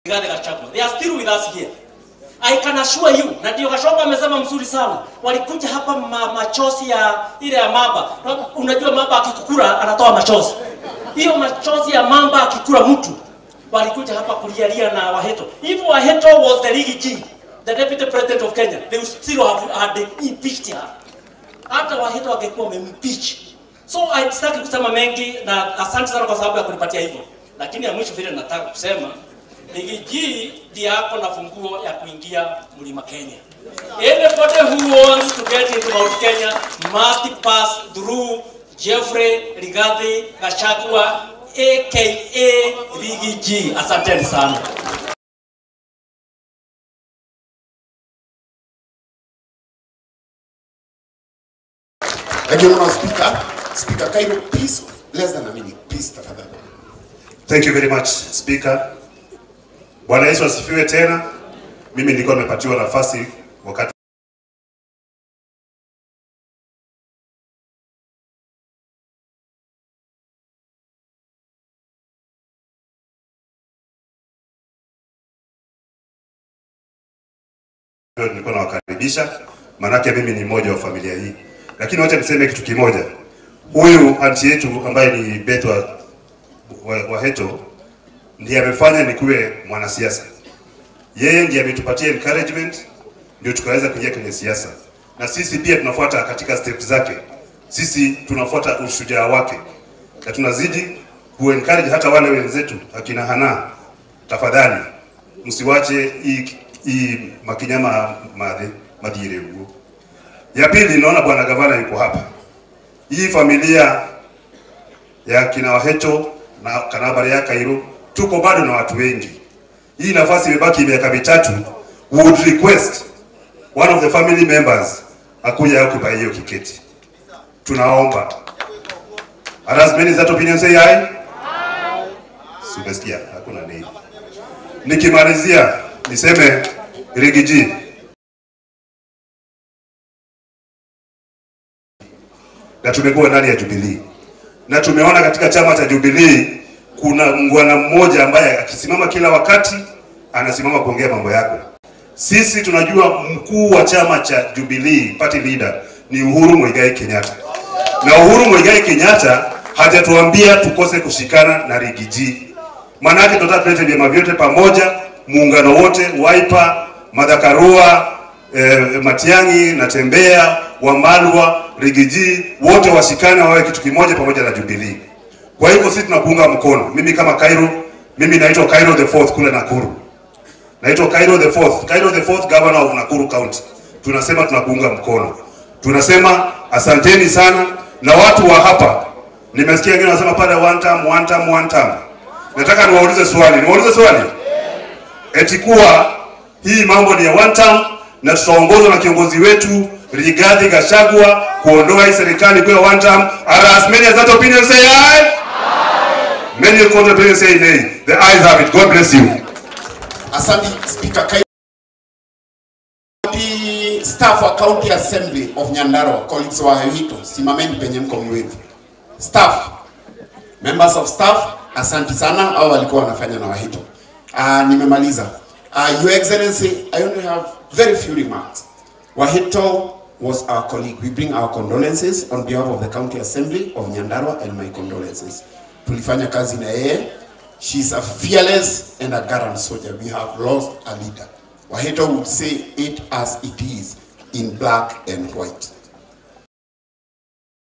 Rigathi Gachagua. They are still with us here. I can assure you, na ndio Gachagua amesema mzuri sana. Walikuja hapa machozi ya ile ya mamba. Unajua mamba akikukura anatoa machozi. Hiyo machozi ya mamba akikura mtu. Walikuja hapa kulialia na Waheto. If Waheto was the Riggy G, the deputy president of Kenya, they would still have impeached her. Hata Waheto wangekuwa wamempeach. So sitaki kusema mengi na asante sana kwa sababu ya kunipatia hivyo. Lakini ya mwisho vile nataka kusema Riggy G ndiye ako na funguo ya kuingia Mlima Kenya. Anybody who wants to get into Mount Kenya must pass through Geoffrey Rigathi Gachagua aka Riggy G. Asante sana. Thank you, Speaker. Speaker Cairo, please, less than a minute, please, tafadhali. Thank you very much, Speaker. Bwana Yesu asifiwe tena. Mimi nilikuwa nimepatiwa nafasi wakati nilikuwa nawakaribisha, manake mimi ni mmoja wa familia hii. Lakini wacha niseme kitu kimoja. Huyu aunti yetu ambaye ni Beth Waheto ndiye amefanya nikuwe mwanasiasa. Yeye ndiye ametupatia encouragement ndio tukaweza kuingia kwenye siasa. Na sisi pia tunafuata katika steps zake. Sisi tunafuata ushujaa wake. Na tunazidi kuencourage hata wale wenzetu akina Hana, tafadhali msiwache hii makinyama madhire huo. Ya pili, naona bwana gavana yuko hapa. Hii familia ya kina Waheto na Kanabari ya Cairo tuko bado na watu wengi. Hii nafasi imebaki miaka mitatu. Would request one of the family members akuja occupy hiyo kiketi. Tunaomba. As many that opinion say aye? Subestia, hakuna nini. Nikimalizia niseme Riggy G. Na tumekuwa ndani ya Jubilee. Na tumeona katika chama cha Jubilee kuna mngwana mmoja ambaye akisimama kila wakati anasimama kuongea mambo yako. Sisi tunajua mkuu wa chama cha Jubilee, party leader, ni Uhuru Muigai Kenyatta. Na Uhuru Muigai Kenyatta hajatuambia tukose kushikana na Riggy G. Manake tunataka tulete vyama vyote pamoja, muungano wote, Wiper, Madhakarua, Matiang'i, Natembea, Wamalwa, Riggy G, wote washikane wawe kitu kimoja pamoja na Jubilee. Kwa hivyo sisi tunakuunga mkono. Mimi kama Cairo, mimi naitwa Cairo the 4th kule Nakuru. Naitwa Cairo the 4th. Cairo the 4th governor of Nakuru County. Tunasema tunakuunga mkono. Tunasema asanteni sana na watu wa hapa. Nimesikia wengine wanasema pale one time. Nataka niwaulize swali. Niwaulize swali. Eti kuwa hii mambo ni ya one time na tutaongozwa na kiongozi wetu Rigathi Gachagua kuondoa hii serikali kwa one time. As many as that opinion say aye? Many of the opinion say nay. The ayes have it. God bless you. Asante, Speaker Cairo. The staff wa County Assembly of Nyandarua, colleagues wa Waheto, simameni penye mko mwetu. Staff, members of staff, asante sana, hao walikuwa wanafanya na Waheto. Nimemaliza. Your Excellency, I only have very few remarks. Waheto was our colleague. We bring our condolences on behalf of the County Assembly of Nyandarua and my condolences. Tulifanya kazi na yeye. She's a fearless and a gallant soldier. We have lost a leader. Waheto would say it as it is, in black and white.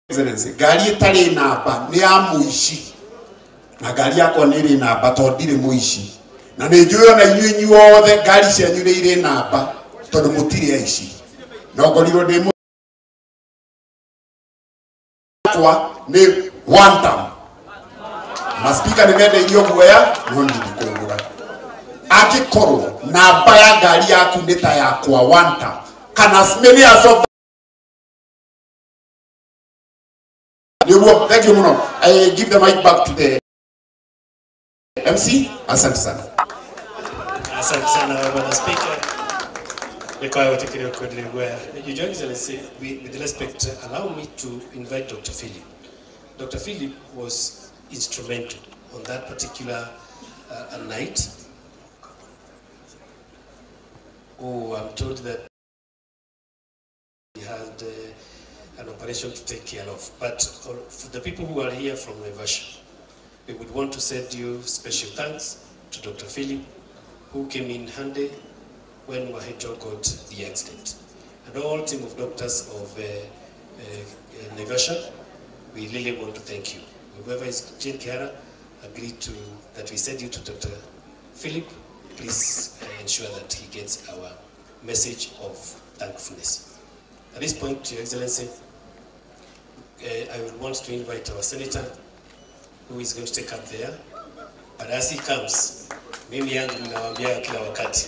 Excellency, gari itari namba ni ya muici. Na gari yako niri namba tondire muici. Na nijuyo na inyuĩ othe gari cianyu nĩ irĩ namba tondu mutiri aici. Na ngorirwo ndĩ kwa ni one time. Maspika nimendeirio guoya no ndikũgũra. Angĩkorwo namba ya ngari yaku nĩ ta yakwa one time. Kana smeli aso. Thank you muno. I give the mic back to the MC. Asante sana. Asante sana Bwana Speaker. Your Excellency, with respect, allow me to invite Dr. Philip. Dr. Philip was instrumental on that particular night who I'm told that he had an operation to take care of. But for the people who are here from Naivasha, we would want to send you special thanks to Dr. Philip, who came in handy when Wahito got the accident. And all team of doctors of Naivasha, we really want to thank you. Whoever is Jane Kiara agreed to that we send you to Dr. Philip. Please ensure that he gets our message of thankfulness. At this point, Your Excellency, I would want to invite our senator, who is going to take up there. But as he comes, mimi yangu ninawaambia kila wakati.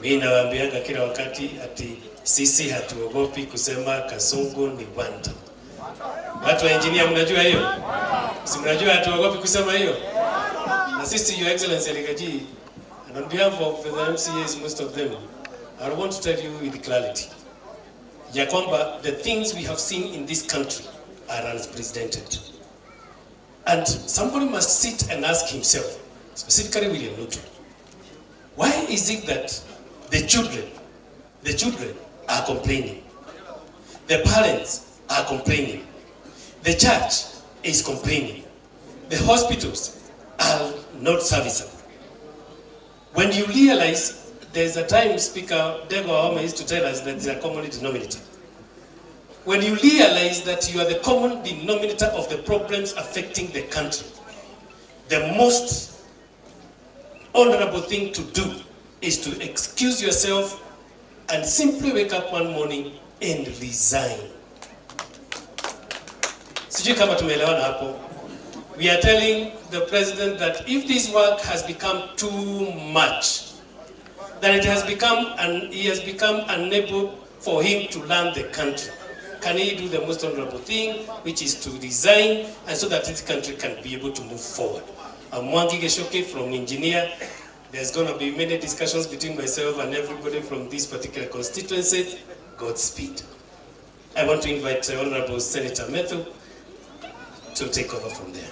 Mimi nawaambianga kila wakati ati sisi hatuogopi kusema Kasongo ni Wanta. Watu wa engineer mnajua hiyo? Si mnajua hatuogopi kusema hiyo? Na sisi, Your Excellency Legaji, and on behalf of the MCAs, most of them, I want to tell you with clarity, ya kwamba the things we have seen in this country are unprecedented. And somebody must sit and ask himself, specifically William Ruto, why is it that the children are complaining, the parents are complaining, the church is complaining, the hospitals are not serviceable? When you realize, there's a time Speaker Dego Ahome used to tell us that there's a common denominator. When you realize that you are the common denominator of the problems affecting the country, the most honorable thing to do is to excuse yourself and simply wake up one morning and resign. Sijui kama tumeelewana hapo. We are telling the president that if this work has become too much, that it has become he has become unable for him to run the country, can he do the most honorable thing, which is to resign, and so that this country can be able to move forward. I'm Mwangi Geshoke from Engineer. There's going to be many discussions between myself and everybody from this particular constituency. Godspeed. I want to invite Honorable Senator Methu to take over from there.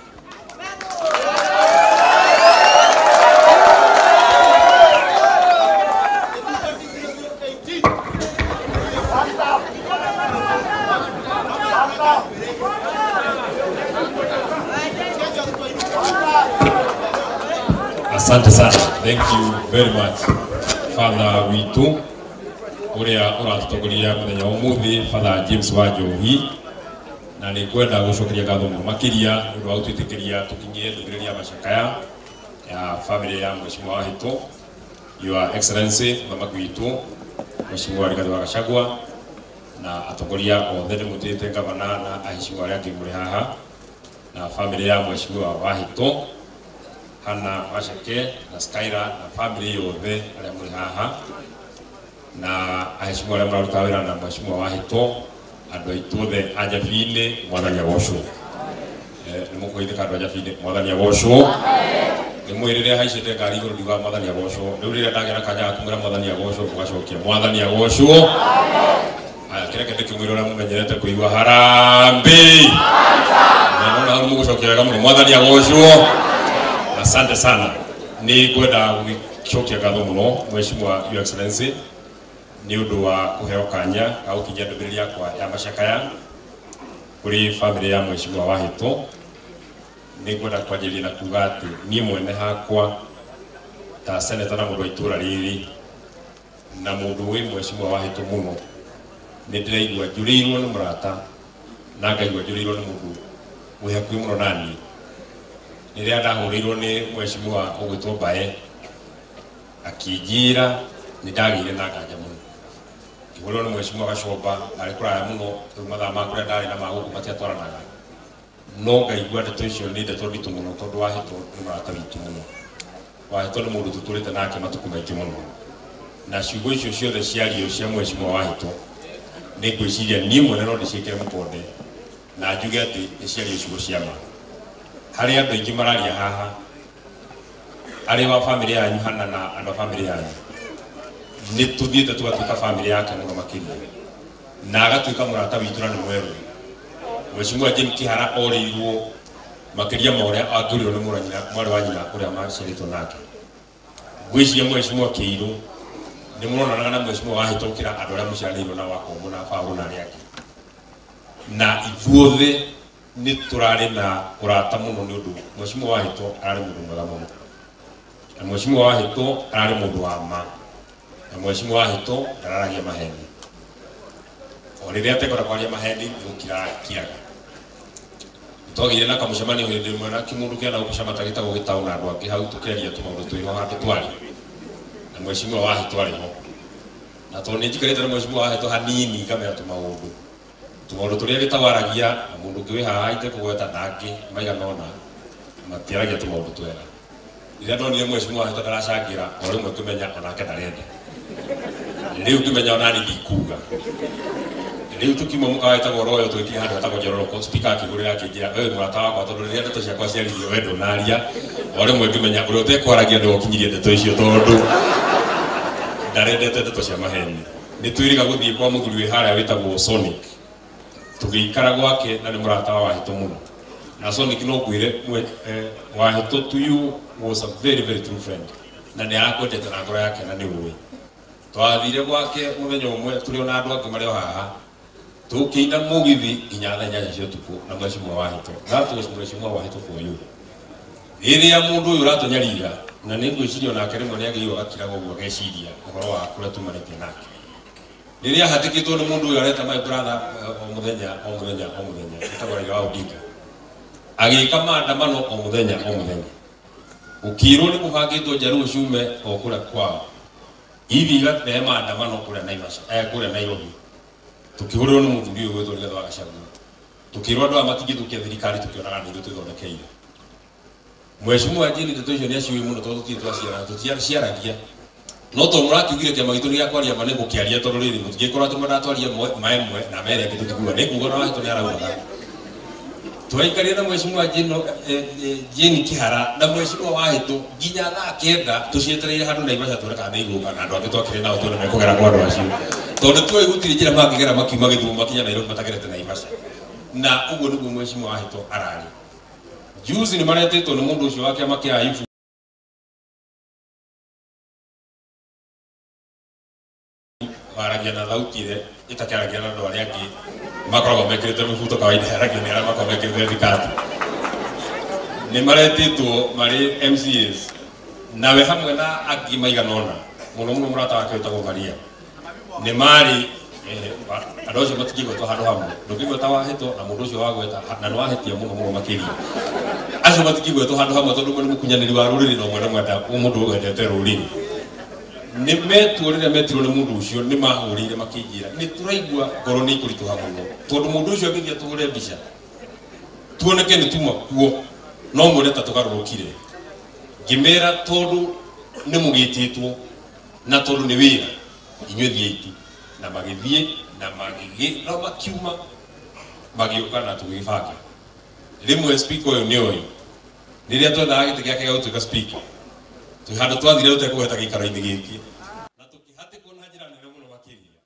Asante sana. Thank you very much. Father Witu, uria uratutogoria muthenya umuthi, Father James Wanjohi, na ni kwenda gucokeria ngatho makiria ndu wa utwitikiria tukinyie ndugiriria macakaya ya family ya Mheshimiwa Wahito, Your Excellency Mama Witu, Mheshimiwa Rigathi wa Gachagua, na atongoria othe ni mutite gavana na aheshimiwa aria kimuri haha, na family ya Mheshimiwa Wahito, Hana Washake na Skyra na family yothe aria muri haha, na aheshimiwa aria mararuta wira na Mheshimiwa Wahito, andu aituthe ajabine mwathani agocwo. Ni mukuithika andu ajabine mwathani agocwo. Ni mwirire haicite ngari iguru ndiga mwathani agocwo. Riu rire ndagera kanya akumira mwathani agocwo ugacokia mwathani agocwo. Aya kireke ndikimwira ura mumenyerete kuigwa harambi. Na nona haru mugucokia wega muno mwathani agocwo. Asante sana. Ni kwenda gucokia ngatho muno Mheshimiwa Your Excellency ni undu wa kuheo kanya au kinya ndumiriria kwa ya macakaya kuri family ya Mheshimiwa Wahito. Ni kwenda kwanjiria na kuga ati nie mwene hakwa ta senator na mundu wa itura riri na mundu wi Mheshimiwa Wahito muno, ni ndiraigua njurirwo ni murata na ngaigua njurirwo ni mundu wi hakuhi muno nani. Niria ndahurirwo ni Mheshimiwa ugwitwo Mbae akinjira ni ndagire na nganja muno. Igoro ni Mheshimiwa Gachomba ari kuraya muno mathaa makuria ndari na maguku matiatwaranaga, no ngaigua ndeto icio ni ndeto nditu muno tondu Wahito ni murata witu muno. Wahito ni mundu tuturite nake matuku maingi muno, na ciugo icio ciothe ciario cia Mheshimiwa Wahito ni ngwiciria nie mwene no ndiciikire mukonde na njuge ati ni ciario ciugo cia ma. Hari andu aingi mararia haha ari wa family yanyu hana na andu family yanyu ni tuthiete tugatuika family yake muno makiria na agatuika murata witu na ni mweru. Mheshimiwa Jane Kihara orirwo makiria ma uria athurirwo ni mwari wa nyina uria maciritwo nake. Gwiciria Mheshimiwa Kiiru ni muona na mheshimiwa wahitokira andå arä a muciarä na wakomå na Paulu na arä angä na ithuothe nä tå rarä na å rata må no nä å ndå mheshimiwa wahito ararä må ndå mwega må no na mheshimiwa wahito ararä må ndå wa ma na mheshimiwa wahito ndararagia maheni o rä rä a tekora kwaria maheni nä gå kiraga twagire na kamucemanio hindi mwe na kimundu kiana gucamata gitagwo gitau na andu angi hau tukiaria tumaundu twiho handu twari na mheshimiwa wahito ari ho na to ni njikarite na mheshimiwa wahito hanini kamera tumaundu turia gitawaragia na mundu ngi wiha ite kugweta ndangi maiganona matiaragia tumaundu twega ira ndonire mheshimiwa wahito ndaracangira o rimwe kimenya onake ndarenda riu kimenya onani ndikuga riu tukimo mukawaita goro yo twiki handu ta kujororo speaker akigurira akingira wewe murata wakwa tondu riria ndeto ciakwa ciaririo wendo naria ore mwe ngimenya uria utekwaragia ndo ukinyirie ndeto icio tondu ndarendete ndeto cia maheni ni twiriga guthie kwa muthuri wi haria witagwo Sonic tugiikara gwake na ni murata wa Wahito muno na Sonic no kwire Wahito to you was a very true friend na ni akwendete na ngoro yake na ni uwe twathire gwake muthenya umwe turi ona andu angi mario haha tukiina mugithi nginya thenya cia tuku na mheshimiwa Wahito that was mheshimiwa Wahito for you riria mundu uyu ratonyarira na ningwiciria ona keremo ni agirwo gakiraga uguo geciria uhoro wa kuria tumarite nake riria hatikitwo ni mundu uyu areta my brother o muthenya itagwaraga wa Odinga agika maandamano o muthenya ukirwo ni kubangitwo njaru ciume o kuria kwao hivi gathe maandamano kuria Naivasha kuria Nairobi tukihurwo ni muthuri uyu gwetwo Rigathi wa Gachagua tukirwo andu amatigithukia thirikari tukionaga ni twithondekeire mheshimiwa Jane ndeto icio ni aciui muno tondu tutiaciaragia no to murakiugire kiama gitu ni gakwaria ma ni gukiaria tondu riri mutingikora tumaratwaria maemwe na mere ngi tutigua ni kugo na Wahito ni arauga twaikaria na mheshimiwa Jane Kihara na mheshimiwa Wahito nginya thaa kenda tucietereire handu Naivasha tureka ndeiguka na andu angi twakire nao tuone mekugera kwa andu acio tondu tuwe gutire njira mangigera makiuma Githumo makinya Nairobi matagerete Naivasha na uguo niguo mheshimiwa Wahito arari juzi ni maretetwo ni mundu ucio wake amakia ifu waragia na thauti ire itakaragia na andu aria angi makoragwo mekirite mibuto kawaida yaragia ni aria makoragwo mekirite thikati ni maretetwo mari MCAs nawe hamwe na angi maiganona muno murata wake witagwo Maria ni mari andu acio matikigwetwo handu hamwe ndungigweta Wahito na mundu ucio wagweta na ni wahetia muno makiria acio matikigwetwo handu hamwe tondu mwe ni mukunyaniri wa ruriri no mwe mwenda mundu wendete ruriri ni metuo riria metirwo ni mundu ucio ni mahurire makinjira ni turaigua ngoro ni kurituha muno tondu mundu ucio angithia tugure mbica tuoneke ni tuma kuo no mwenda tugarurukire ngimera tondu ni mugititwo na tondu ni wira inywe thiitu na magithie na magigi no makiuma magiuka na tugibanga rimwe speaker uyu ni uyu riria twethaga giti giake gautuika speaker tuhandu twathire utekugeta gikaro-ini giki na tukihatikwo na njira nene muno makiria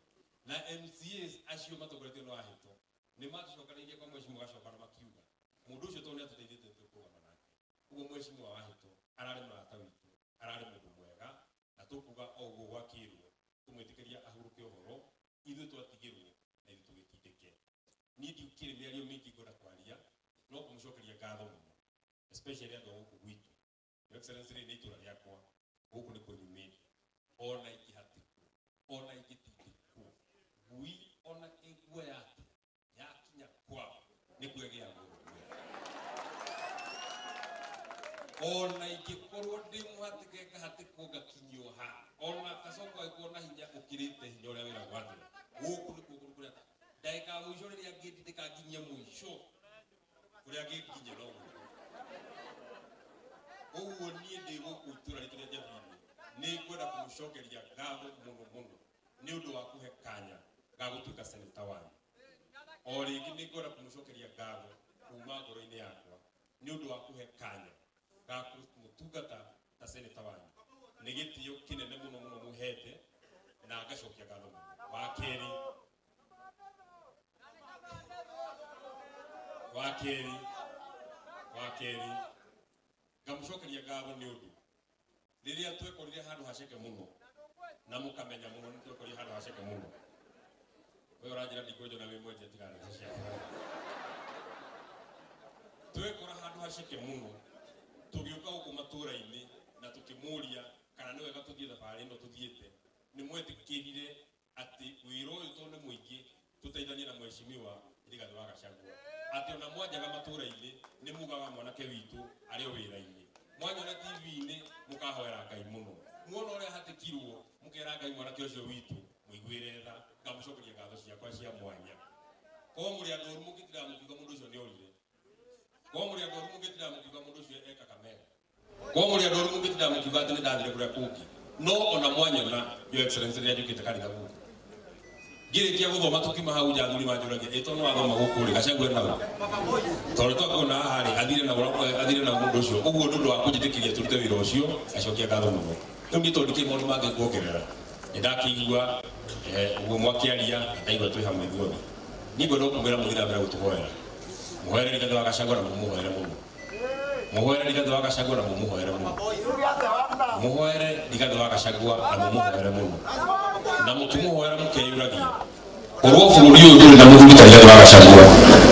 na MCAs acio matogoretio na Wahito ni macokanĩirie kwa mheshimiwa Gacoka na makiuga mundu ucio tondu atuteithĩtie tukugana nake uguo mheshimiwa Wahito ararĩ mũrata witũ ararĩ mũndũ mwega na tukuga o ũguo gwakĩrwo tumwĩtĩkĩria ahuruke ũhoro ithuĩ twatigĩrwo na ithuĩ tũgĩtindĩke niĩ ndiukire mĩario mĩingĩ ngona kwaria no kũmũcokeria ngatho mũno especially andũ a gũkũ gwitũ Your Excellency ni itura riakwa guku ni kunyumĩte ona ikihatikwo ona igitindĩkwo ngui ona ĩgua yake yakinya kwao ni kwegea mũndũ ona ingĩkorwo ndĩ mũhatĩke ngahatĩkwo ngakinyio ha ona Gacoka agĩkorwo na hinya ũkĩrĩte hinya ũrĩa wĩragwo atĩa gũkũ nĩ kuo kũrĩa ndagĩka mũico rĩrĩa ngĩndindĩka nginyie mũico kũrĩa ngĩkinyie no uguo niĩ ndĩ gũkũ itũra ritũ rĩa Njabinĩ nĩ ngwenda kũmũcokeria ngatho mũno nĩ ũndũ wa kũhe kanya ga gũtuĩka seneta wanyu o rĩngĩ nĩ ngwenda kũmũcokeria ngatho kuma ngoro-inĩ yakwa nĩ ũndũ wa kũhe kanya ga kũmũtungata ta seneta wanyu nĩ gĩtĩo kĩnene mũno mũhete na ngacokia ngatho mũno wa kerĩ ngamucokeria ngatho nĩ ũndũ riria twekorire handu haceke muno na mukamenya muno nitwe kuri hano hasheke muno wewe urajira ndikojo na wewe mweje tigana hasheke twekora hano hasheke muno tugiuka huko matura-ini na tukimuria kana niwe gatuthietha pale no tuthiete ni mwetikirire ati wiro uyu tone muingi tuteithanie na mheshimiwa Rigathi wa Gachagua ati ona mwajaga matura-ini ni mugaga mwanake witu ari o wira-ini mwanyona TV-ini mukahoera Ngai muno muona uria hatikirwo mukera Ngai mwanake ucio witu muigwire tha ngamucokeria ngatho ciakwa cia mwanya ko muri andu mukitira mukiuga mundu ucio ni orire ko muri andu mukitira mukiuga mundu ucio eka kamera ko muri andu mukitira mukiuga ati ni ndathire kuria kungi no ona mwanyona your excellency ria njukite kanitha guku ngirikia guthoma tukima hau njathuri manjuragia ito no athoma guku ri Gachagua nawe tondu twakona hari athire na mundu ucio uguo ndu wa kujitikiria turute wira ucio acokia ngatho muno ndu tondike maundu mange kuongerera ndakigua uguo mwakiaria ndaigua twi hamwe ithuothe ningo no kumira muthira mbere gutuhoera muhoere Rigathi wa Gachagua na mumuhoere muno muhoere Rigathi wa Gachagua na mumuhoere muno muhoere Rigathi wa Gachagua na mumuhoere muno na mutumuhoera mukeyuragia korwo bururi uyu nduri na muthuri Rigathi wa Gachagua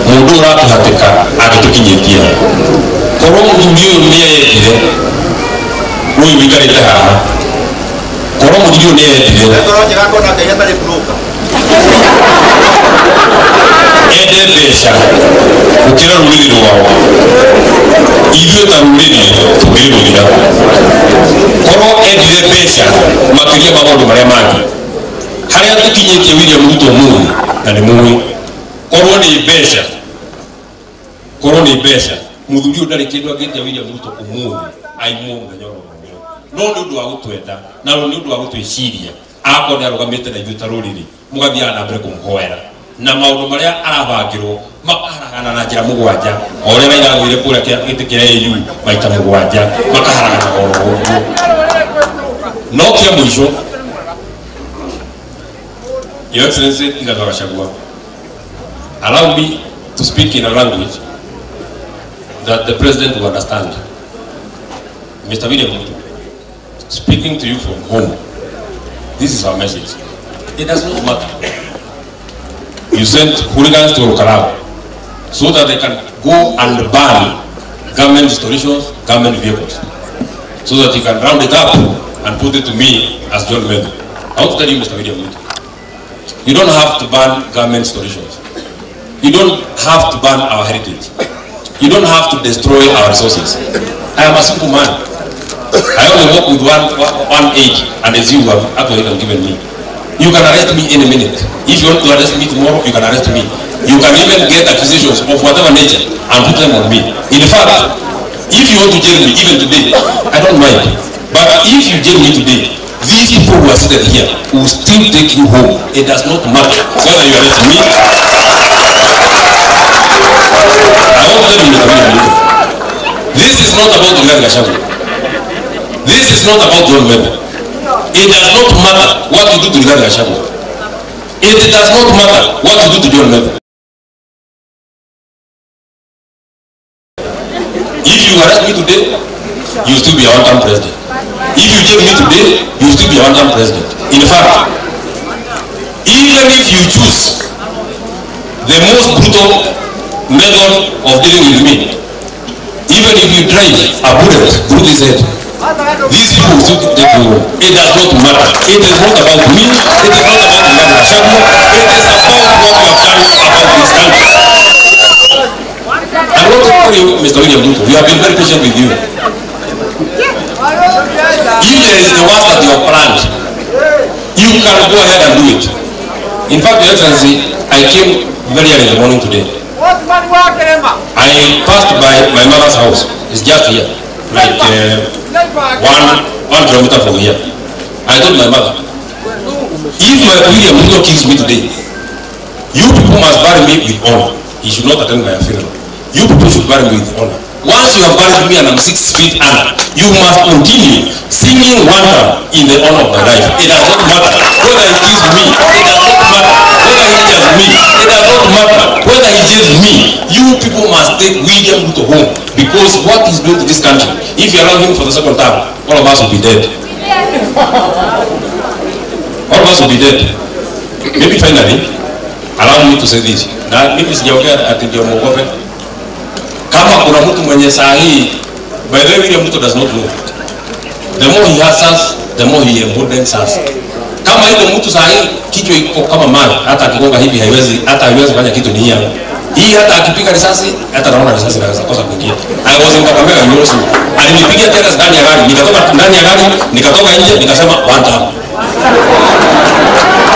mundu uratuhatika agitukinyitia korwo muthuri uyu ni yethire uyu wikarite haha korwo muthuri uyu ni yethire Njira ngona Ngai atari broker ende mbeca gukira ruriri rwao ithuĩ ta ruriri tũngĩrũthira korwo endire mbeca makĩria ma maũndũ marĩa mangĩ harĩa tũkinyĩtie William Ruto mũthĩ na nĩ mũĩ korwo nĩ mbeca mũthuri ũyũ ndarĩ kĩndũ angĩtia William Ruto ũmũthĩ aimwo mũthenya no nĩ ũndũ wa gũtwenda na nĩ ũndũ wa gũtwĩciria akorwo nĩ arũgamĩte na ithuĩ ta rũrĩrĩ mũgathiaga na mbere kũmũhoera na maundu maria arabangirwo makaharagana na njira mugwanja oria rairagwire kuria giti kia AU maita mugwanja makaharagana oro uguo no kia mwisho Your Excellency Rigathi wa Gachagua, allow me to speak in a language that the President will understand. Mr. William Ruto, speaking to you from home, this is our message. It does not matter. You sent hooligans to Rukarao so that they can go and ban government installations, government vehicles, so that you can round it up and put it to me as John Medu. I want to tell you, Mr. William Ruto, you don't have to ban government installations. You don't have to ban our heritage. You don't have to destroy our resources. I am a simple man. I only work with one age, and as you have actually given me. You can arrest me any minute. If you want to arrest me tomorrow, you can arrest me. You can even get accusations of whatever nature and put them on me. In fact, if you want to jail me even today, I don't mind. But if you jail me today, these people who are seated here will still take you home. It does not matter whether you arrest me. I want to tell you, Mr. William Ruto, this is not about Rigathi Gachagua. This is not about John Medu. It does not matter what you do to Rigathi Gachagua. It does not matter what you do to John Medu. If you arrest me today, you will still be a one-term president. If you jail me today, you will still be a one-term president. In fact, even if you choose the most brutal method of dealing with me, even if you drive a bullet through this head, these people will still take you home. It does not matter. It is not about me. It is not about Rigathi Gachagua. It is about what you have done about this country. I want to tell you, Mr. William Ruto, we have been very patient with you. If there is the worst that you have planned, you can go ahead and do it. In fact, Your Excellency, I came very early in the morning today. I passed by my mother's house. It's just here, like 1 kilometer from here. I told my mother, if my William Ruto kills me today, you people must bury me with honor. He should not attend my funeral. You people should bury me with honor. Once you have buried me and I'm 6 feet under, you must continue singing wonder in the honor of my life. It does not matter whether he kills me. It does not matter whether he injures me. It does not matter whether he jails me. You people must take William Ruto home, because what he's doing to this country, if you allow him for the second time, all of us will be dead. us will be dead. Maybe finally, allow me to say this. Na mimi sijaongea ati ndio muogope. Kama kuna mtu mwenye saa hii, by the way, William Ruto does not know. The more he has us, the more he emburdens us. Kama ile mtu saa hii kichwa iko kama mawe, hata akigonga hivi haiwezi fanya kitu ni yangu. Hii hata akipiga risasi, hata naona risasi inaweza kosa kuingia. I was in Kakamega University. Alinipigia tena ndani ya gari, nikatoka ndani ya gari, nikatoka nje, nikasema one time.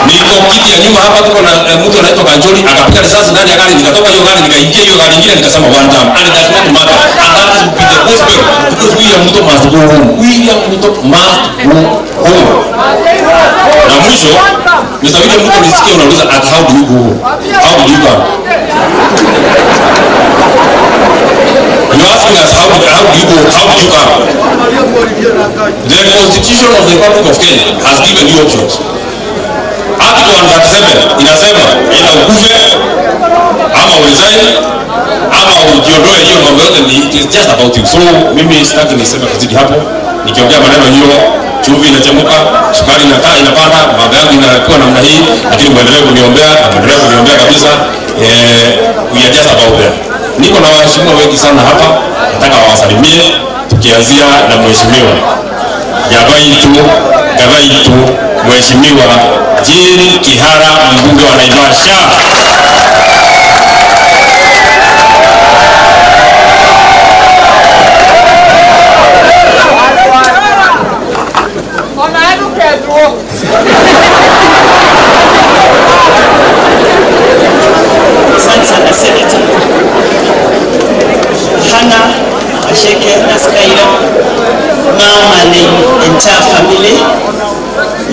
Niko kiti ya nyuma hapa, tuko na mtu anaitwa Kanjoli, akapiga risasi ndani ya gari, nikatoka hiyo gari, nikaingia hiyo gari nyingine, nikasema one time. And that's not matter. And that is the gospel, because William Ruto must go home. William Ruto must go home. Na mwisho, Mr. William Ruto nisikia unauliza at how do you go home? How do you go? You're asking us how do you go? How do you come? The Constitution of the Republic of Kenya has given you options. Article 137 inasema ila ukufe ama uresign ama ujiondoe, hiyo mambo yote ni it is just about you. So mimi sitaki niseme kuzidi hapo. Nikiongea maneno hiyo chumvi inachemuka, sukari inapanda, mambo yangu inakuwa namna hii, lakini muendelee kuniombea na muendelee kuniombea kabisa. We are just about there. Niko na waheshimiwa wengi sana hapa, nataka wawasalimie tukianzia na mheshimiwa Gavaitu Mheshimiwa Jane Kihara, mbunge wa Naivasha. Sana Senator Hannah Asheke Naskaira, Mama and the entire family,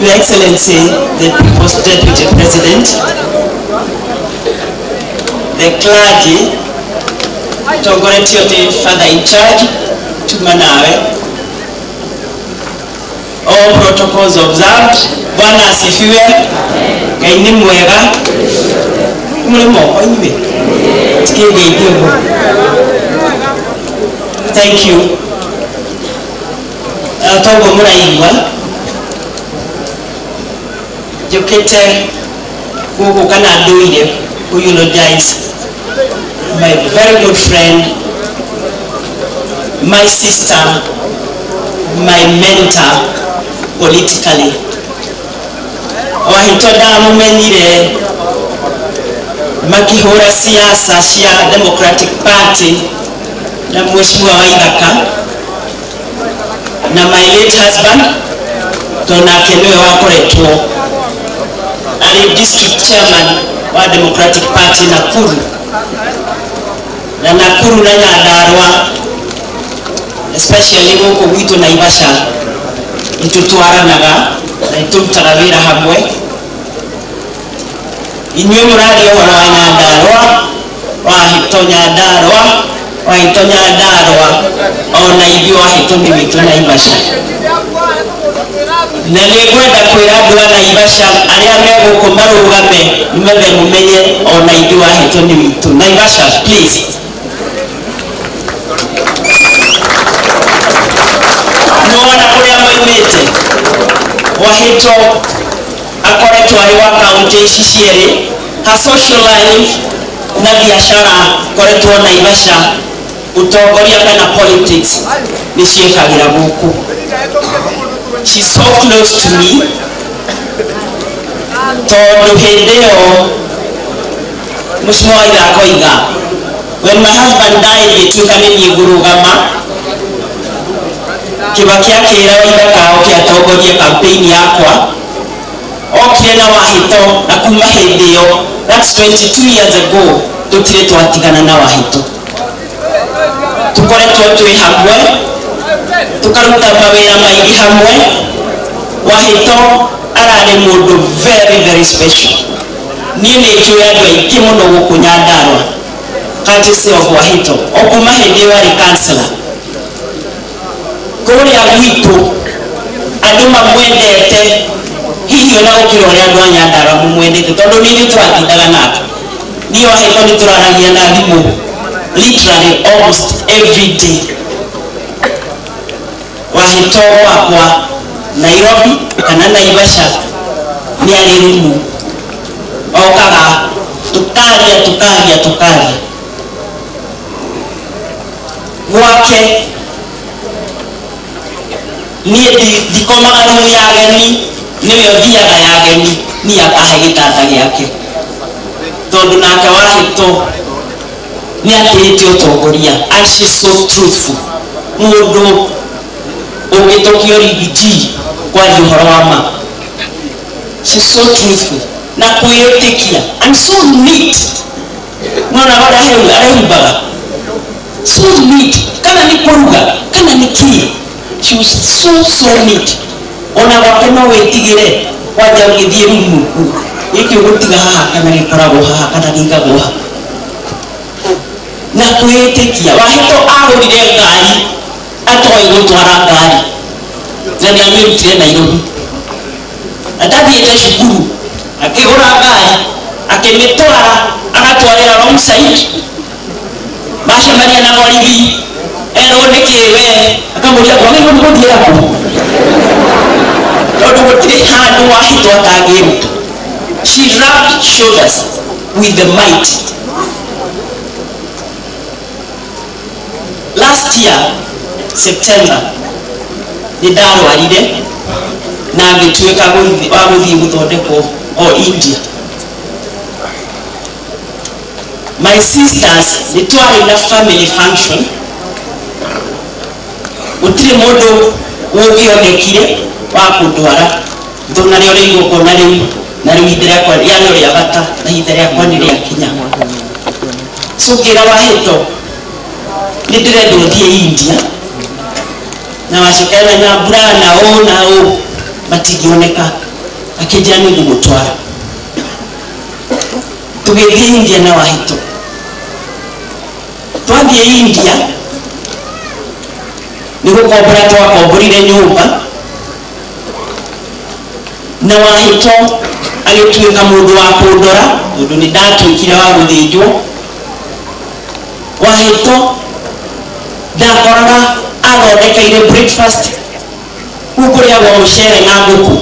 Your Excellency, the People's Deputy President, the clergy, Togoreti of the Father in Charge, Tumanawe, all protocols observed. Bwana asifiwe. Kaini mwega. Thank you. Togo muraiwa. Jokete gugu kana doide who eulogize my very good friend, my sister, my mentor politically. Wahitoda mumenire makihura siasa cia Democratic Party na Mheshimiwa Waithaka na my late husband Tona Kenwe wakoretwo ali district chairman wa Democratic Party Nakuru na Nakuru na Nyandarua, especially huko Gwitu na Naivasha itutwaranaga na itumtaga wira hamwe. Inywe murari ohoro wa Nyandarua, wahito Nyandarua, wahito Nyandarua, ona ithuĩ wahito nĩ witũ Naivasha. Na nĩngwenda kwĩra andũ a Naivasha arĩa megũkũ marũgame nĩgetha mũmenye ona ithuĩ wahito nĩ witũ Naivasha, please. Nĩwona kũrĩa moimĩte. Wahito akoretwo arĩ wa kaunti ici cierĩ, ha social life na biashara koretwo Naivasha, utongoria kana politics nĩ ciĩkagĩra gũkũ. She's so close to me. Tondũ hĩndĩ ĩyo Mheshimiwa Waithaka oiga, when my husband died gĩtuĩka nĩ niĩ ngũrũgama, Kibaki akĩra Waithaka oke atongorie campaign yakwa, okire na Wahito na kuma hĩndĩ ĩyo, that's 22 years ago, tũtirĩ twatigana na Wahito. Tũkoretwo twĩ hamwe, tukaruta mawĩra maingĩ hamwe. Wahito ararĩ mũndũ very very special. Niĩ nĩ njũĩ andũ aingĩ mũno gũkũ Nyandarua courtesy of Wahito, o kuma hĩndĩ ĩyo arĩ councillor. Kũrĩa gwitũ andũ mamwendete, hihi ona gũkĩra ũrĩa andũ a Nyandarua mũmwendete, tondũ nĩ ithuĩ twatindaga nake. Niĩ Wahito nĩ tũraragia na thimũ literally almost every day. Wahito wakwa Nairobi kana Naivasha nĩ ni aririmu okaga tukaria gwake niĩ ndikomaga rumu ya ageni nĩwe ũthiaga ya ageni niĩ akahe gĩtanda gĩake tondũ nake wahĩtwo nĩ atĩte ũtongoria and she's so truthful mũndũ ũgĩtokio rigiji kwaria ũhoro wa ma she's so truthful na kwĩĩtĩkia and so neat mwana wada arehumbaga so neat kana nĩ kũruga kana nĩ kĩ she was so neat ona gwake no wĩtigĩre wanja ũgĩthiĩ rumu gĩkĩ ũgũtiga haha kana gĩkoragwo haha kana gĩigagwo haha na kwĩĩtĩkia wahĩtwo agũrire ngari atoĩ gũtwara ngari na nĩ amĩrutire Nairobi atathiĩte cukuru akĩgũra ngari akĩmĩtwara agatwarĩra wrong side macemania na borithi erwo nĩkĩ we akamũria gwagĩrĩirwo nĩ gũthiĩra kũ tondũ gũtirĩ handũ wahĩtwo atangĩruta she rubbed shoulders with the might. Last year September nĩndarwarire na ngĩtuĩka wa gũthiĩ gũthondekwo o India. My sisters nĩtwarĩ na family function gũtirĩ mũndũ ũngĩonekire wa kũndwara tondũ narĩo rĩ igongona rĩu na rĩu ihinda rĩakwa rĩarĩ rĩa bata na ihinda rĩakwa nĩ rĩakinya so ngĩra wahĩtwo nĩndĩrenda ũthiĩ India na wacekana na mbura na ũũ matingĩoneka akĩnjĩra nĩngũgũtwara tũgĩthiĩ India na wahĩtwo twathiĩ India nĩgũkombora twakomborire nyũmba na wahĩtwo agĩtuĩka mũndũ wa kũndora tondũ nĩndatuĩkire wa gũthĩnjwo wahĩtwo ndakoraga athondekeire breakfast kũrĩagwo mũcere na ngũkũ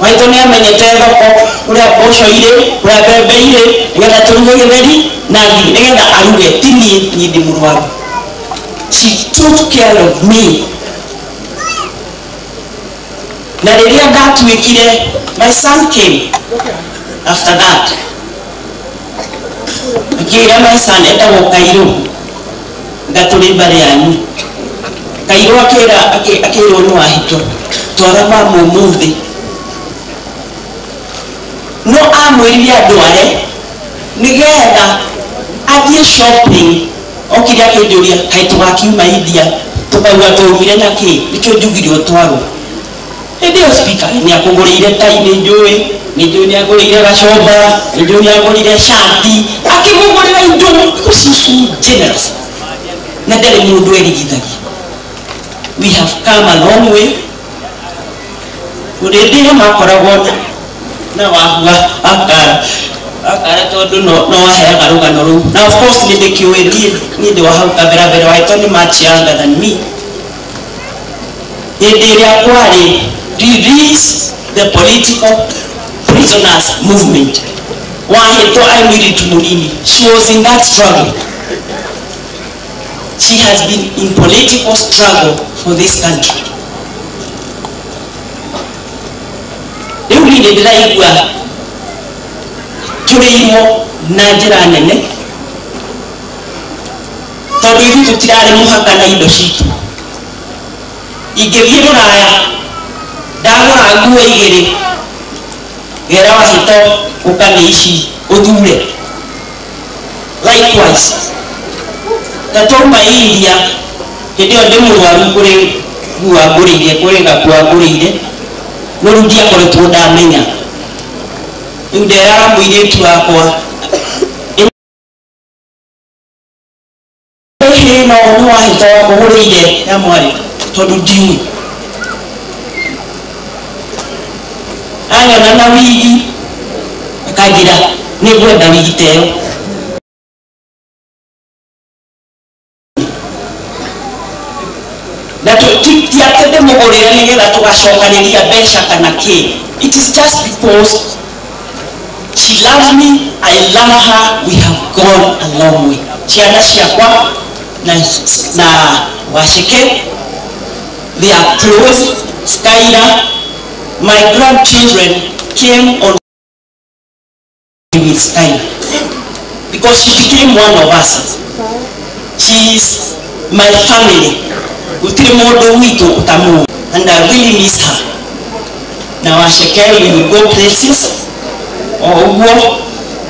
wahĩtwo nĩamenyete thoko ũrĩa mboco irĩ ũrĩa mbembe irĩ nĩgetha tũruge gĩtheri na ngima nĩgetha aruge ti niĩ ndĩ mũrwaru she took care of me na rĩrĩa ndatuĩkire my son came after that akĩĩra my son etagwo Kairũ ngatũrĩ mbarĩ yanyu Kairũ akĩĩrwo nĩ wahĩtwo twara mama ũmũthĩ no amwĩrire andware nĩgetha athiĩ shopping okire akĩnjũria kaĩ tũgakiuma India tũkauga tũmire na kĩ nĩkĩo njugire ũtwarwo hĩndĩ ĩyo speaker nĩakũgũrĩire tai nĩnjũĩ nĩagũrĩire gacomba nĩnjũĩ nĩagũrĩire shati akĩmũgũrĩra indo so generous na ndarĩ mũndũ erigithagia we have come a long way ũrĩndĩyo makoragwo na wahua akara tondũ no waheaga rũgano rũu na of course nĩndĩkĩũĩ niĩ ndĩ wa hau kabere wahĩtwo nĩ much younger than me hĩndĩ ĩrĩa kwarĩ release the political prisoners movement wahĩtwo aimĩrĩtu mũnini she was in that struggle she has been in political struggle for this country rĩu niĩ nĩndĩraigua tũrĩirwo na njĩra nene tondũ ithuĩ tũtirarĩ mũhaka na indo citũ ingĩthiĩ Rũraya ndagũra nguo igĩrĩ gera wahĩtwo ũkane ici ũthure likewise tatoma India hĩndĩ ĩyo ndĩ mũrwaru kũrĩ nguo ngũrĩire kũrĩ gakuo ngũrĩire no rĩu ndiakoretwo ndamenya rĩu nderaga mũirĩtu wakwa no nĩ wahĩtwo wakũgũrĩire ya mwarĩ tondũ ndiũĩ anyona na wigi akanjĩra nĩngwenda wigi ta ĩyo na ti atĩ ndĩmũgũrĩre nĩgetha tũgacokanĩria mbeca kana kĩ it is just because she loves me, I love her, we have gone a long way. Ciana ciakwa na Washeke, they are close. Skylar, my grandchildren came on with Skylar because she became one of us. She is my family. And I really miss her. Now Washeke, we will go places. Oh,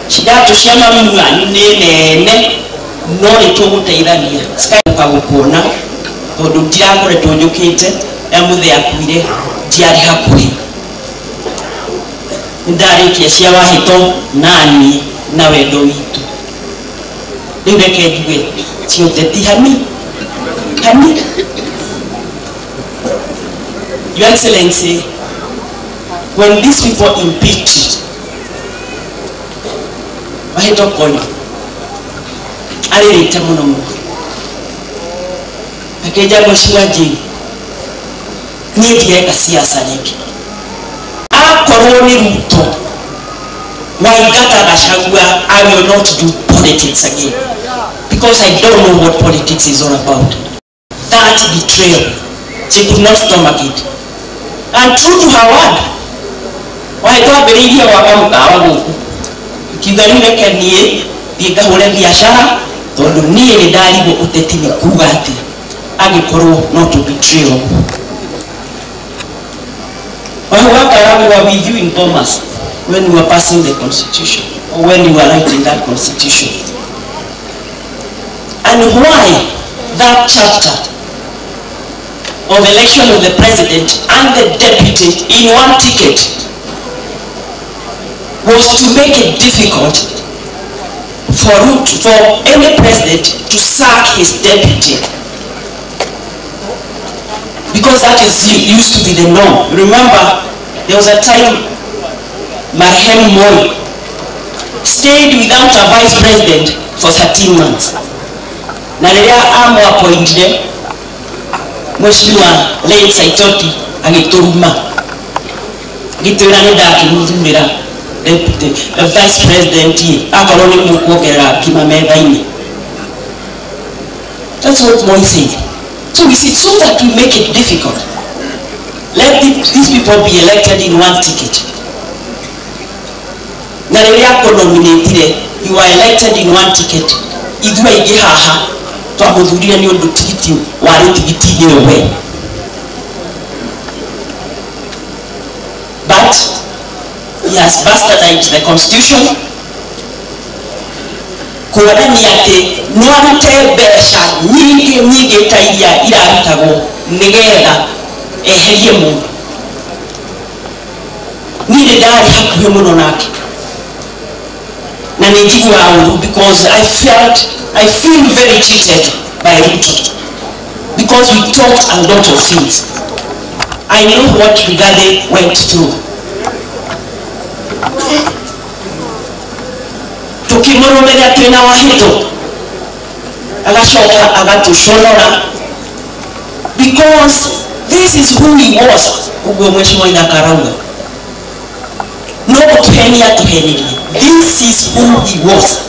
she got to share my name. No, it won't take that year. Sky Pavona, or do Diago educated, and with the Aquile, Diari Hakui. Dari Kiasiawa Hito, Nani, Navedo Ito. You reckon with Tioteti Hami? Your Excellency, when these people impeached, I don't call you. I didn't tell you. I can't tell you. Need to get a siasa link. I will not do politics again because I don't know what politics is all about. That betrayal, she could not stomach it. And true to her word, why do I believe you are Kigali can ye be the whole biashara, though the near the Dali of the Timikugati, Agikoro not to betray. I were with you in Thomas when we were passing the Constitution, or when you were writing that Constitution. And why that chapter of election of the president and the deputy in one ticket was to make it difficult for any president to sack his deputy, because that used to be the norm. Remember, there was a time Marehemu Moi stayed without a vice president for 13 months. Nalea amu appointed Mheshimiwa Late Saitoti agituruma gitura nida akimuzumira deputy vice president akaloni mukwogera kimamega ini. That's what Moi said. So we see, so that we make it difficult, let these people be elected in one ticket. Nominated, you are elected in one ticket. If you are haha, to amuduria ni ondo tikiti wale tikiti yewe. But he has bastardized the constitution. Kuwadani yake nuarute besha nyingi taidia ila arutago nigetha eherie mundu. Nile dari hakuhe muno nake. Na nijibu auru because I feel very cheated by Ruto. Because we talked a lot of things. I know what Rigathi went through. Tukimurumira tena wahito agashoka agatushonora, because this is who he was. Ubwo Mheshimiwa Nyakarauga no kuhenia tuhenirie, this is who he was.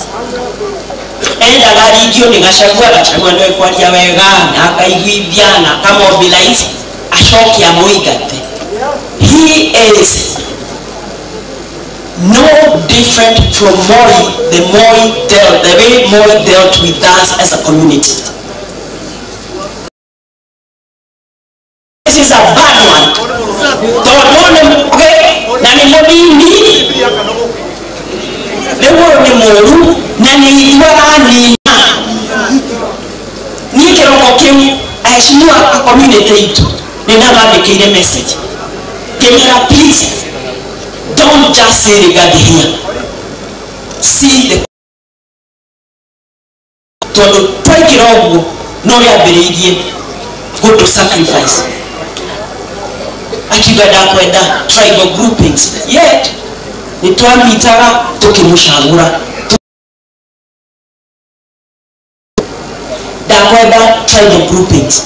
And agarigio ni gachagua ndio kwaria wega na akaiguithia na akamobilize ashokia Muigate. He is no different from Moi, the way Moi dealt with us as a community. This is a bad one. Okay, nani modini, lewo ni moru, nani iwani ni keroko kemu aheshimiwa a community itu. Nina mabekele message. Kemera, please. Don't just say Rigathi here. See the go to sacrifice. Akibada kwenda tribal groupings. Yet nitoa mitara tukimushagura. Dakwenda tribal groupings.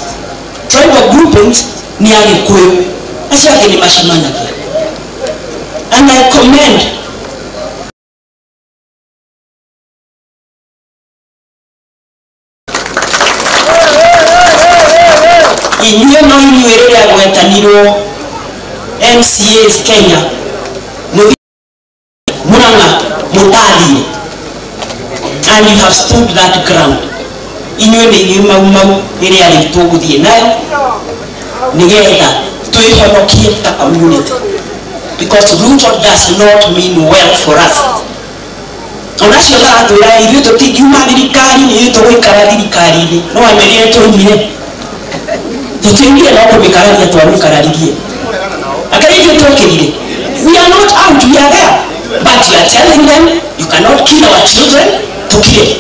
Tribal groupings ni Agikuyu. Acha kile mashimana kia. And I commend inyuĩ no inyuĩ rĩrĩa gwetanirwo MCAs Kenya Murang'a Mutathi, and you have stood that ground. Inyuĩ nĩ inyuĩ mau rĩrĩa rĩtũ gũthiĩ nayo nĩgetha twĩhonokie ta community, because Ruto does not mean well for us. Onacio aratwĩra ithuĩ tũtingiuma thirikari, ithuĩ tũgũikara thirikari-inĩ, no amerire tũimire tũtiumire no kũmĩkararia twamĩkararirie. Akaithuĩ twokĩrire, we are not out, we are there, but you are telling them you cannot kill our children. Tukire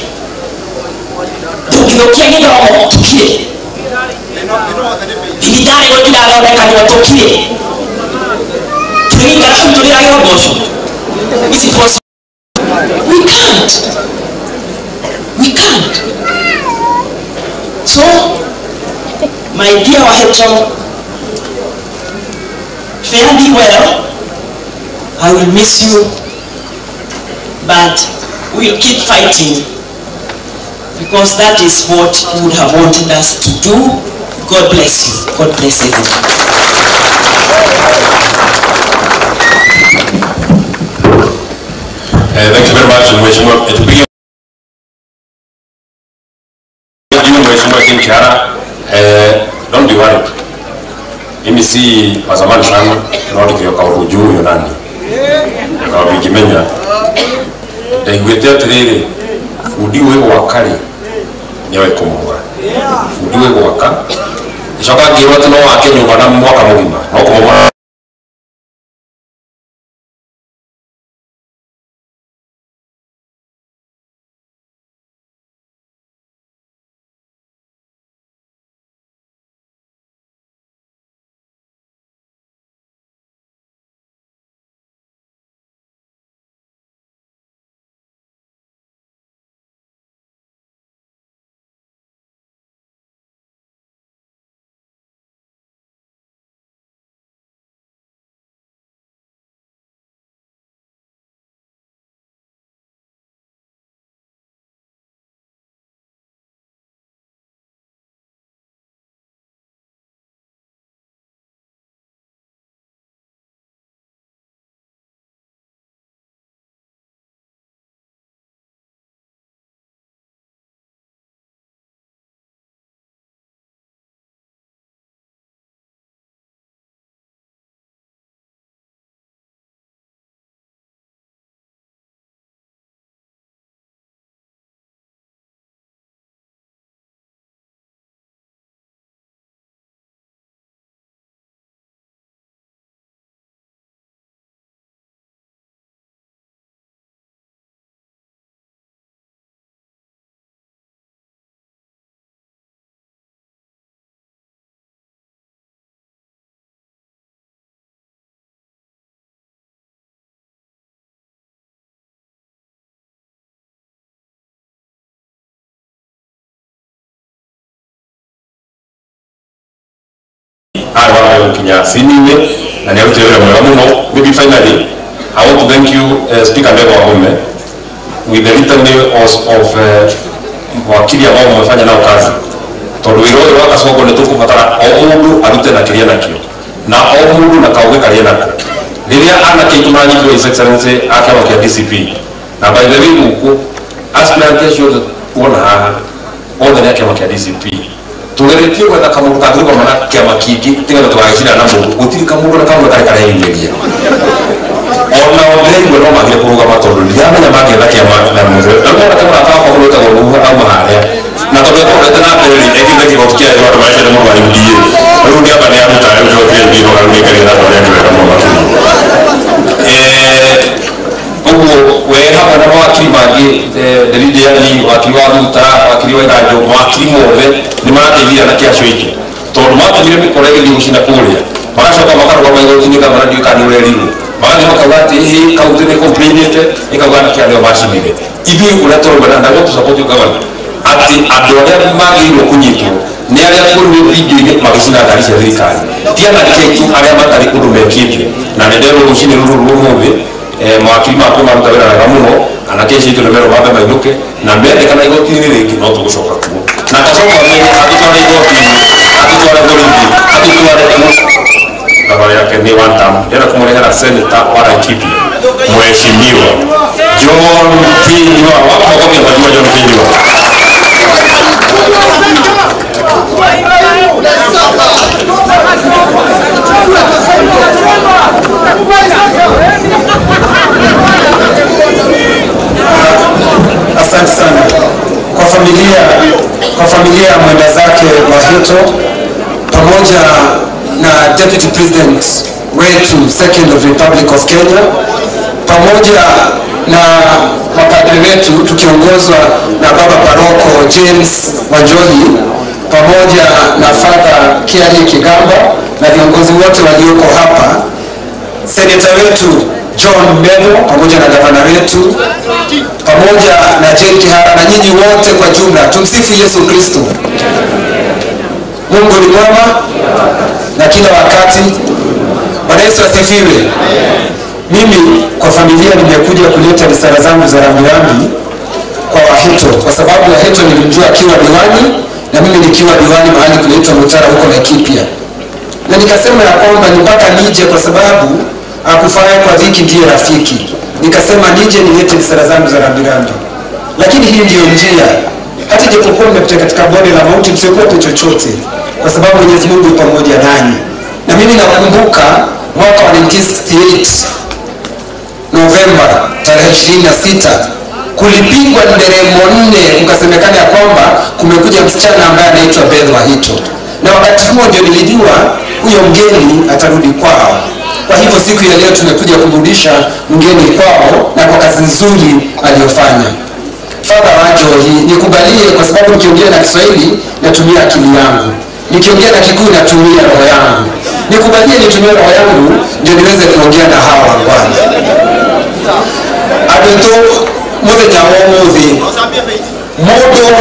tukiokia githomo tukire thirikari gũtirathondekana tukire tũingara hau tũrĩage ũboco. Is it possible? We can't. So my dear Waheto, fare thee well. I will miss you, but we'll keep fighting, because that is what you would have wanted us to do. God bless you. God bless everyone. Thank you very much, Mheshimiwa. Mheshimiwa King Kiara, don't be worried. Mimi si wa zamani sana, naona kwa hujuu yonani. Kwa bigimenya. Ndaigwete atiriri, udiwe wakari niwe kumugura. Udiwe waka. Icoka ngirwa ati no wake nyumba na mwaka mugima. No kumugura. And maybe finally, I want to thank you, Speaker Ndegwa Wahome, with the written name of wakili ambao mmefanya nao kazi. Tondu wiro uyu waka soko ni tukubatara o mundu arute na kiria nakio na o mundu na kauge karia nako riria ana kitumani kwa His Excellency akawa kia DCP na by the way huko aspirant yesho kuona haha othe yake wa kia DCP tugeretie kwenda kamundu kathirwa mana kiama kingi tiga twagicira na mundu gutiri kamundu na kamundu kare kare ingeria ona ogere ngwe no magire kuruga matondu ndiamenya magire kiama na muze na mwana kama ataka kuruta goruga au mahare na tondu twete na mbere ekitheki gotukia watu maisha na mwana yudie rundi hapa ni aruta leo pia ndio kanuni na kwa ndio kama makini we hapa na wakili magi dalili yani wakili wa ruta wakili wa radio wakili move ni mateithia na kiaco iki tondu matumire mikorege ndi gucina kuria magacoka makarũgama igoti-inĩ kana radio kana ũreriru magathi makauga atĩ ĩ kaunti nĩ complainĩte ĩkauga na kĩarĩo macinire ithuĩ ũrĩa tũrauga na ndagwo tũsapoti government atĩ andũ arĩa magĩrĩirwo kũnyitwo ni aria kuru video magicina ngari cia thirikari tia na keki aria matari kundu mekithie na ndero rucini rumuthi mawakili makwa maruta wira wega muno ana kesi itu nemero mabe mairuke na mbere kana igotini ringi no tugucoka kuo na kacoka mwenye atutwara igotini atutwara borithi atutwara baba yake ni one time era kumurehera senator wa Laikipia mheshimiwa John Kinyua wapo kwa mheshimiwa John Kinyua. Asante sana kwa familia ya mwenda zake Wahito pamoja na Deputy President wetu Second of Republic of Kenya pamoja na mapadri wetu tukiongozwa na baba paroko James Wanjohi pamoja na Father Kiari Kigamba na viongozi wote walioko hapa, Senator wetu John Mbebo pamoja na gavana wetu pamoja na Jane Kihara na nyinyi wote kwa jumla. Tumsifu Yesu Kristo. Mungu ni mwema na kila wakati. Bwana Yesu asifiwe. Mimi kwa familia nimekuja kuleta risala zangu za rambirambi kwa Wahito kwa sababu Wahito nilimjua akiwa diwani na mimi nikiwa diwani mahali kunaitwa Mutara huko Laikipia. Na nikasema ya kwamba ni mpaka nije kwa sababu akufanya kwa dhiki ndiye rafiki. Nikasema nije nilete risala zangu za rambirambi. Lakini hii ndio njia. Hata japokuwa nimepita katika bonde la mauti msiogope chochote kwa sababu Mwenyezi Mungu yupo pamoja nanyi. Na mimi nakumbuka mwaka wa 1968 Novemba tarehe 26 kulipigwa nderemo 4 mkasemekana ya kwamba kumekuja msichana ambaye anaitwa Beth Wahito. Na wakati huo ndio nilijua huyo mgeni atarudi kwao. Kwa hivyo siku ya leo tumekuja kumrudisha mgeni kwao na kwa kazi nzuri aliyofanya. Father Wanjohi, nikubalie kwa sababu nikiongea na Kiswahili natumia akili yangu. Nikiongea na Kikuyu natumia roho yangu. Nikubalie nitumie roho yangu ndio niweze kuongea na hawa wangwana. Adoto muthenya wa umuthi. Modo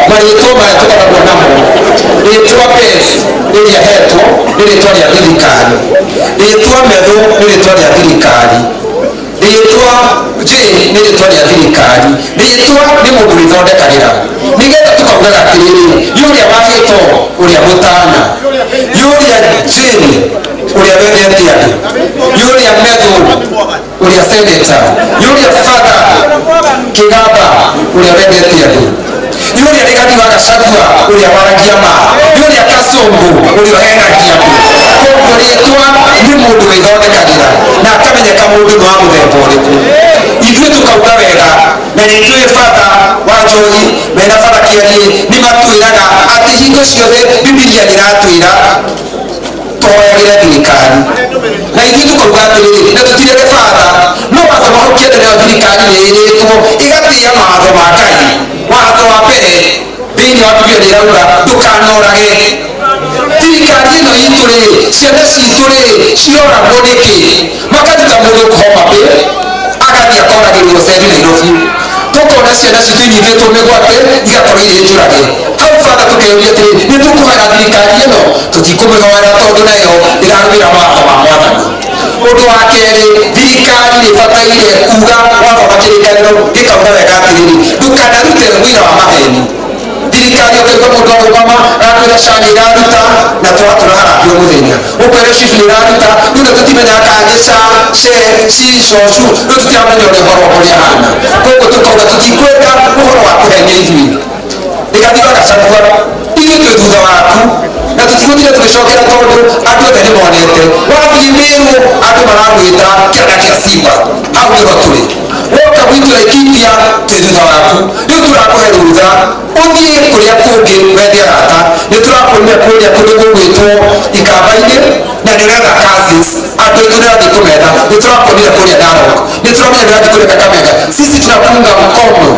marĩtwa maya tũkoragwo namo rĩtwa Beth nĩ rĩahetwo nĩ rĩtwa rĩa thirikari, rĩtwa Methu nĩ rĩtwa rĩa thirikari, rĩtwa Jane nĩ rĩtwa rĩa thirikari, rĩtwa nĩ mũndũ wĩthondekagĩra. Nĩgetha tũkaugaga atĩrĩrĩ, yũrĩa Wahito ũrĩa mũtana, yũrĩa Jane ũrĩa wendete andũ, yũrĩa Methu ũrĩa senator, yũrĩa Father Kigamba ũrĩa wendete andũ, yũrĩa Rigathi wa Gachagua ũrĩa waragia ma, yũrĩa Kasongo ũrĩa henagia andũ. Koguo rĩtwa nĩ mũndũ wĩthondekagĩra na akamenyeka mũndũ nĩ wa mũthemba ũrĩkũ. Ithuĩ tũkauga wega na nĩithuĩ Father Wanjohi mena Father Kiari nĩ matwĩraga atĩ hingo ciothe Bibilia nĩratwĩra tũhoyagĩre thirikari. Na ithuĩ tũkauga atĩrĩrĩ na tũtirere Father no watho mahũkĩende nayo thirikari nĩĩrĩtwo ĩgatĩĩa mawatho ma Ngai. Watho wa mbere thĩinĩ wa Biblia nĩrauga ndũkanorage. Thirikari ĩno itũ rĩ, ciana citũ rĩ, cioragwo nĩkĩ? Makaruta mũndũ Homa Bay agathiĩ akoragĩrwo ceri Nairobi. Tũkona ciana citũ inyitĩtwo mĩgwate igakorwo irĩ njũrage. Hau Father tũkeyũria atĩrĩ nĩtũkũhoera thirikari ĩno? Tũtikũmĩhoera tondũ nayo ĩrarũmĩrĩra mawatho ma Mwathani. Ũndũ wa kerĩ, thirikari nĩĩbataire kuga watho wa kĩrĩkanĩro gĩkauga wega atĩrĩrĩ ndũkanarute wĩra wa maheni. Thirikari ũkaigua mũndũ arũgama arakwĩra SHA nĩĩraruta na tũratũra harambĩ o mũthenya, ũkwĩra SHIF nĩĩraruta rĩu na tũtimenyaga kana nĩ SHA, SHE, CISHOSHU rĩu tũtiramenya ũrĩa ũhoro ũrĩa hana. Koguo tũkauga tũtikwenda ũhoro wa kũhenia ithuĩ. Rigathi wa Gachagua ithuĩ twĩ thutha waku na tũtigũtire tũgĩcokera tondũ andũ othe nĩmonete wathiĩ Meru andũ maragwĩta kĩana kĩa Simba. Hau nĩho tũrĩ. Woka gwitũ Laikipia twĩ thutha waku, rĩu tũrakũhe rũtha ũthiĩ kũrĩa kũngĩ wethe arata. Nĩtũrakũria kũrĩa kũrĩa gũgwĩtwo Ikamba-inĩ na nĩũretha cousins andũ aitũ nĩrathiĩ kũmetha. Nĩtũrakuonire kũrĩa Narok, nĩtũramenya nĩrathiĩ kũrĩa Kakamega. Sisi tunakuunga mkono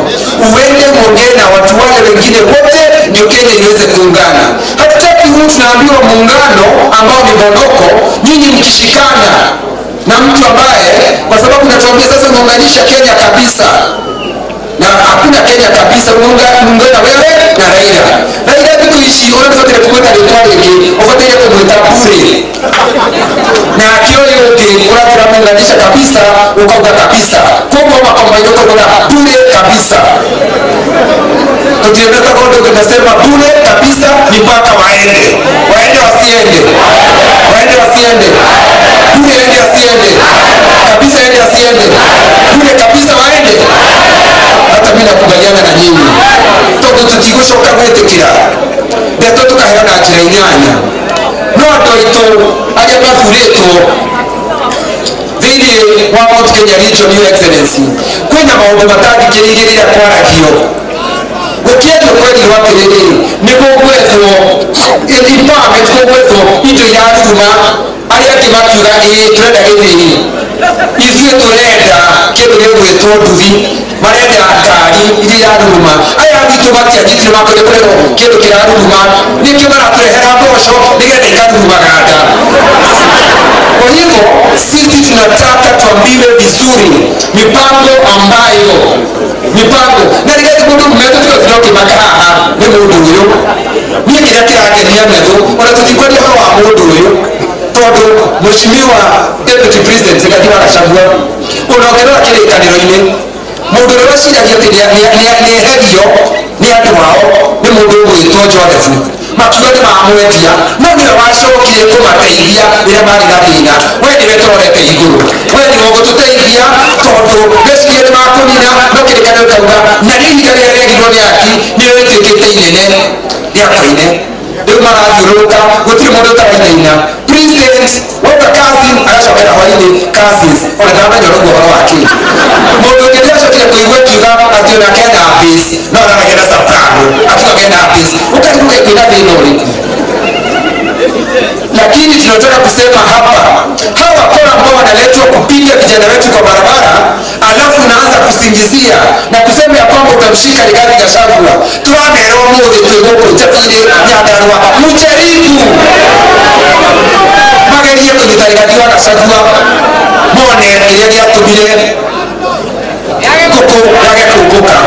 uende muongee na watu wale wengine wote ndio Kenya iweze kuungana. Hatutaki huu tunaambiwa muungano ambao ni bondoko, nyinyi mkishikana na mtu ambaye, kwa sababu natuambia sasa unaunganisha Kenya kabisa, na hakuna Kenya kabisa, unaungana wewe na Raila. Raila tukuishi unafuatilia kumweka rituali ufuatilia kumwita bure, na kio yote unaunganisha kabisa, ukauga kabisa kwa makomba yote kuna bure kabisa. Tukienda kwa ndio tunasema bure kabisa ni mpaka waende wasiende, bure ende asiende kabisa, ende asiende bure kabisa, waende. Hata mimi nakubaliana na nyinyi, togo tutigushoka kwetekira beto tukaheana njira inyanya no ndoito aja bafureto thini wa Mount Kenya Region, Your Excellency, kwina maundu matangikirigirira kwarakio gukiendio kweli watiriri niguo gwethwo empowerment, gugwethwo indo iraruruma aria angi makiuga turenda githii, ithuĩ turenda kindu gigwitwo nduthi, marenda ngari iria iraruruma. Aya aritũ matianyitire makwenda kurehwo kindu kiraruruma, nikio maraturehera mboco nigetha ikarurumaga nda. Kwa hivyo sisi tunataka tuambiwe vizuri mipango ambayo na nigetha mundu mmetho tukathinoke makahaha ni mundu uyu ni kiria kiragenia metho ona tutikwenda horo wa mundu uyu tondu mheshimiwa deputy president Rigathi Gachagua unaongerera kirikaniro-ini mundu uria waciragia ati ni eherio ni andu ao ni mundu ugwitwo Joseph makiuga ni mamwendia no niwe wacokire kumateithia rĩrĩa marĩ na thĩna. We niwe tũrorete igũrũ, we niwe ũgũtũteithia tondu meciria nĩ makũnina no kĩrĩkanĩro kauga na nĩ ihiga rĩrĩa rĩagirwo nĩ aki nĩwe rĩtuĩkĩte inene rĩa koine. Rĩu marathiũrũrũka gũtirĩ mũndũ ũtarainaina. President wauga cousin agacokera hwainĩ cousins, ona ndamenya ũguo ũhoro wake. Mũndũ ũngĩ nĩacokire kũigua akiuga atĩ onake ena base no araragia na soprano akiuga ena base, ũkaigua kwĩna thĩna ũrĩkũ? Lakini tunataka kusema hapa, hawa wakora ambao wanaletwa kupiga vijana wetu kwa barabara, alafu unaanza kusingizia na kusema ya kwamba utamshika Rigathi Gachagua. Twamerwo mũthĩ twĩgũkũ itabire Nyandarua mujaribu magerie kũnyita Rigathi wa Gachagua mone kĩrĩa gĩatũmire kuku yage kukuka,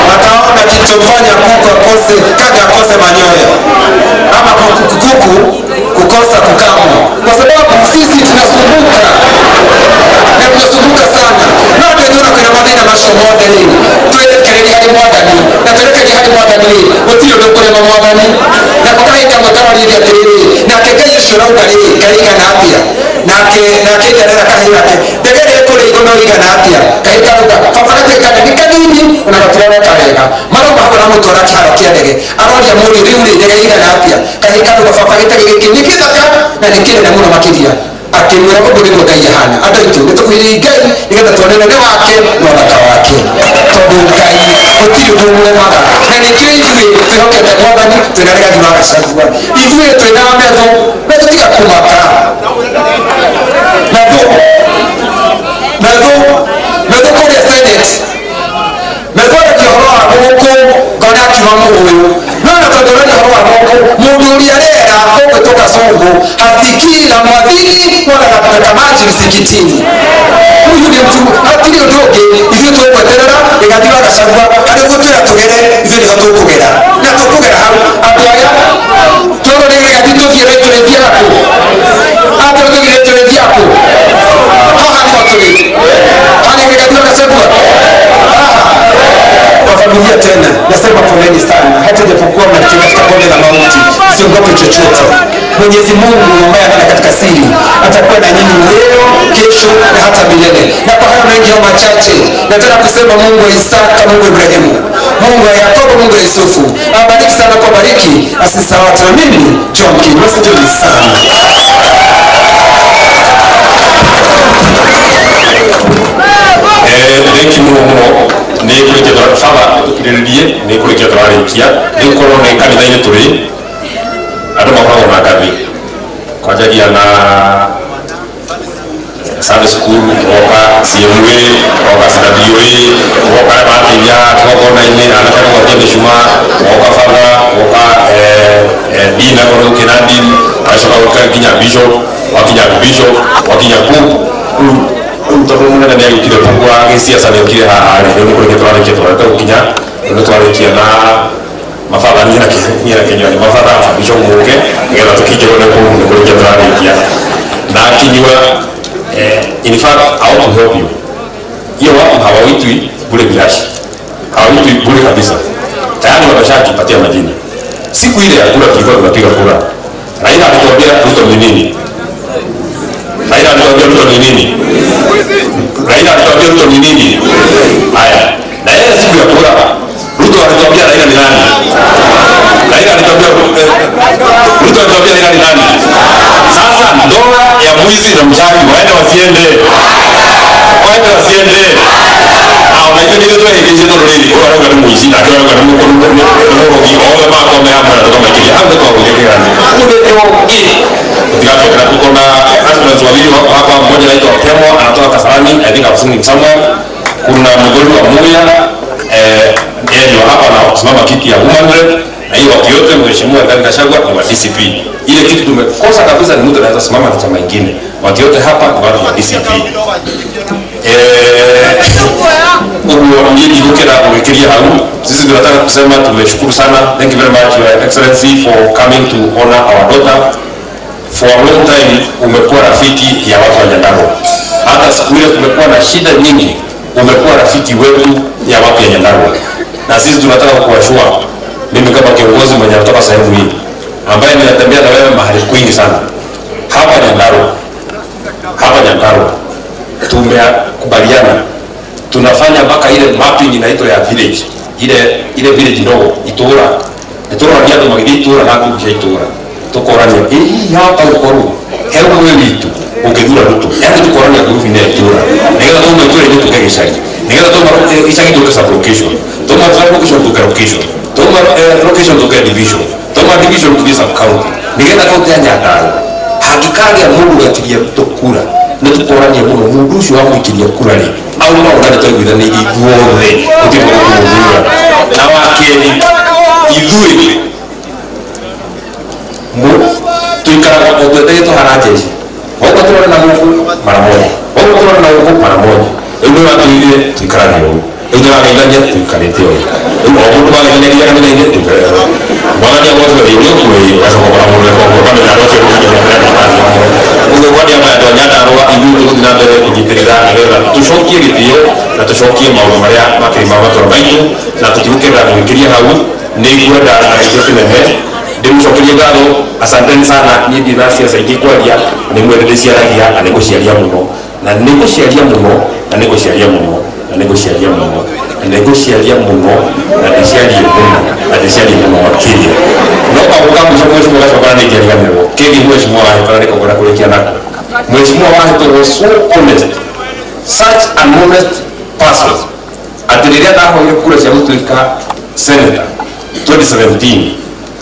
wataona kichofanya kuku akose kaga akose manyoya ama kuku kukosa kukamwa, kwa sababu sisi tunasumbuka na tunasumbuka sana na ndio kuna madhina mashomode lini tuelekelee hadi mwadani na tuelekelee hadi mwadani utio ndo kule mwadani na kwa hiyo kama tawali ya tiriri na kekeye shura ukali kaiga na apia na kija na kahira yake degere kule iko na iga na apia kaika ruka fafarate kana nikanini unatoroka karega mara mahora mtu anachara kiadege aroja muri riuri dege iga na apia kaika ruka fafarate giki nikithaka na nikire na muno makiria akimwira mundu ni Ngai hana andu aitu nitukwiri Ngai nigetha tuonene ni wake na thaka wake tondu Ngai gutiri ndumuremaga na nikio ithuĩ twĩhokete Mwathani twĩna Rigathi wa Gachagua, ithuĩ twĩna metho na tutiga kumaka metho kũrĩa Senate metho nĩ ũhoro wa gũkũ ngona akiuga mũũyũ no na tondũ nĩ ũhoro wa gũkũ mũndũ ũrĩa rera ũgwĩtũka Songo hasikii la mwadhini wala napeleka maji msikitini. Huyu ni mtu hatiri ũndũ ũngĩ ithuĩ tũgweterera Rigathi wa Gachagua harĩ gũtwĩra tũgere ithuĩ nĩho tũkũgera na tũkũgera hau andũ aya tondũ nĩ Rigathi tũthiĩ rĩtũrĩthia kũ atĩ tũthiĩ rĩtũrĩthia kũ haha nĩho tũrĩ hani Rigathi wa Gachagua kwa familia tena nasema poleni sana, hata japokuwa mnapitia katika bonde la mauti usiogope chochote. Mwenyezi Mungu ambaye ana katika siri atakuwa na nyinyi leo, kesho na hata milele. Na kwa hayo mengi machache nataka kusema Mungu wa Isaka, Mungu wa Ibrahimu, Mungu wa Yakobo, Mungu wa Yusufu abariki sana kwa bariki asisawati. Na mimi John King wasijui sana thank you muno ni kurikia faba tukiriririe ni kurikia twarikia ni korwo ni kanitha-ini turi andu makoragwo na ngathi kwanjagia na Sunday school oka CMA oka CWA oka matia kogona-ini anataka kutia mishuma oka faba oka dina kwa kina din ashoka ukinya bishop wakinya mtoto mwana na yeye kile kwa siasa leo kile ndio kwa kitwale kitwale ukinya ndio twale na mafala ni na Kenya ni mafala bishop muke ngela tukije kwa kitwale kia na kinywa in fact I want to help you hiyo watu hawaitwi bure bilashi hawaitwi bure kabisa tayari wameshajipatia majina siku ile ya kura tulikuwa tunapiga kura Raila alituambia Ruto ni nini Raila alituambia Ruto ni nini haya na yeye siku ya kura Ruto alituambia Raila ni nani Raila alituambia Ruto alituambia Raila ni nani sasa ndoa ya mwizi na mchawi waende wasiende unajua ndio tu hivi ndio nini kwa sababu ni mwizi na kwa sababu ni kwa mambo hapa na kama kile hapo kwa kuelekea ndio kuna husbands wawili hapa mmoja anaitwa Temo anatoka Kasarani I think I've seen him somewhere kuna mgoli wa Muya ndio hapa na kusimama kiti ya woman rep na hiyo watu wote mheshimiwa Rigathi Gachagua ni wa DCP ile kitu tumekosa kabisa ni mtu anaweza simama na chama kingine watu wote hapa ni watu wa DCP mjini hukera kuwekelea hau sisi tunataka kusema tumeshukuru sana thank you very much your excellency for coming to honor our daughter for a long time umekuwa rafiki ya watu wa Nyandarua hata siku ile tumekuwa na shida nyingi umekuwa rafiki wetu ya watu wa Nyandarua na sisi tunataka kuwashua mimi kama kiongozi mwenye kutoka sehemu hii ambaye ninatembea na wewe mahali kwingi sana hapa Nyandarua tumekubaliana tunafanya mpaka ile mapping inaitwa ya village ile village ndogo itura ndio ndio magidi itura na kuja itura tukorania hii hapa ukoru hebu wewe tu ungedura mtu yani tukorania group ile itura ndio ndio itura ndio tukageshani ndio ndio ishaki ndio sub location toma sub location to location toma location to division toma division to sub county ndio county ya Nyandarua hakikali ya Mungu atilia kutokura nitukorania muno mundu ucio amwikiria kura ri au no ngane twaiguithania ithuothe utimu kumugura na wakeri ithui tuikaraga otwete tuharajeshi wauka turore na guku mara moja wauka turore na guku mara moja ĩno watuire tuikarage ũũ ĩno wageithania tuikarĩte ũũ ĩno mũndũ wageithania kana nĩ tuikarage ũũ mwathani agocoka irio kwĩ gacoka kwa mũndũ kwa kamera rocio ũguo kwani ama andũ a Nyandarua ithuĩ tũgũthiĩ na mbere kũnyitĩrĩra nĩgetha tũcokie gĩtĩo na tũcokie maũndũ marĩa makĩrĩ ma matũũra maitũ na tũtigũkĩrĩra gwĩkĩria hau nĩ ngwenda na gĩtĩo kĩnene ndĩmũcokerie ngatho asanteni sana niĩ ndirĩ na ciaca ingĩ kwaria nĩ mwene ndĩciaragia na nĩngũciaria mũno na nĩngũciaria mũno na nĩngũciaria mũno na nĩngũciaria mũno na nĩngũciaria mũno na ndĩciarie mũno na ndĩciarie mũno makĩria no kaũka mheshimiwa Gachagua nĩ ngĩriganĩrwo kĩgi mheshimiwa wahĩtũra nĩ kũgũra kũrĩkia nako mheshimiwa wahĩtũra was so honest such an honest person atĩ rĩrĩa ndahoire kura cia gũtuĩka senator 2017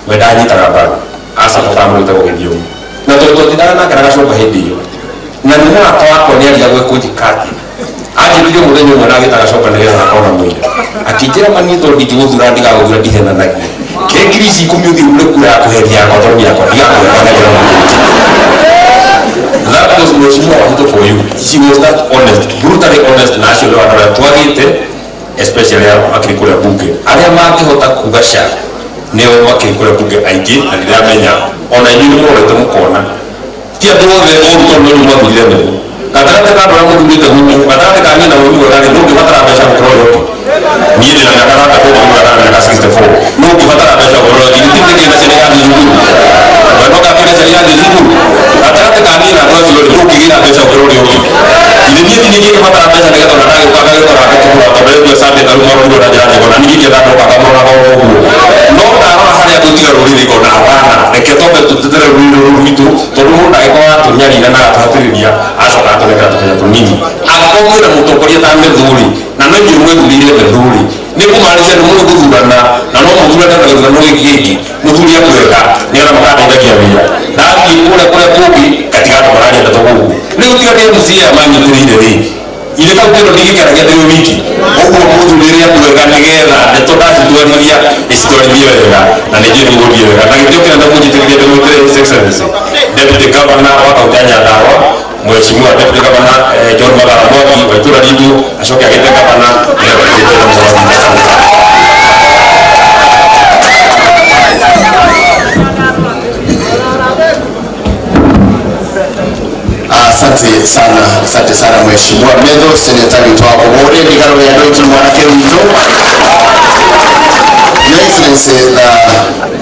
we ndanyitaga mbaru acabotaga mũrute gũgĩthiĩ ũguo na tondũ tũtindaga nake na Gachagua hĩndĩ ĩyo na nĩ mũrata wakwa nĩ aria gwĩkũnjikati anjĩrire mũthenya ũmwe na agĩtaga Gachagua nĩgetha akona mwĩra akĩnjĩra mani tondũ ndigũthura ndigagũthura ndihenanagia ke ngiri ici 10 ũthiĩ ũgũre kura ya kũheria yakwa tondũ yakwa ndigakũheanagira that was mheshimiwa Wahito for you she was that honest brutally honest na acio nĩ andũ arĩa twagĩte especially akĩrĩ kũrĩa bunge arĩa mangĩhota kuga ca nĩo makĩrĩ kũrĩa bunge aingĩ na nĩndĩramenya ona inyuĩ nĩ mũrorete mũkona ti andũ othe ũrutwo nĩ mathurire mbegũ gatagatĩ ka andũ arĩa mũthurĩte gũkũ gatagatĩ ka niĩ na mũthuri ũrĩa ndũngĩbatara mbeca gũkorwo yoke niĩ ndĩ na mĩaka gatatu mũthuri na mĩaka 64 ndũngĩbatara mbeca gũkorwo yoke gĩtirĩ kĩna ciana irathiĩ cukuru wenoka kĩna ciana irathiĩ cukuru gatagatĩ ka niĩ na andũ acio ndũngĩgĩra mbeca gũkorwo yoke ithe niĩ ndingĩbatara mbeca nĩgetha ona ndagĩũka gagĩkora gakĩmũra tondũ rĩu sande taruma mũndũ na njĩra njega na ningĩ ndoka kamũraga ũguo no ndarora harĩa ngũtiga rũrĩrĩ ngona hapana reke twambe tũtetere rũrĩrĩ rũrũ rwitũ tondũ mũndũ ndagĩkorwo atũnyarira na atũhatĩrĩria acoka atũnekera tũkenya tũnini angĩkorwo mwĩna mũtongoria ta mĩthuri na no inyuĩ mwĩthurĩire mĩthuri nĩ kũmaanisha nĩ mũndũ gũthurana na no mũthurane na gĩthurano gĩkĩ gĩkĩ mũthuri akwenda nĩgetha makateithagia wĩra na athiĩ kũrĩa kũngĩ gatigatũ maranyendete gũkũ rĩu tiga MCA manyitĩrĩire rĩ ile kau kero ndigikaragia ndĩ wiki ũguo mũthurĩre akwenda nĩgetha nĩtũndacitwarithia isitwarithie wega na nĩ njĩra igũthiĩ wega na gĩtĩo kĩrĩa ndamũnyitĩrĩria ndĩmwĩtĩre His Excellency Deputy Governor wa kaunti ya Nyandarua Mheshimiwa Deputy Governor John Magara Mwangi wa itũra ritũ acoke agĩte Governor Asante sana Mheshimiwa Medho Senatari Twako Bore Ligaro ya Doitu Mwanake Wito. Your Excellency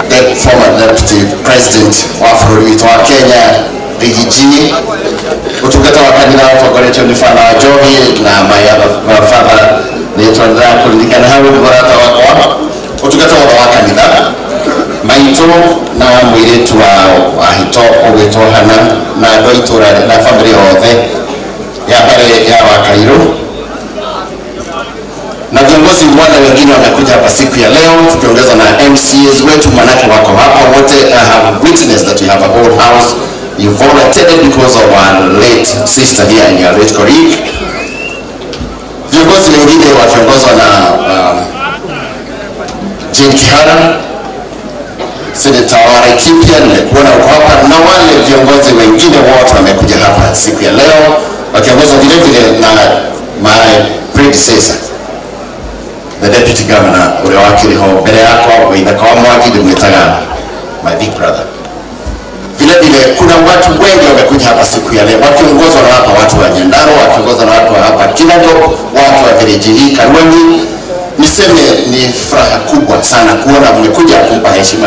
the former Deputy President wa Afro wa Kenya Rigiji utungata wa kanila watokoleto ni Fana wa Jogi na Father Netuandra kulingana hawa mbarata wako utungata wa kanila maito na mwiretu wa hito ogeto hana na doitora na family othe ya bare ya Wakairo na viongozi wale wengine wamekuja hapa siku ya leo tukiongeza na MCAs wetu manake wako hapa wote. I have witnessed that you have a whole house. You volunteered because of our late sister here and your late colleague. Viongozi wengine wakiongozwa na Jane Kihara, Senator wa Laikipia nimekuona uko hapa na wale viongozi wengine wote wamekuja hapa siku ya leo wakiongozwa vile vile na my predecessor the Deputy Governor ule wakiliho mbele yako Waithaka wa Mwangi ndimwitaga my big brother. Vile vile kuna watu wengi wamekuja hapa siku ya leo wakiongozwa na hapa watu wa Nyandarua, wakiongozwa na watu wa hapa Kinago, watu wa village hii Karwengi. Niseme ni furaha kubwa sana kuona mmekuja kumpa heshima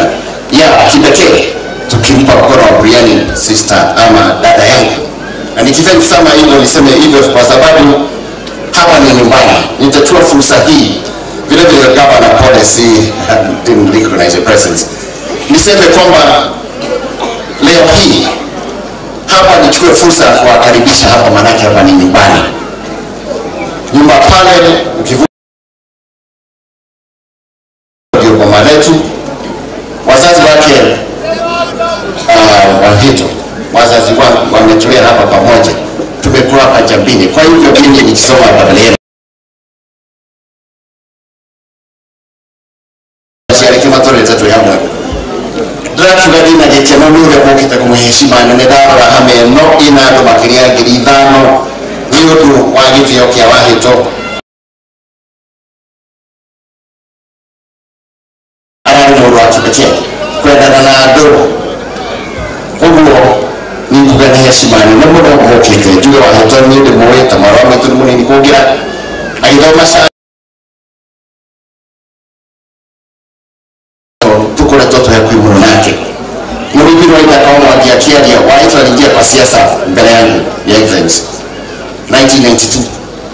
ya kipekee tukimpa mkono wa buriani sister ama dada yangu. Na nikifanya kusema hilo niseme hivyo kwa sababu hapa ni nyumbani. Nitachukua fursa hii vile vile governor policy didn't recognize your presence. Niseme kwamba leo hii hapa nichukue fursa ya kuwakaribisha hapa manake hapa ni nyumbani. Nyumba pale ukivuka ndio kwa maletu wazazi wake Wahito wazazi wangu wametulea hapa pamoja tumekuwa hapa Jambini. Kwa hivyo mimi nikisoma hapa leo shiriki matore tatu yangu Draki gadina gekeno nure mukita kumuheshima nene dara hame no ina ndo makiria girithano niodu wagitio kia Wahito arani no rwatubete kwendana na ndo uguo nikugana heshima nene muno mukite juwe Wahito ni ndi muweta marome tunumuni nikugira aidoma sha tukule toto ya kuimu nake Muribiro ina kama wakiakia Wahito aliingia kwa siasa mbele yangu ya Excellency 1992.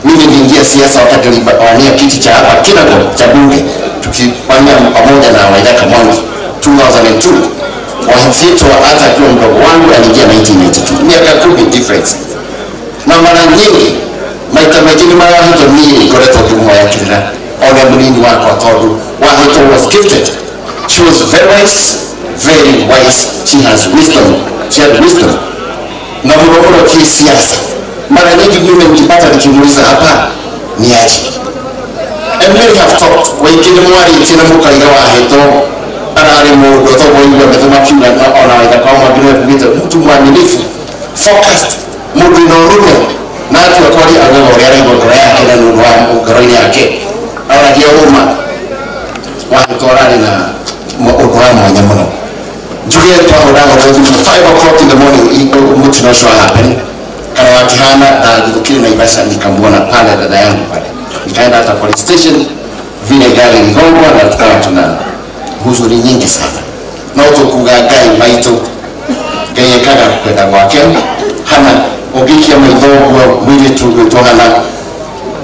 Mimi niliingia siasa wakati niliwania kiti cha hapa Kinago cha bunge tukifanya pamoja na Waithaka Mwangi 2002. Wahito hata akiwa mdogo wangu aliingia 1992. Miaka 10 difference. Na mara nyingi maita majini mara Wahito ni koleto kimu ya kila ole mlini wako atodu. Wahito was gifted. She was very wise. She has wisdom. She had wisdom. Na muromuro kisiasa. Mara nyingi mimi nikipata nikimuuliza hapa ni aje. And many have talked. Wengine mwari tina mukaira Wahito arari mudo to boyuga metoma kina na ona Waithaka wa Mwangi kubita mtu mwaminifu focused mudu inorume na atu akwari agoro yari ngoro yake na nuru wa ngoro yake ara gioma Wahito arari na mudu mwanya muno juge twahodaga twathi 5 o'clock in the morning mutu no show happen kana wakihana na dukiri na Ibasa nikamwona pale dada yangu pale nikaenda hata police station vile gari ngongwa na tukawa tuna huzuni nyingi sana na utokugagai maito geye kaga kwenda gwake hana ogikia maithogo mwili tu hana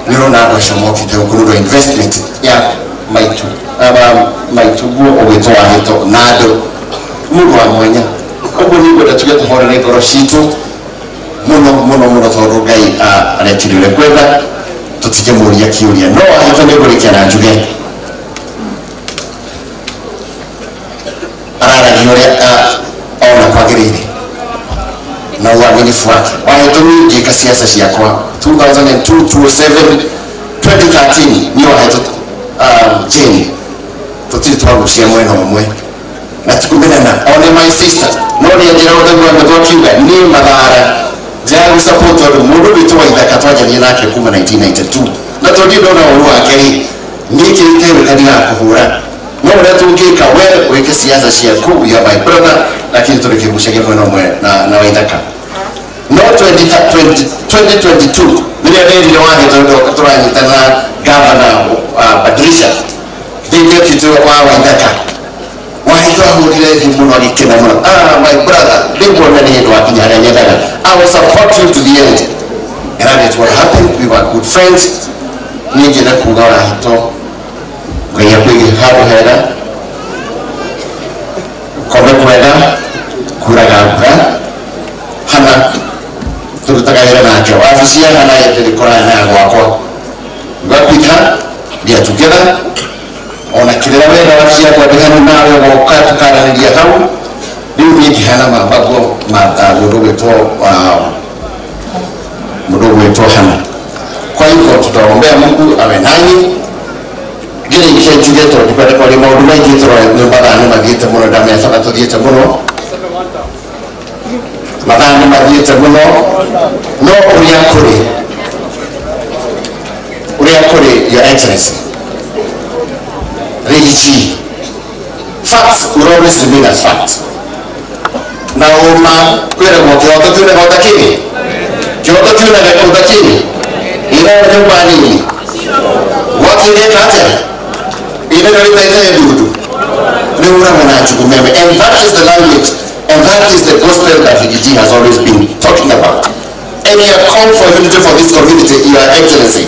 nirona abashomoki te ukurudo investment ya maitu maitu guo ogito Wahito nado mundu wa mwanya obo nigo tatugeta hora na igoro shitu muno toro gai anachirire kwenda tutije muria kiuria no Wahito ni gurikia na njuge arara giore ona kwagirire na uaminifu wake. Wahito ni jika siasa ciakwa 2002 2007 2013 ni Wahito Jane tutiri twagucia mwena umwe na tukumenana one my sister no ni njira utagwa ngatwa kiuga ni mathara jagu support wa mundu bitu wa ithaka twajania nake kuma 1992 na tondĩ ndona ũru wake rĩ ngĩkĩ ĩkĩrĩkania kũhũra no ũrĩa tũngĩka we wĩke siasa ciaku ya my brother lakini tũrĩkĩgucagia mwena ũmwe na wa ithaka no 2022 rĩrĩa ndĩrire wahĩtwo tũranyitana gavana Patricia deputy wa ithaka wahĩtwo ahũrire thĩ mũno agĩkena mũno my brother ndĩkuona nĩ hĩndĩ wakinya harĩa nyendaga I will support you to the end and that is what happened. We were good friends ningĩenda kuga wahĩtwo ngai akwĩge handũ hega kome kwega kuraga mbura hana tũrutaga wĩra nake wabici ya hana ndĩrĩkorana na gwakwa ngapika we are together ona kĩrĩa wega wabici yakwa ndĩhana nawe woka tũkaranĩria hau rĩu niĩ ngĩhana mambaguo mũndũ gwĩtwo hana kwa hivyo tutaombea Mungu awe nanyi ngire ikienjuge tondũ kwenda kwa maũndũ maingĩ tũrona mathaa nĩ mathiĩte mũno ndamecaga tũthiĩte mũno mathaa nĩ mathiĩte mũno no ũrĩa kũrĩ your excellency Rigi facts will always remain as facts na uma kwĩragwo kĩhoto kiunaga ũtakĩrĩ kĩhoto kiunaga ũtakĩrĩ ina nyũmba nini wakĩrĩka atĩa ina rĩtaite ndudu rĩuragwo na njugumeme and that is the language and that is the gospel that Rigi has always been talking about and he has called for unity for this community. Your Excellency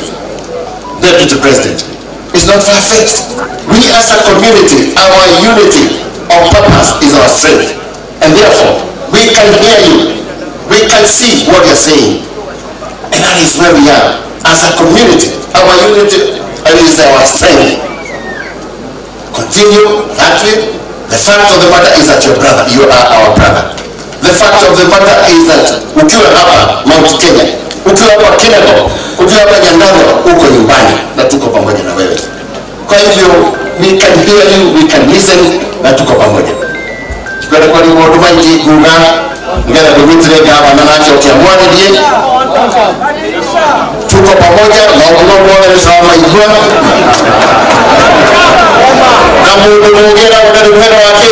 Deputy President, is not far-fetched. We as a community, our unity of purpose is our strength, and therefore we can hear you, we can see what you're saying, and that is where we are as a community. Our unity is our strength. Continue that way. The fact of the matter is that your brother, you are our brother. The fact of the matter is that ukiwa hapa Mount Kenya, ukiwa hapa Kinango, ukiwa hapa Nyandarua, uko nyumbani na tuko pamoja na wewe. Kwa hivyo we can hear you, we can listen na tuko pamoja. Tukwenda kwa maũndũ maingĩ kuga ngetha ndũgĩtire gavana nake ũkĩamwarĩrie tuko pamoja maũndũ mothe nĩtũramaigua na mũndũ mũgĩra ũrĩ mũhera wake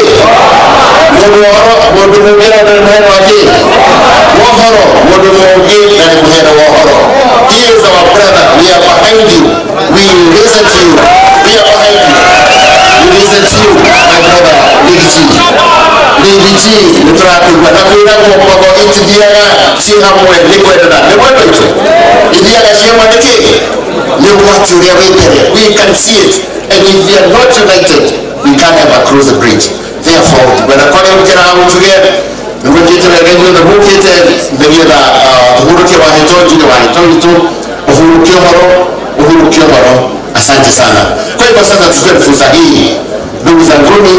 mũndũ mũgĩra ũrĩ mũhera wake wohoro mũndũ mũgĩ na nĩ mũhera wohoro. He is our brother. We are behind you. We listen to you. We are behind you. We listen to you, my brother Rigi nĩtũrakũigua na kwĩragwo kwagwo itithiaga ciĩ hamwe nĩ kwendana nĩ mwendo itũ ithiaga ciĩ hamwe nĩkĩ nĩ ũgwati ũrĩa wĩ mbere. We can see it, and if we are not united we can't ever cross the bridge. Therefore twenda kwarĩa gũkĩra gũtuge nĩgũkĩte rĩngĩ thũkĩte nĩgetha tũhurũkie wahĩtwo njuge wahĩtwo witũ ũhurũkie ũhoro. Asante sana. Kwa hivyo sasa tuchukue fursa hii ndugu zanguni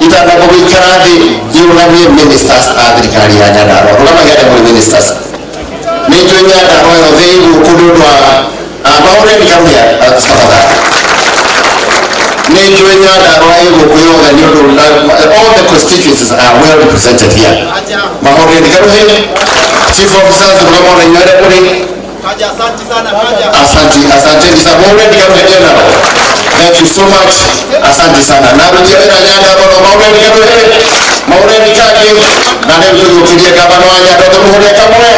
itakapokuikara thĩ jiungamie ministers a thirikari ya Nyandarua. Rũgamagia mũrĩ ministers nĩnjũĩ Nyandarua yothe igũkũ nĩ ũndũ wa maũndũ kamĩa tafadhali nĩnjũĩ Nyandarua igũkũ yothe nĩ ũndũ all the constituencies are well represented here. Maũndũ karuhe chief officers rũgamona inyuothe kũrĩ asante sana asante sana mauredi karuhe general. Thank you so much. Asante sana. Na rudia wĩra Nyandarua mauredi karuhe mauredi kake na nĩ tũgũkiria gavana wa Nyandarua tũmũhũre kamwe.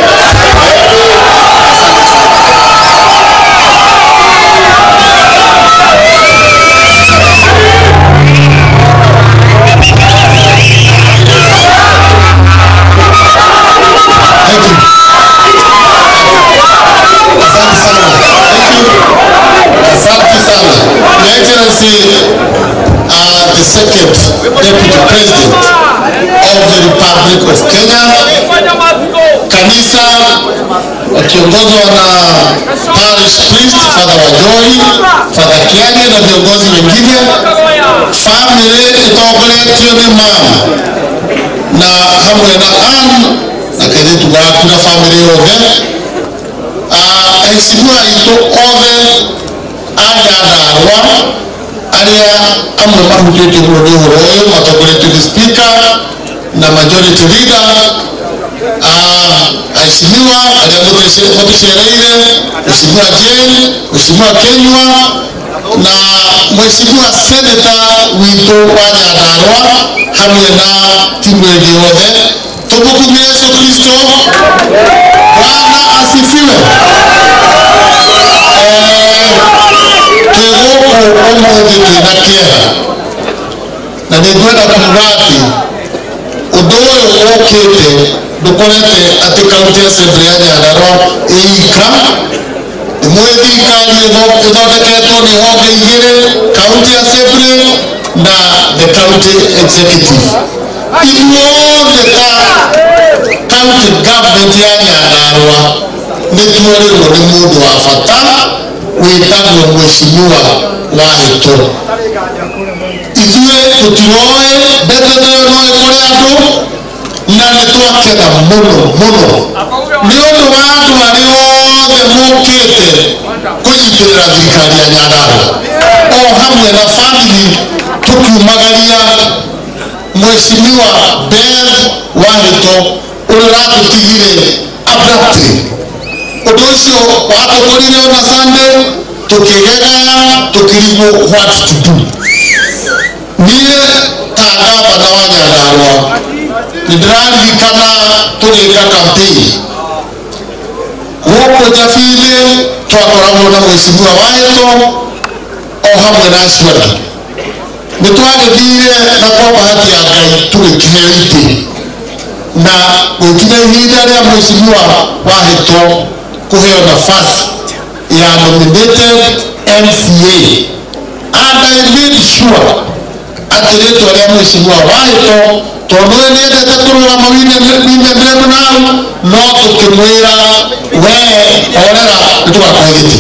The second Deputy President of the Republic of Kenya. Kanisa wakiongozwa na Parish Priest Father Wajoi, Father Kiani na viongozi wengine. Family itogoletio ni mama na hamwe na Ann na keretu waku na family yothe. Heshimiwa ito othe a Nyandarua aria amwe mahutĩte mũno nĩ ũhoro ũyũ matongoretio nĩ speaker na majority leader aheshimiwa aria mũtũcereire Mheshimiwa Jane, Mheshimiwa Kenywa na Mheshimiwa Senator witũ wa Nyandarua hamwe na timu ĩngĩ yothe. Tumkumbuke Yesu Kristo. Bwana asifiwe. Twĩgũkũ ũmũthĩ twĩna kĩeha na nĩngwenda kuuga atĩ ũndũ ũyũ ũkĩte ndũkorete atĩ county assembly ya Nyandarua ĩika. Nĩmũĩ thirikari ĩthondeketwo nĩ honge igĩrĩ, county assembly na the county executive. Ithuothe ta county government ya Nyandarua nĩtuorĩrwo nĩ mũndũ wa bata wĩtagwo Mheshimiwa Wahĩto. Ithuĩ tũtiroĩ ndeto ĩyo no ĩkore andũ na nĩtwakena mũno mũno nĩ ũndũ wa andũ arĩa othe mokĩte kũnyitĩrĩra thirikari ya Nyandarua o hamwe na family tũkiumagaria Mheshimiwa Beth Wahĩto ũrĩa ũratũtigire abruptly. Ũndũ ũcio watũkorire ona Sunday tũkĩgegaya tũkĩrigwo what to do. Niĩ ta gavana wa Nyandarua nĩndĩraririkana tũgĩka campaign gũkũ Jabi-inĩ twakoragwo na Mheshimiwa Wahĩto o hamwe na acio angĩ. Nĩtwagĩthire na kwa bahati ya Ngai tũgĩkĩheo itĩ na gũkinya ihinda rĩa Mheshimiwa Wahĩto kũheo nafasi ya nominated MCA, and I made sure atĩ rĩtwa rĩa Mheshimiwa Wahĩto tondũ nĩendete kũrũgama wimendrebu nao no tũkĩmwĩra we orera nĩtũgakũhe gĩtĩ.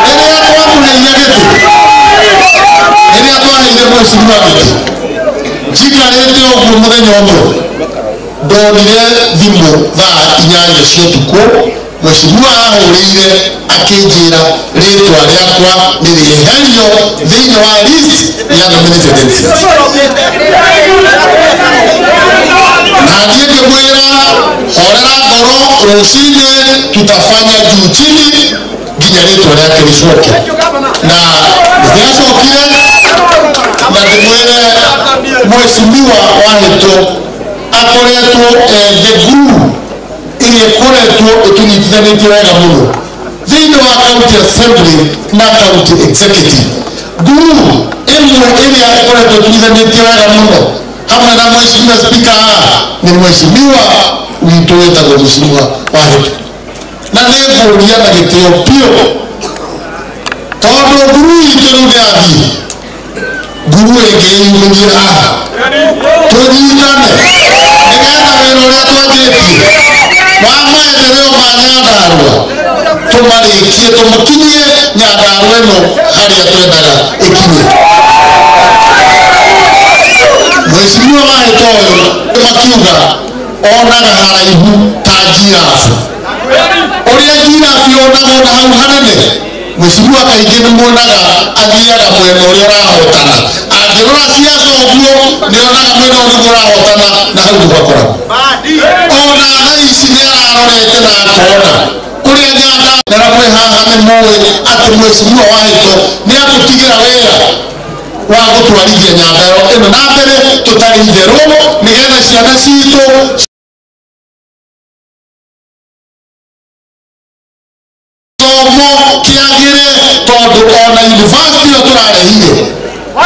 Rĩrĩa twamũheire gĩtĩ, rĩrĩa twaheire Mheshimiwa gĩtĩ, njikarĩte ũguo mũthenya ũmwe ndonire thimũ thaa 8 cia ũtukũ Mheshimiwa ahũrĩire akĩnjĩra rĩtwa rĩakwa nĩrĩeherio thĩinĩ wa list ya nominated MCAs. Na niĩ ngĩmwĩra horera ngoro, rũcinĩ tutafanya juu chini nginya rĩtwa rĩake rĩcoke. Na nĩrĩacokire na ndĩmwĩre Mheshimiwa Wahĩto akoretwo the glue ĩrĩa ĩkoretwo ĩkĩnyitithanĩtie wega mũno thĩinĩ wa county assembly na county executive. Glue ĩmwe ĩrĩa ĩkoretwo ĩkĩnyitithanĩtie wega mũno hamwe na Mheshimiwa speaker nĩ Mheshimiwa witũ wĩtagwo Mheshimiwa Wahĩto. Na nĩngũria na gĩtĩo biũ tondũ glue itũ rĩu nĩyathiĩ, glue ĩngĩ yumĩrie haha tũnyitane nĩgetha wĩra ũrĩa twanjĩtie wa maendeleo ma Nyandarua tũmarĩkie tũmũkinyie Nyandarua ĩno harĩa twendaga ĩkinye. Mheshimiwa Wahĩto ũyũ makiuga onaga haraihu ta njirabu, ũrĩa njirabu yonagwo na hau hanene Mheshimiwa kaingĩ nĩmuonaga athiaga mwena ũrĩa ũrahotana, angĩrora ciaca ũguo nĩonaga mwena ũrĩa ũrahotana na hau ndũgakoragwo. Ona thaa ici nĩararorete na akona kũrĩa Nyandarua haha nĩmũĩ atĩ Mheshimiwa Wahĩto nĩagũtigĩra wĩra wa gũtwarithia Nyandarua ĩno na mbere tũtarĩ itherũ nĩgetha ciana citũ kĩagĩre tondũ ona university ĩyo tũrarehire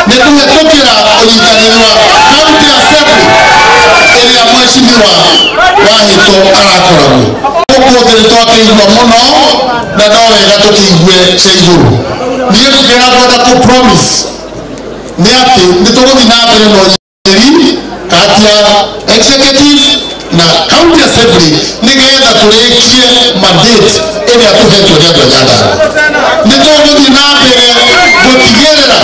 nĩkũhetũkĩra ũnyitanĩri wa county assembly ĩrĩa Mheshimiwa Wahĩto arakoragwo. Gũkũ thĩ nĩtwakĩigua mũno na no wega tũkĩigue cia igũrũ. Niĩ kĩrĩa ngwenda kũ promise nĩ atĩ nĩtũgũthiĩ na mbere na ũnyitanĩri kati ya executive na county assembly nĩgetha tũrĩkie mandate ĩrĩa tũhetwo nĩ andũ a Nyandarua. Nĩtũgũthiĩ na mbere gũtigĩrĩra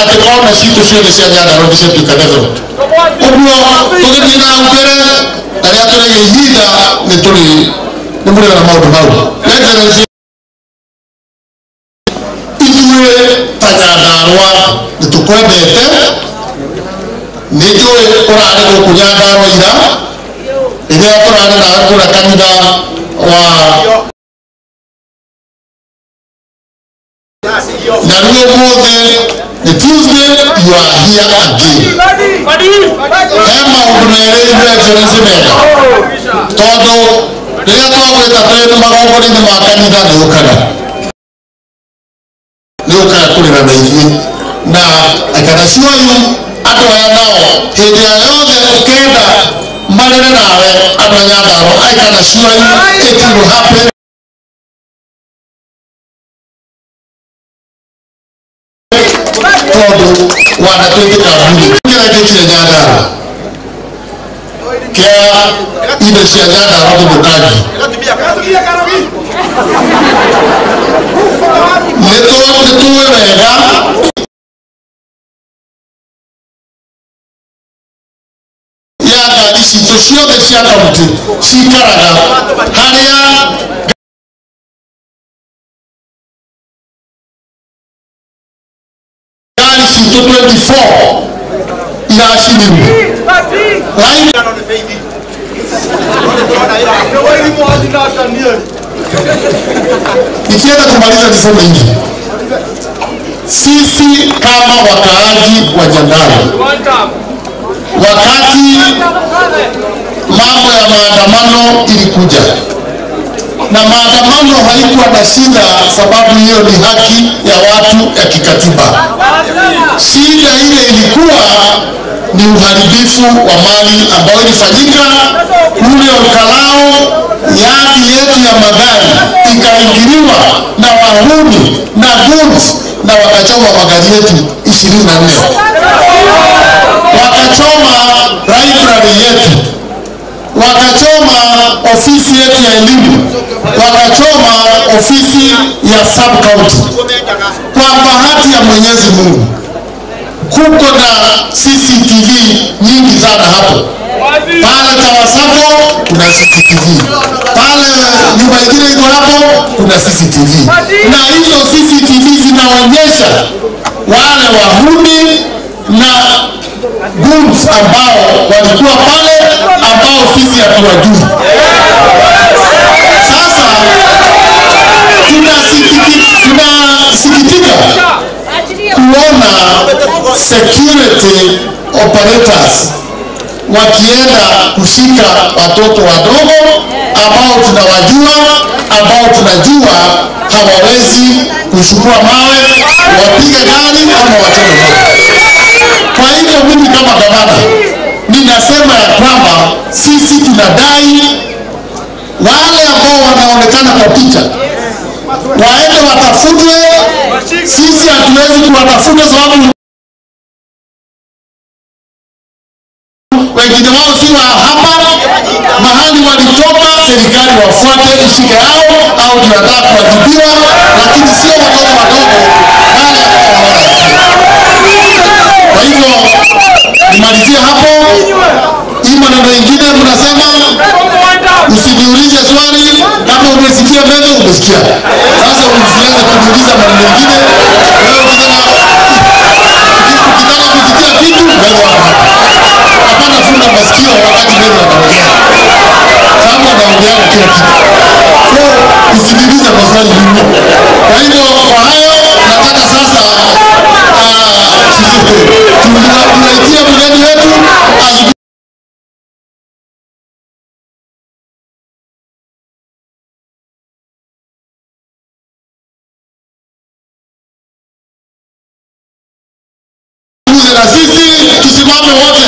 atĩ kona citũ ciothe cia Nyandarua nĩciatuĩka developed. Ũguo tũgĩthiĩ na mbere arĩa tũrĩ ihinda nĩtũrĩ nĩ mũrĩ na maũndũ mau. Excellency, ithuĩ ta Nyandarua nĩ tũkwendete, nĩ njũĩ ũrarĩ gũkũ Nyandarua ira rĩrĩa tũrarĩ nawe kũrĩa kanitha wa na rĩu ũmũthĩ nĩ Tuesday, you are here again. He maũndũ merĩ Your Excellency mega, tondũ rĩrĩa twagwĩta twĩ magongona-inĩ ma kanitha nĩ ũkaga kũrĩra na ithuĩ, na I can assure you andũ aya nao hĩndĩ ya yothe ũkenda marĩre nawe andũ a Nyandarua, I can assure you it will happen. Tondũ wanatwĩkĩka mbuni kĩrĩa gĩkire Nyandarua kĩa indo cia Nyandarua gũthũkangia nĩtũĩ wega ya ngari citũ ciothe cia kaunti cikaraga harĩa ngari citũ 24 iracinirwo nikienda kumaliza niseme hivi, sisi kama wakaaji wa Nyandarua, wakati mambo ya maandamano ilikuja, na maandamano haikuwa na shida, sababu hiyo ni haki ya watu ya kikatiba. Shida ile ilikuwa ni uharibifu wa mali ambao ilifanyika kule Olkalao, yadi yetu ya magari ikaingiliwa na wahuni na guns na wakachoma magari yetu 24, wakachoma library yetu, wakachoma ofisi yetu ya elimu, wakachoma ofisi ya sub county. Kwa bahati ya Mwenyezi Mungu kuko na CCTV nyingi sana hapo. Pale Tawasako kuna CCTV, pale nyumba ingine iko hapo kuna CCTV, na hizo CCTV zinaonyesha wale wahuni na goons ambao walikuwa pale, ambao sisi hatuwajui. Sasa tunasikitika kuona security operators wakienda kushika watoto wadogo ambao tunawajua, ambao tunajua hawawezi kuchukua mawe, wapige gari ama wachome moto. Kwa hivyo mimi kama gavana ninasema ya kwamba sisi tunadai wale ambao wanaonekana kwa picha waende watafutwe. Sisi hatuwezi kuwatafuta sababu wengine wao si wa hapa, mahali walitoka, serikali wafuate ishike hao, au tunataka kuadhibiwa, lakini sio watoto wadogo wale ambao hawana. Kwa hivyo nimalizie hapo. Hii maneno mengine mnasema usiniulize swali, kama umesikia meno umesikia. Sasa usianze kuniuliza maneno mengine. Wewe ukitaka kusikia kitu meno hapa. Hapana, funga masikio wakati meno anaongea, sababu anaongea kila kitu. So usiniulize maswali mimi. Kwa hivyo kwa hayo nataka sasa tunaitia mgeni wetu na sisi tusimame wote.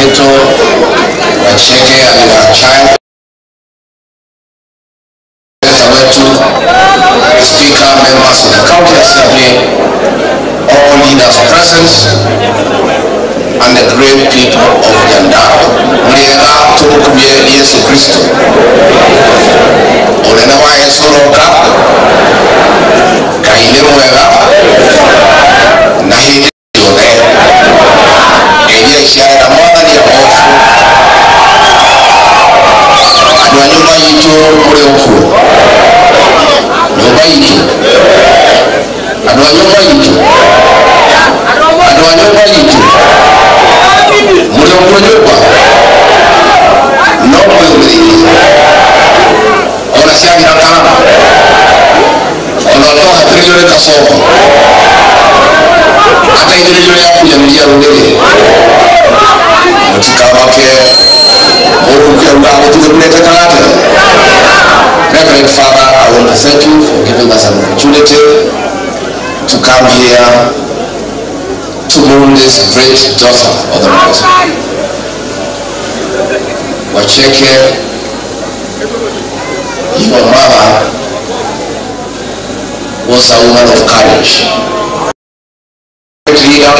Wito, Wacheke and our child. Speaker, members of the County Assembly, all leaders present, and the great people of Nyandarua. Mliega tumukumye Yesu Kristo. Olena wa Yesu roka. Kaine mwega. Na hili yone. Elia ishara na mwana ya hofu. Adwa nyumba yitu mule uku. Nyumba yitu. Adwa nyumba yitu. Adwa nyumba yitu. Mule uku nyumba. No mwili. Ona siya minakana. Ona toha trillion kasoko. Hata trillion ya kuja mjia rudele. Mutika wake. Murukia ungawa tukuleta kalate. Reverend Father, I want to thank you for giving us an opportunity to come here to mourn this great daughter of the Lord. Wacheke, your mother was a woman of courage, a great leader,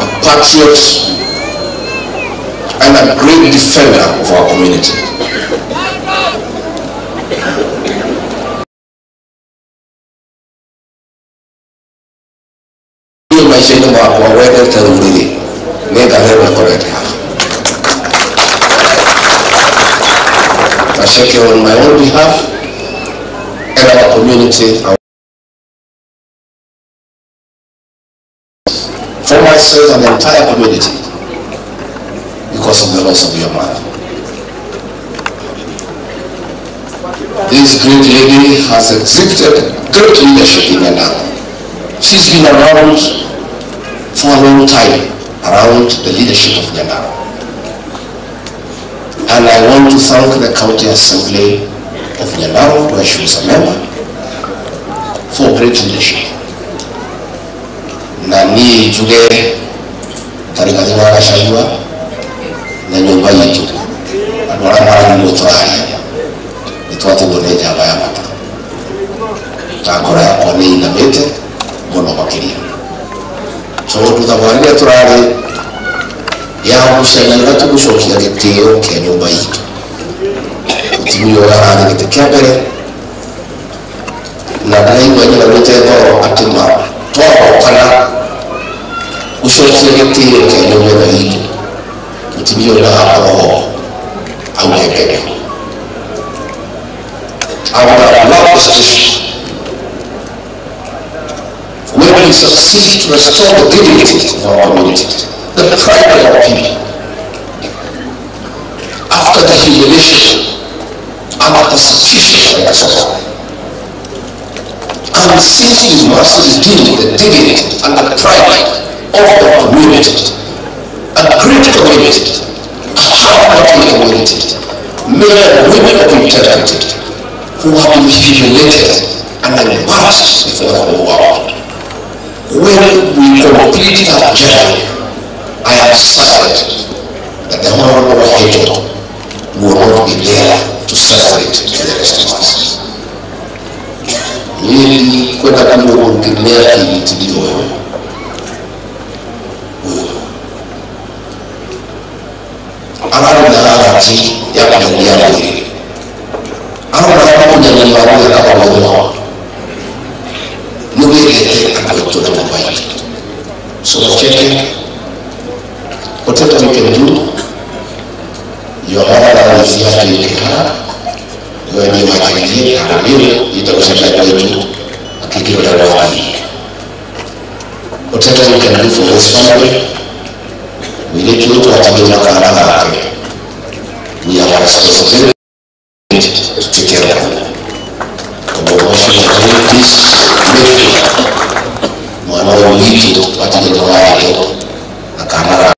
a patriot, and a great defender of our community. Maisheni mwako waweke tarudili nenda leo korete hapa. Wacheke, on my own behalf and our community, for myself and the entire community, because of the loss of your mother. This great lady has exhibited great leadership in Nyandarua. She's been around for a long time, around the leadership of Nyandarua. And I want to thank the County Assembly of Nyandarua, where she was a member, for great leadership. Nani juge tarikadhiwa kashajua na nyumba yetu. Adwara mara mutwari. Nitwate boneja abaya mata. Takora ya kone inamete mono makiria. So tutabarira turare ya mushenga tukushokia giteo kya nyumba yetu. Timiyo ya hali kitekebere na dai wanyina mutego atima toa kana ushokia giteo kya nyumba yetu. Timiyo ya hapo au hekebe. Our love is when we succeed to restore the dignity of our community, the pride of our people, after the humiliation and the persecution of exile. And since we must redeem the dignity and the pride of our community, a great community, a hard-working community, men and women of integrity, who have been humiliated and embarrassed before the whole world. When we complete that journey, I am certain that the Honorable Wahito will not be there to celebrate to the rest of us. Yili kwenda kama kuongelea kilitiliyo wewe. Amara na harati ya kuongelea wewe. Amara na kuongelea wewe kama wewe. So Wacheke, whatever we can do, your mother is here to take her. When you are here, you don't say that way. Whatever you can do for this family, we need you to attend to our. We have a responsibility to take care of them. Mwana witu watile wake akamara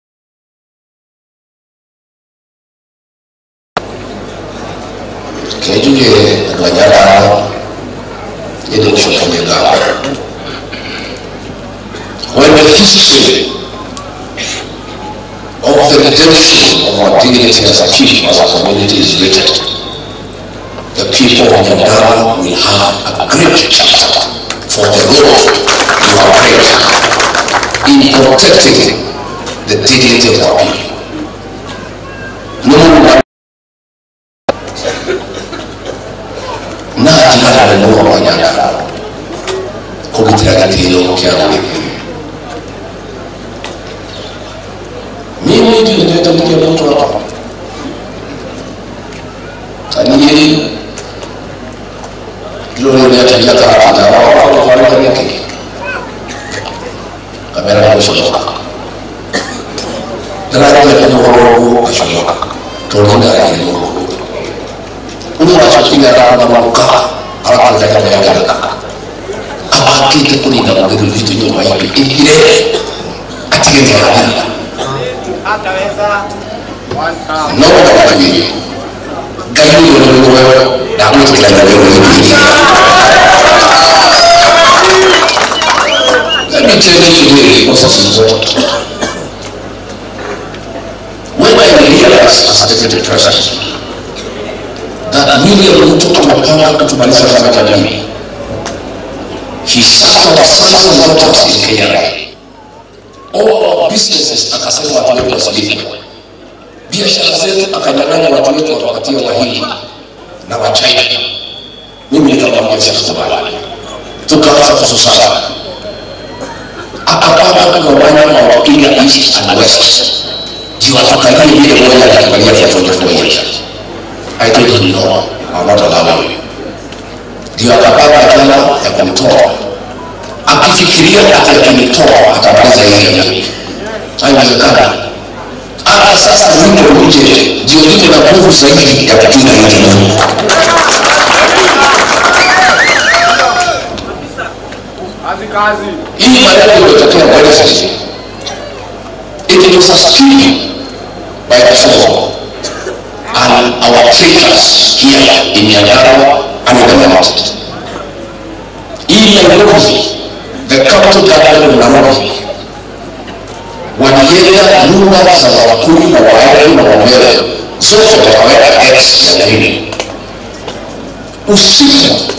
kejuye wanyala yede kushokanyaga. When the history of the the redemption of our dignity as a people, as a community is written, the people of Nyandarua will have a great chapter for the road you have played in protecting the dignity of our people. No one na no one Nyandarua kubitira gitero kyawe. Mimi ndiye nitatamkia mtu hapa. Tani lolo ya tabia kama wao kwa yake. Kamera yako shoka. Daraja ya Mungu kashoka. Tunaona ya Mungu. Unawachapinga na mwamuka. Hata kama yaka. Abakite kulinda mugero vitu nyuma yake. Ile atigeni ya no one let me tell you today what's important. When I realized as Deputy President that William Ruto tunapanga kutumaliza kama jamii, he sat our sons and daughters in Kenya. All our businesses akasema watu wetu wasilipe. Biashara zetu akanyang'anya watu wetu wakapatia Wahindi na Wachina. Mimi nikamwambia sitakubali. Tukaanza kususana. Akapanga kugawanya wa Kenya East and West. Jiwa tukalie vile moja atakubalia for 24 years. I told him no, I'm not allowing you. Ndio akapanga jana ya kumtoa. Akifikiria atakimtoa atamaliza hii jamii. Haiwezekani. Hata sasa Ruto nje ndio ndio na nguvu zaidi ya kupinga hii jamii. Kazi. Hii maneno iliyotokea Wednesday. It was a scheme by the four and our traitors here in Nyandarua and in the mountain. In Nairobi, the capital capital of Nairobi, walienda nyumba za wakuli na waende na wamele zote wakaweka X ya nini. Usiku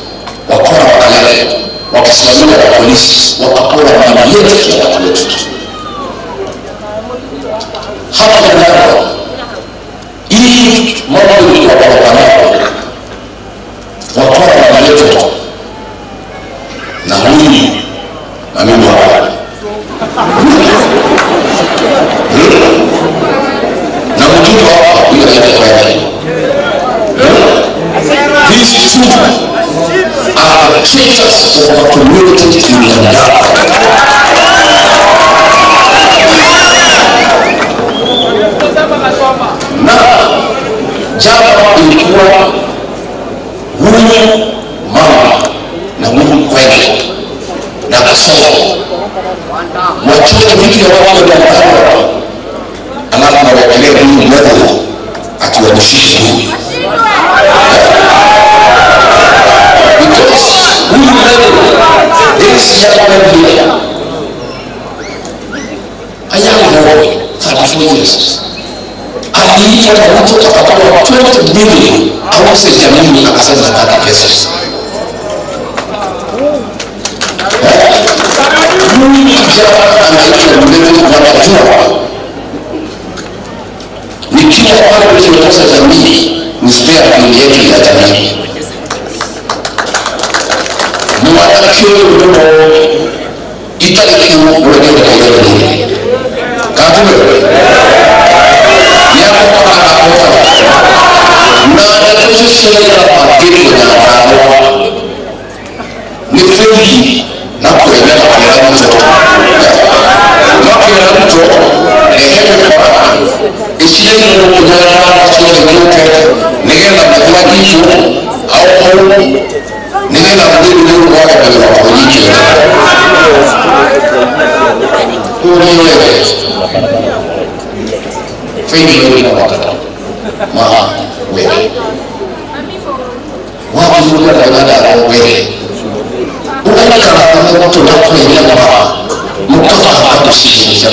wakora wakalele wakisimamiwa na polisi wakapora mali yetu ya watu wetu. Hapa Nyandarua hii mambo ilikuwa wanapanao wakora mali yetu na huyu na mimi wawali na mjumbe wao huyo anaitwa these two are traitors of our community in Nyandarua. Na jambo ilikuwa huyu mama na huyu kweli na kasoro wachote vitu ya wao na wao alafu na wakilia huyu mmoja akiwabushia huyu because huyu mmoja this young man here a young boy 34 years aliitwa na mtoto akapewa 20 million awase jamii akasema nataka pesa. Mimi kijana anaitwa mbele wanajua nikiwa pale kwenye kosa jamii ni spare pili yetu ya jamii. Mwanamke huyo italiki wewe ndio kaida katuwe yako kwa na anatosheleza mapigo na hapo ni free na kuelewa kwa mtoto na kwa mtoto ishini ndio kujana sio yote nigenda kwa kitu au nigenda kujaribu kwa kwa hiyo wewe faili ni wakati maha wewe wapi ndio dada wewe unataka mtu kuelewa mtoto hapa tusije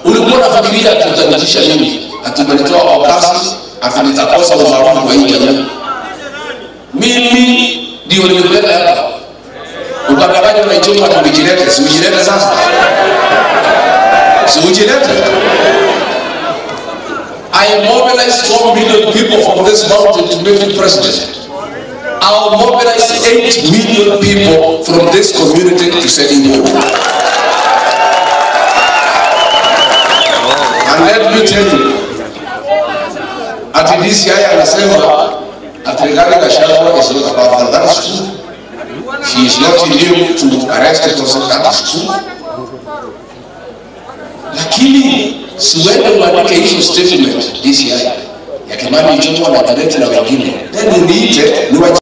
Ule Mungu anafikiria atutanisha nini? Atumenitoa kwa kazi, atanitakosa umaarufu kwa hii jamii. Mimi ndio nimeleta hapa. Ukadanganya unaichoma na ujilete, si ujilete sasa? Si ujilete? I mobilized 1 million people from this mountain to make you president. I'll mobilize 8 million people from this community to send you home. And let me tell you, at this year, anasema at Rigathi Gachagua is not about that is true. She is not immune to arrest it, that is true. Lakini siwende uandike hizo statement this year ya Kimani Ichung'wah na Tareti na wengine, then uniite niwaje.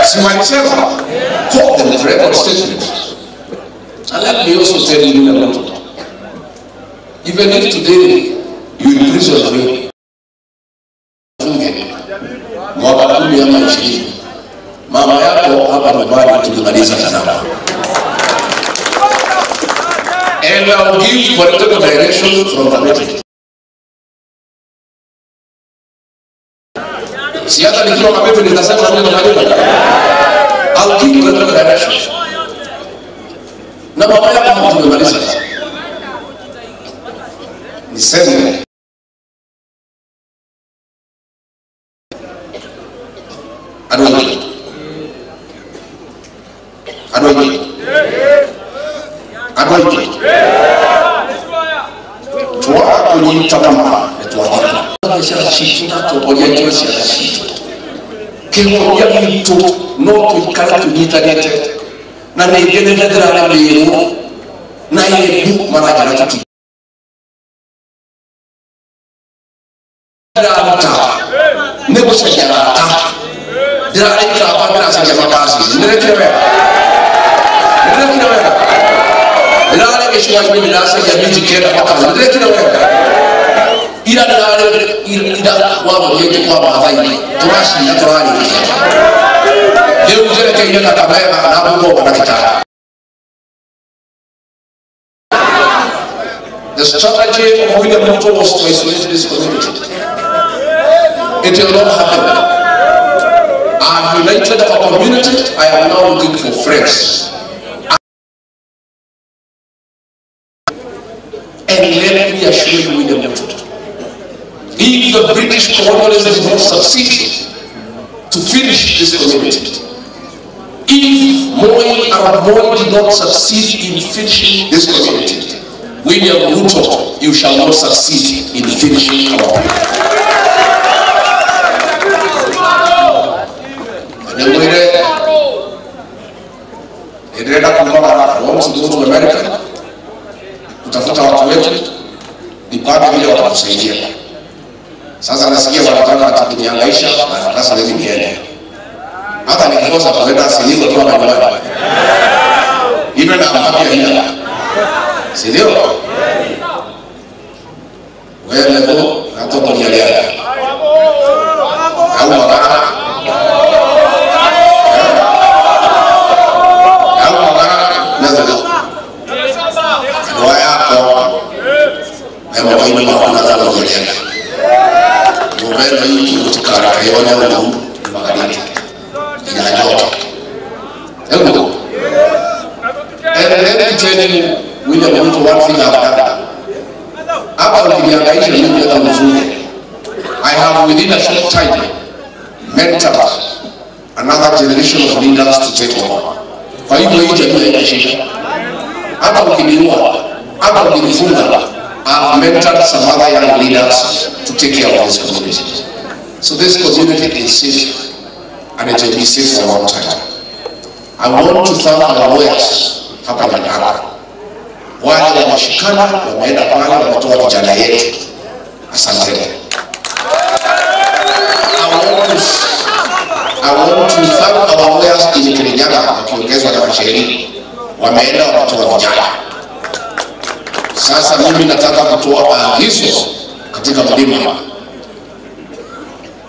Siwacheva call them the record statement. And let me also tell you about it. Even if today you imprison me, mwaka 10 ama 20, mama yako hapa nyumbani tulimaliza kanama. And I'll give political direction from the meeting. Si hata nikiwa mapepe nitasema nini nafanyika. I'll give political direction. Na mama yako hapa tumemaliza. Niseme Adoji. Tuwa kunyita kama etuwa kisha shitu tupoja kiasi ya shitu kemoja mtu no kuikala tunyita nete na negene ndera na leo na yebu maraja tatu rata nebo sejarata dira ika hapa na sejarata ndio Nilale kesho mimi nilasa ya miji kenda mpaka ndio kile wewe. Ila ila wao yeye kwa baadhi. Tunashi na turani. Leo mzee kaingia na kabla na Mungu anakitaka. The strategy of William Ruto was to isolate this community. It will not happen. I have united our community. I am now looking for friends. And let me assure you, William Ruto, if the British colonialists did not succeed to finish this community, if Moi Arab Moi did not succeed in finishing this community, William Ruto, you shall not succeed in finishing our people. To America, utafuta watu wetu nipate vile watakusaidia. Sasa nasikia wanataka atunihangaisha na sasa mimi niende. Hata nikikosa kwenda silizo tu hapa nyumbani. Even na happy here. Sindio? Wewe leo natoka nialia. Au baba. And let me tell you, William Ruto, one thing I've done. I have within a short time mentored another generation of leaders to take over. Kwa hivyo hii jamii inashinda. Hata ukiniua, hata ukinifunga, I've mentored some other young leaders to take care of this community. So this community is safe, and it will be safe for a long time. I want to thank our lawyers hapa Nyandara. Wale wanashikana wameenda pale wametoa vijana yetu. Asante. I want to thank our lawyers in Kirinyaga wakiongezwa na washairi. Wameenda wametoa vijana. Sasa mimi nataka kutoa agizo katika mlima.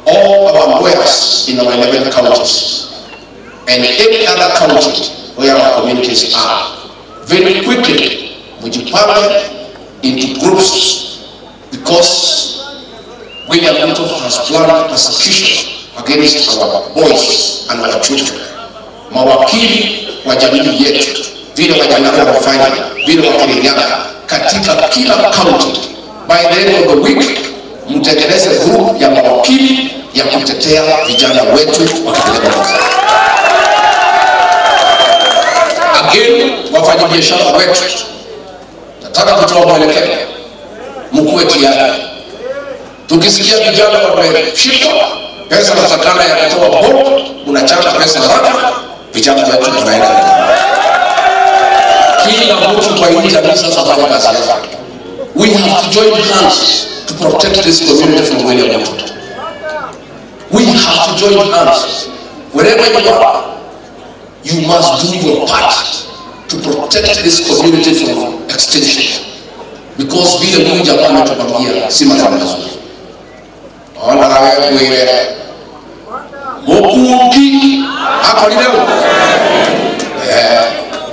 All our lawyers in our 11 counties and any other county where our communities are, very quickly mujipange into groups, because William Ruto has planned persecution against our boys and our children. Mawakili wa jamii yetu, vile wajana wafanya, vile wakirinyana katika kila county, by the end of the week mtekeleze group ya mawakili ya kutetea vijana wetu wakipeleka kazi. Again, wafanyabiashara wetu, nataka kutoa mwelekeo, mkuwe tayari. Tukisikia vijana wameshika pesa na sakana ya kutoa bond, unachanga pesa haraka, vijana wetu tunaenda. Kila mtu kwa hii jamii sasa fanya kazi yake. We have to join hands to protect this community from William Ruto. We have to join hands. Wherever you are, you must do your part to protect this community from extinction. Because vile Mungu jamaa ametupangia si mambo mazuri. Ona wewe kuile. Mukungi hapo ni leo.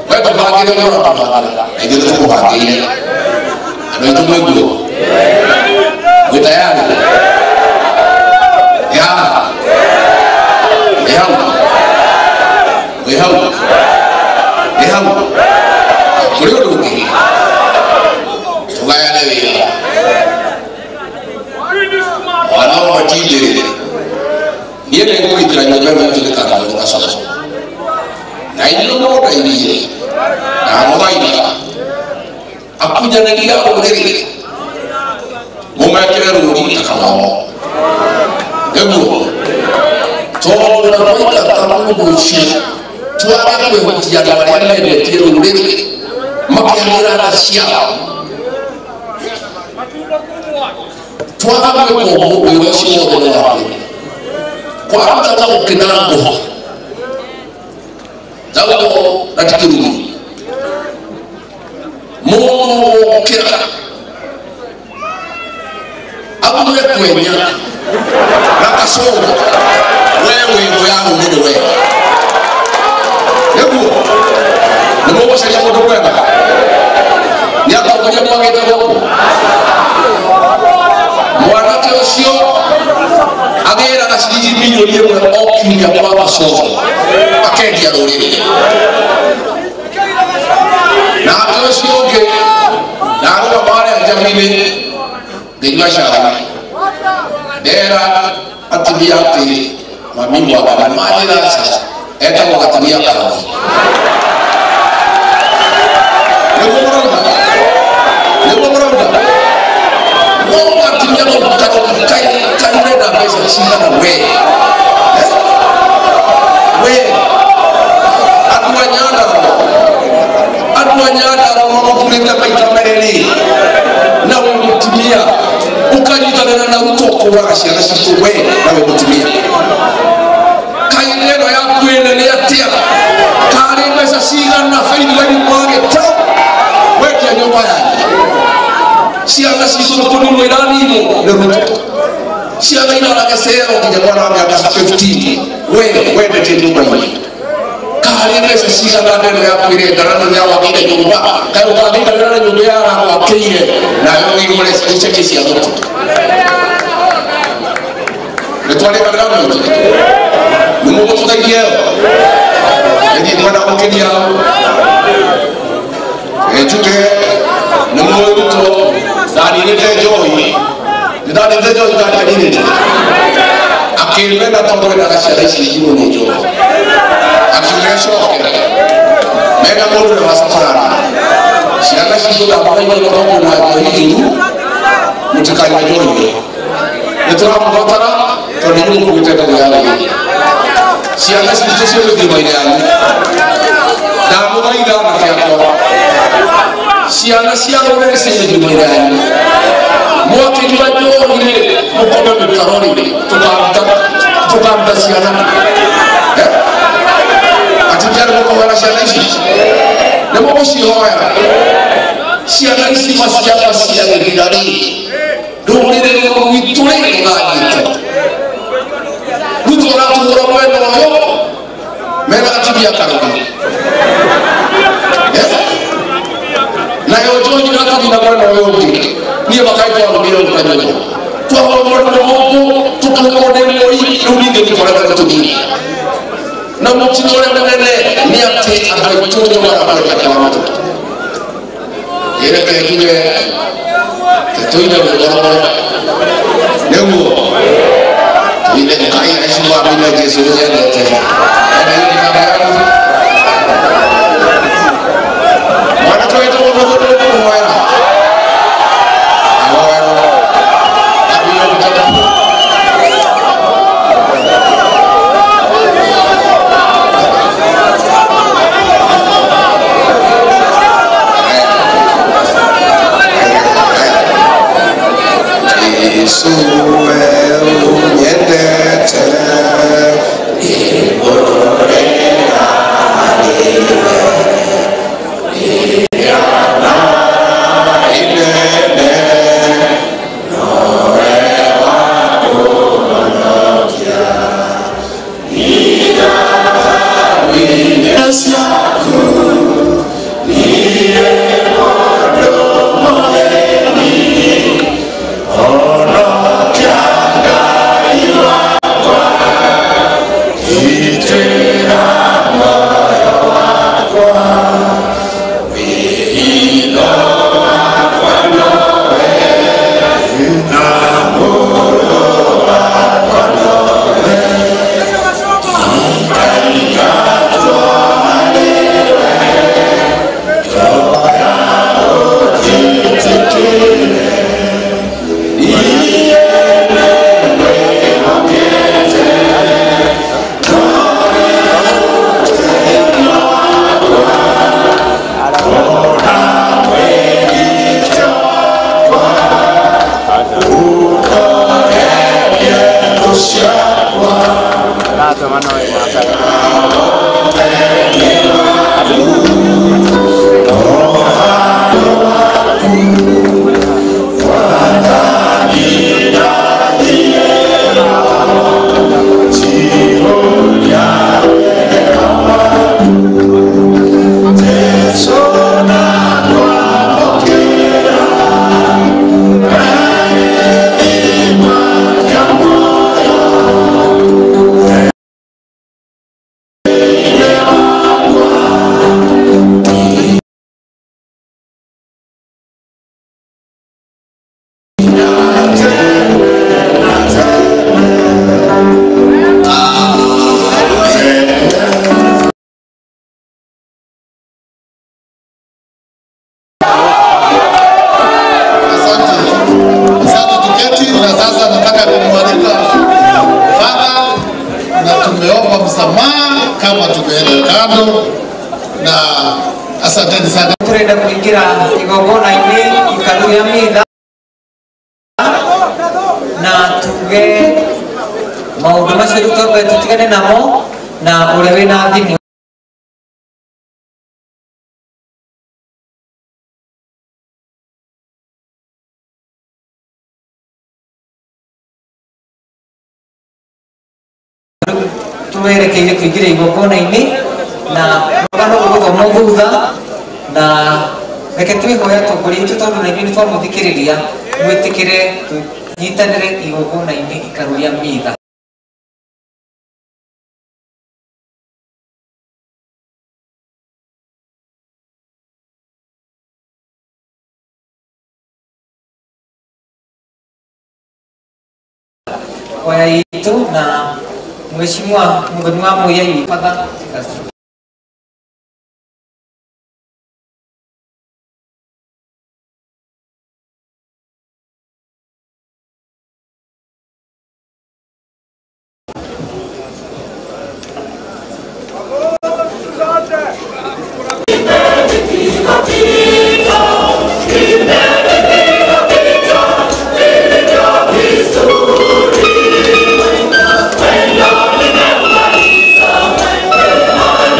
Wewe tupangile leo hapa. Ndio tukupangile. Ndio tumwego. Wewe tayari? Ya. Na yo na mwana yote ni bakaitwa ngiro kanyanya twa mwana moko tukakode moi nubige ni kwa kutumia na mutino wa mbele ni ati abaitoje mara moja kwa watu ile kile tuina ngoro ndio ile kai aishwa bila Yesu yeye tena mwana tuwetu kwa tuwerekeire kuingira igongona-inĩ na rũgano rũgũthomwo thutha na reke twĩhoe atongoria aitũ tondũ na inyuĩ nĩ twamũthikĩrĩria mwĩtĩkĩre tũnyitanĩre igongona-inĩ ikaru rĩa mitha. Kwaya itu na Mheshimiwa mgeni wa Muyai Father When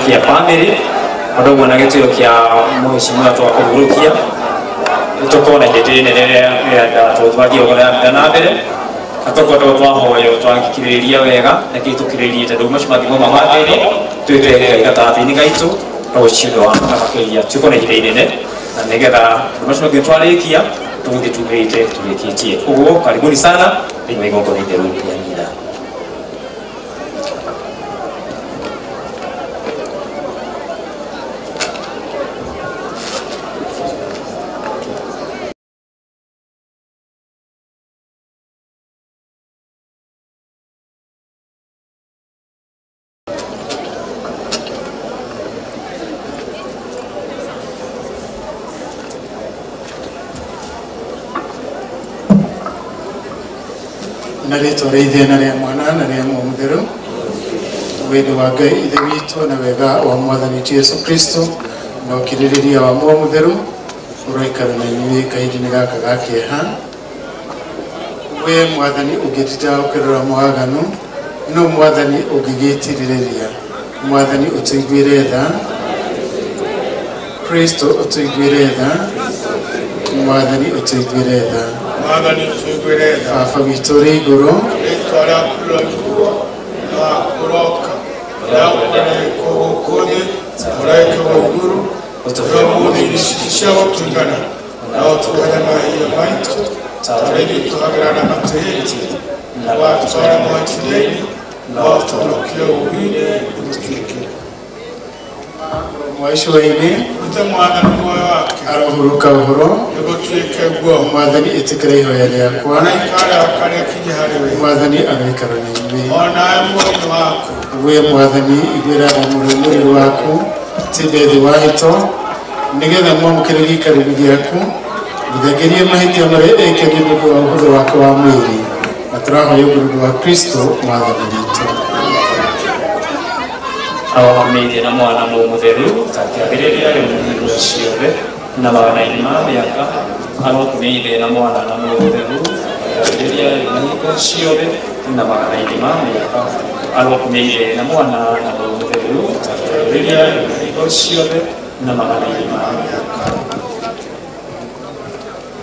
kia family ndogo na gitio kia mheshimiwa tu akurukia tutokona ndetene ya tutwagie ogora na mbere atoko ndo twahoyo twangikiriria wega na kitukiririe tondu macio mathimo mamatene twite gatathini gaitu rucio wa makiria tukona ihinda na nigetha macio mangĩ twarikia tũgũthiĩ tumĩte tũrĩkĩtie ũguo karibuni sana thĩinĩ wa igongona itheru rĩa mitha. Narĩtwa rĩa Ithe na rĩa Mwana na rĩa Roho Mũtheru. Wendo wa Ngai Ithe witũ na wega wa Mwathani Jesũ Kristo na ũkirĩrĩria wa Roho Mũtheru ũroikara na inyuĩ kahinda-inĩ gaka ga kĩeha. We Mwathani ũngĩtita ũkĩrora mwaganu, no Mwathani ũngĩgĩtirĩrĩria. Mwathani ũtũiguĩre tha, Kristo ũtũiguĩre tha, Mwathani ũtũiguĩre tha. Mwathani ũtũiguĩre tha. Baba witũ ũrĩ igũrũ, rĩĩtwa rĩaku rĩroigwo na kũroka rĩa ũkũrĩkwo gũkũ thĩ ũrekagwo igũrũ ũmũthĩ irio citũ cia gũtũigana na ũtũhe mahia maitũ ta ũrĩa ithuĩ tũhagĩra na matũhĩtie na watwara mwaki-inĩ na ũtũhonokie ũũru-inĩ ũtũkĩrĩke. Mwaicũ-inĩ Ute Mwathani muoyo wake arohurũka ũhoro nĩgũtuĩke guo. Mwathani ĩtĩkĩra ihoya rĩakwa, ona ikara karĩakinye harĩ we. Mwathani agaikara na inyuĩ. Onawe muoyo waku we Mwathani iguĩra tha mũrũmĩrĩru waku tĩnde thĩ wa hĩto nĩgetha mwamũkĩre gĩikaro-inĩ gĩaku gũthengerie mahĩtia marĩa ekĩire nĩ ũndũ wa ũhũthũ wake wa mwĩrĩ na tũrahoya ũgũrũri wa Kristo Mwathani witũ. Awakumĩirie na Mwana Roho Mũtheru ta kĩambĩrĩria rĩu hingo ciothe na maũndũ-inĩ ma mĩaka. Awakumĩirie na Mwana na Roho Mũtheru ta kĩambĩrĩria rĩu hingo ciothe na maũndũ-inĩ ma mĩaka. Awakumĩirie na Mwana na Roho Mũtheru ta kĩambĩrĩria rĩu hingo ciothe na maũndũ-inĩ ma mĩaka.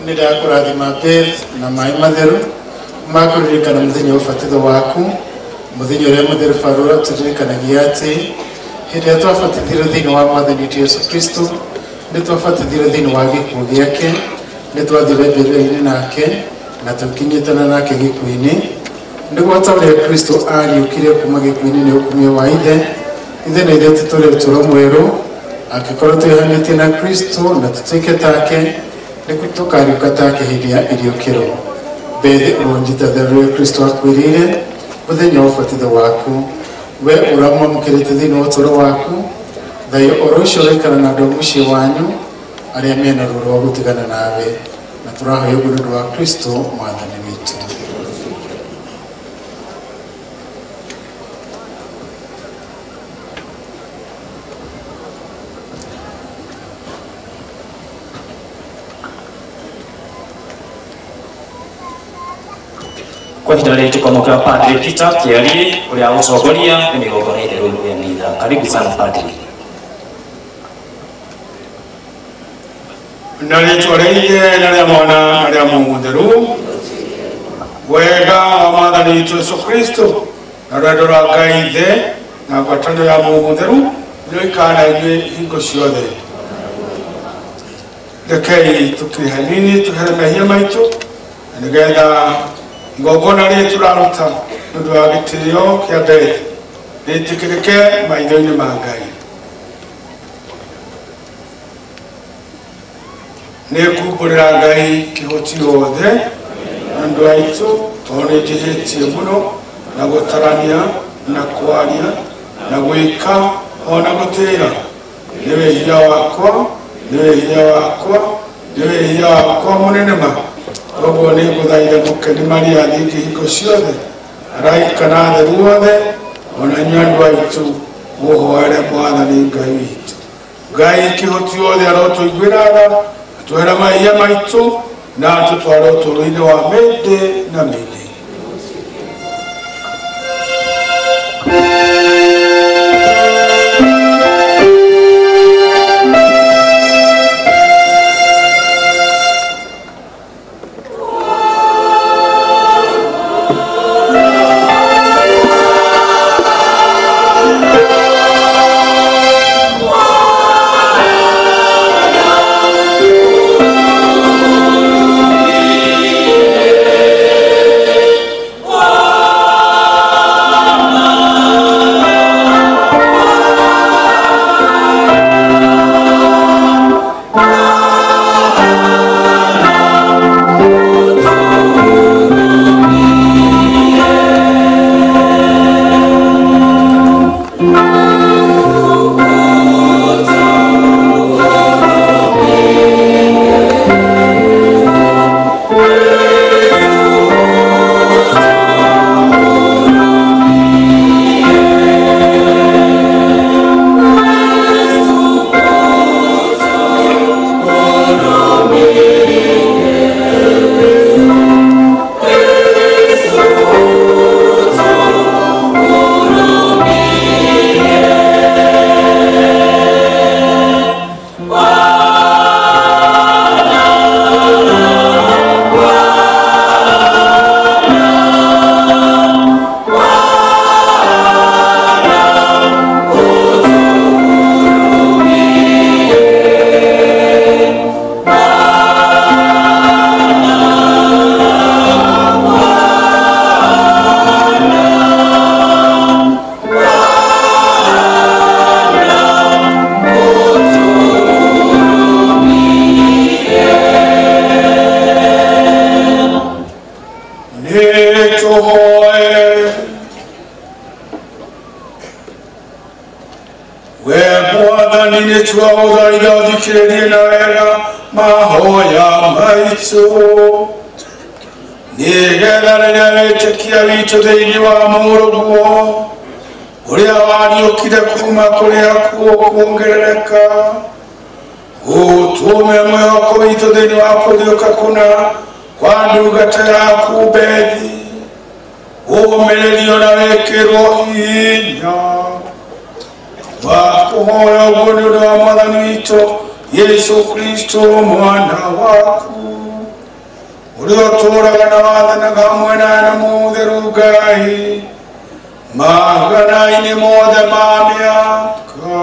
Nĩndakũrathima Beth na maĩ matheru ma kũririkana mũthenya wa ũbatitho waku, mũthenya ũrĩa mũtheru Barũra tũririkanagia atĩ hĩndĩ ĩrĩa twabatithirwo thĩinĩ wa Mwathani Jesũ Kristo nĩ twabatithirwo thĩinĩ wa gĩkuũ gĩake, nĩ twathire mbĩrĩra-inĩ nake na tũkinyĩtana nake gĩkuũ-inĩ, nĩguo ta ũrĩa Kristo ariũkire kuma gĩkuũ-inĩ nĩ ũkumio wa Ithe, Ithe na ithuĩ tũtũũre ũtũũro mwerũ angĩkorwo twĩhanĩtie na Kristo na tũtuĩke take, nĩguo tũkariũka take hĩndĩ ya iriũkĩro. Bethe ũronjithathĩra rũrĩa Kristo akwĩrĩire mũthenya wa ũbatitho waku, we ũramwamũkĩrĩte thĩinĩ wa ũtũũro waku, thayũ oro ũcio ũraikara na andũ a mũciĩ wanyu arĩa mena ruo rwa gũtigana nawe, na tũrahoya ũguo nĩ ũndũ wa Kristo Mwathani witũ. Kwa ihinda rĩrĩ tũkamũkĩra Padre Peter Kĩari ũrĩa agũtongoria nĩ igongona itheru rĩa mitha. Karibu sana Padre. na rĩĩtwa rĩa Ithe na rĩa Mwana na rĩa Roho Mũtheru. Wega wa Mwathani witũ Jesũ Kristo na rwendo rwa Ngai Ithe na ngwatanĩro ya Roho Mũtheru nĩroikara na inyuĩ hingo ciothe. Rekei tũkiri hanini tũhere mehia maitũ na nĩgetha igongona rĩrĩ tũraruta nĩ ũndũ wa gĩtĩĩo kĩa Beth rĩtĩkĩrĩke maitho-inĩ ma Ngai. Nĩngũmbũrĩra Ngai kĩhoti gĩothe na andũ aitũ tondũ nĩnjĩhĩtie mũno na gũtarania na kwaria na gwĩka ona gũtĩĩra. Nĩ wĩhia wakwa, nĩ wĩhia wakwa, nĩ wĩhia wakwa mũnene ma. Koguo nĩngũthaitha mũkeni Maria thingi hingo ciothe, araika na atheru othe, ona inyuĩ andũ aitũ mũhoere Mwathani Ngai witũ. Ngai kĩhoti othe arotũiguĩra tha, atũhere mahia maitũ na atũtware ũtũũro-inĩ wa mĩndĩ na mĩndĩ. Mwathani nĩ twagũthaitha thikĩrĩrie na wega mahoya maitũ nĩgetha rĩrĩa wĩtĩkia witũ thĩinĩ wa mũrũguo ũrĩa wariũkire kuma kũrĩ akuũ kuongerereka ũtũme mwĩhoko witũ thĩinĩ wa kũriũka kũna kwa ndungata yaku Bethi ũmĩrĩrio na wĩkĩrwo hinya wa kũhoya ũguo nĩ ũndũ wa Mwathani witũ Yesu Kristo mwana waku ũrĩa ũtũũraga na wathanaga hamwe na mũtheru Ngai magana-inĩ mothe ma mĩaka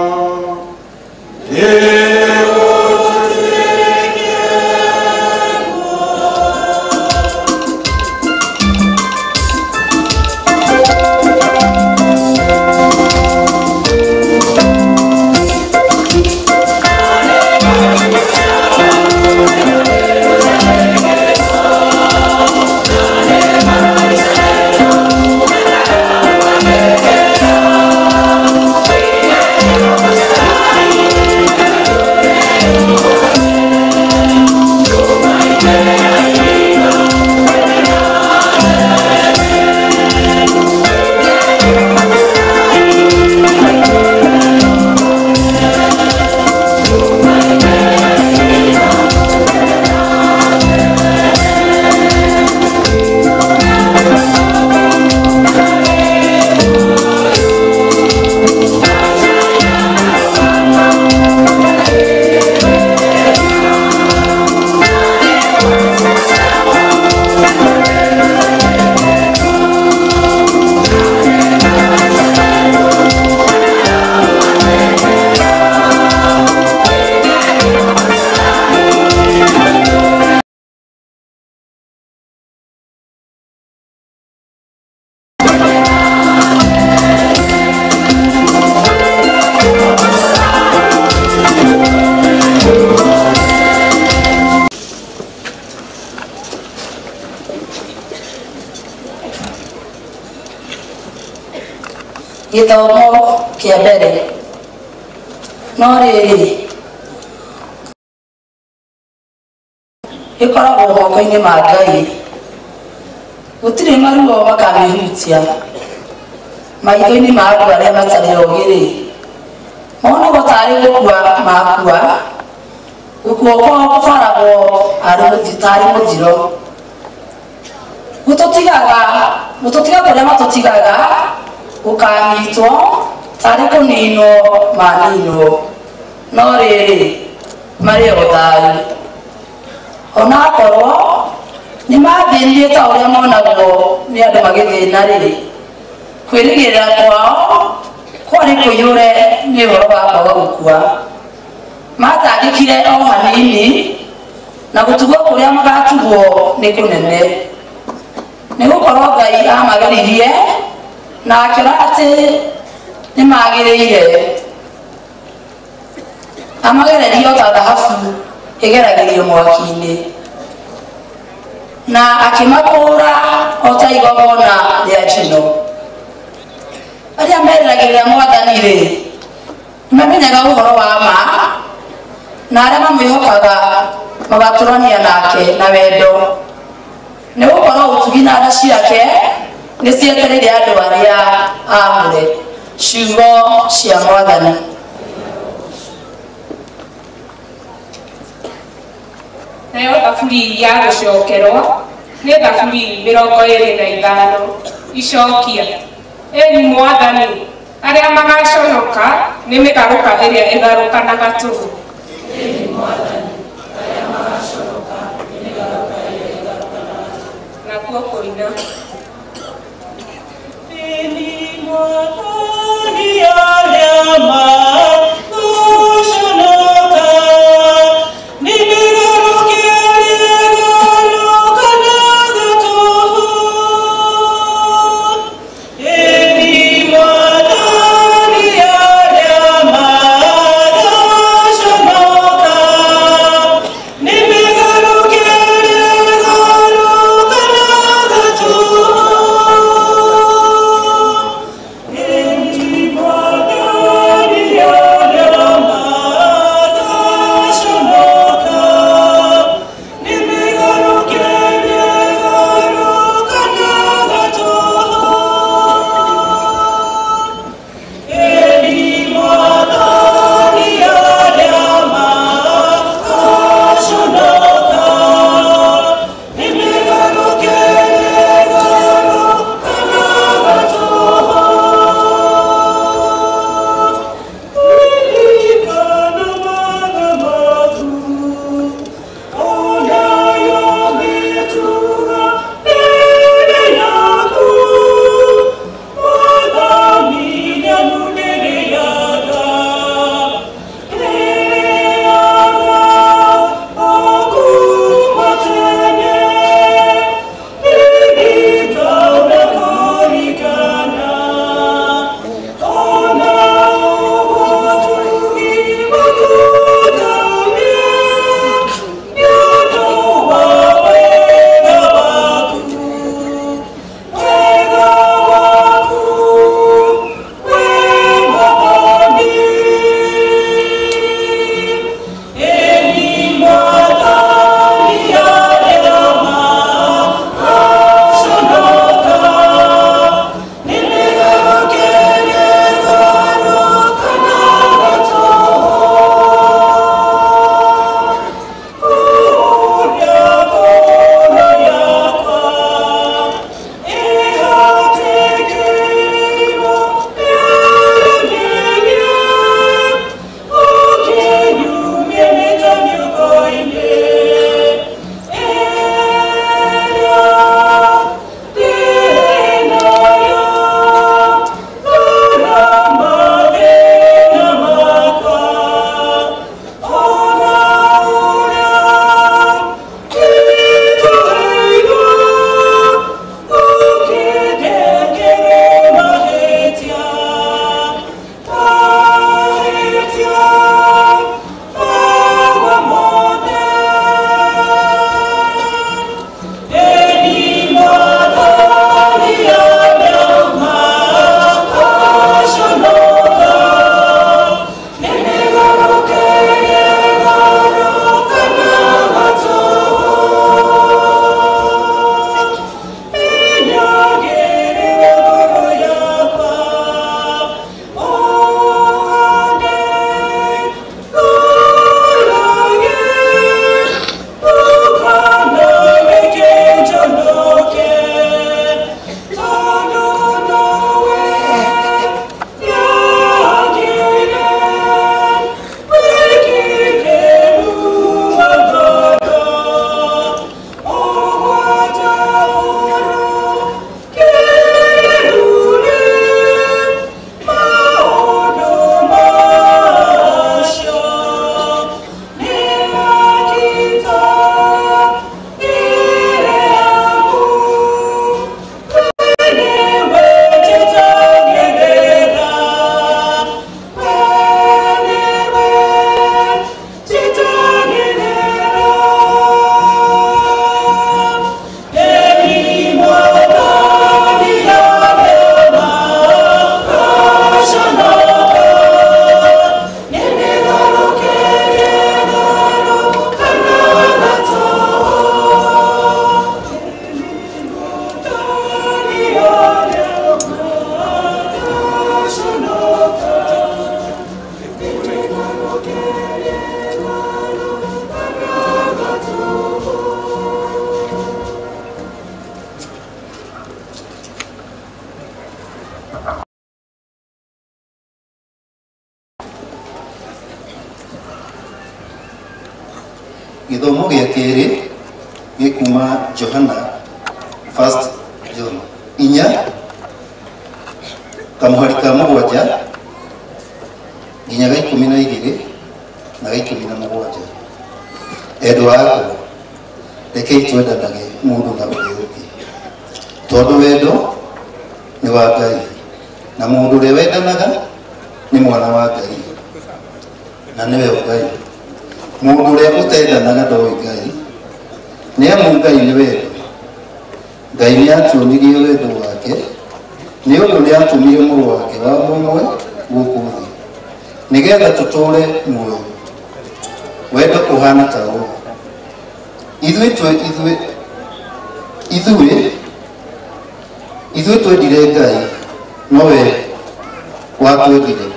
gĩthomo kĩa mbere no rĩrĩ gĩkoragwo moko-inĩ ma Ngai gũtirĩ maruo makamĩhutia maitho-inĩ ma andũ arĩa matarĩ ogĩ-rĩ monagwo tarĩ gũkua makua gũkua kwao gũbaragwo tarĩ mũthiro gũtũtiga kũrĩa matũtigaga gũkanyitwo tarĩ kũninwo maninwo no rĩrĩ marĩ o thayũ ona akorwo nĩ mathĩnirie ta ũrĩa monagwo nĩ andũ magĩthĩna-rĩ kwĩrĩgĩrĩra kwao kwarĩ kũiyũre nĩ ũhoro wa kwaga gũkua matangĩkire o hanini na gũtugwo kũrĩa magatugwo nĩ kũnene nĩ gũkorwo Ngai amageririe na akĩra atĩ nĩ magĩrĩire amagererio ta thahabu ĩgeragĩrio mwaki-inĩ na akĩmakũra o ta igongona rĩa njino arĩa meriragĩrĩra Mwathani-rĩ nĩmamenyaga ũhoro wa ma na arĩa mamwĩhokaga magatũrania nake na wendo nĩ gũkorwo ũtugi na tha ciake nĩ cietereire andũ arĩa amũre ciugo cia Mwathani. Nayo thaburi ya gũcokerwo nĩ thaburi 25 icokia eni Mwathani arĩa magaconoka nĩ mĩgarũka ĩrĩa ĩgarũkanaga tũhũ nakuo kũina Show Githomo gĩa kerĩ gĩkuma Johana 1 John 4 kamuhari ka mũgwanja nginya ga 12 na ga 17. Endwa akwa, rekei twendanage mũndũ na ũrĩa ũngĩ, tondũ wendo nĩ wa Ngai, na mũndũ ũrĩa wendanaga nĩ mwana wa Ngai na nĩwe Ngai. Mũndũ ũrĩa ũtendanaga ndoĩ Ngai, nĩ amu Ngai nĩ wendo. Ngai nĩ atuonirie wendo wake nĩ ũndũ nĩ atũmire mũrũ wake wa mũmwe gũkũ thĩ nĩgetha tũtũũre muoyo. Wendo ũhana ta ũũ: ithuĩ twendire Ngai, nowe watwendire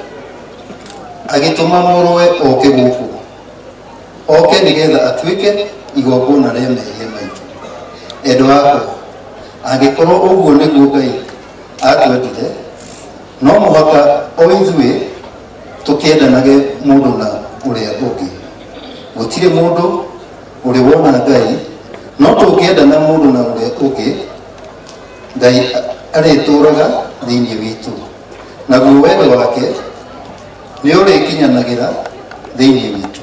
agĩtũma mũrũwe oke gũkũ, oke nĩgetha atuĩke igongona rĩa mehia maitũ. Endwa akwa, angĩkorwo ũguo nĩguo Ngai atwendire, no mũhaka o ithuĩ tũkĩendanage mũndũ na ũrĩa ũngĩ. Gũtirĩ mũndũ ũrĩ wona Ngai, no tũngĩendana mũndũ na ũrĩa ũngĩ, Ngai arĩtũũraga thĩinĩ witũ, naguo wendo wake nĩ ũrĩkinyanagĩra thĩinĩ witũ.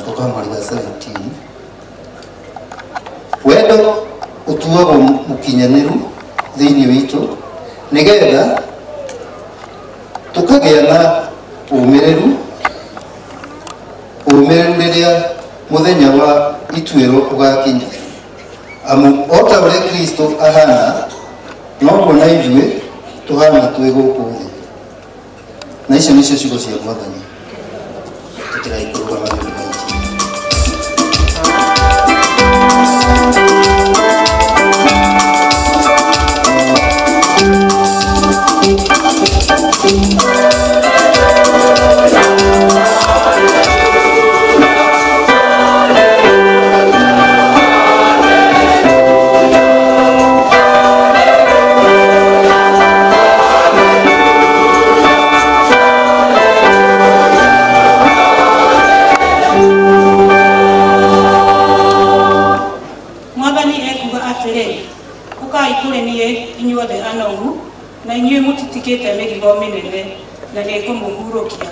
Tukamaliza 17. Wendo ũtuagwo mũkinyanĩru thĩinĩ witũ nĩgetha tũkagĩa na ũmĩrĩru rĩrĩa mũthenya wa ituĩro ũgakinya. Amu o ta ũrĩa Kristo ahana, noguo na ithuĩ tũhana twĩ gũkũ thĩ. Na icio nĩcio ciugo cia Mwathani. Tũkĩraikũrũgama nĩ ũndũ wa na inyuĩ mũtitikĩte mĩrigo mĩnene na nĩ ngũmũhurũkia.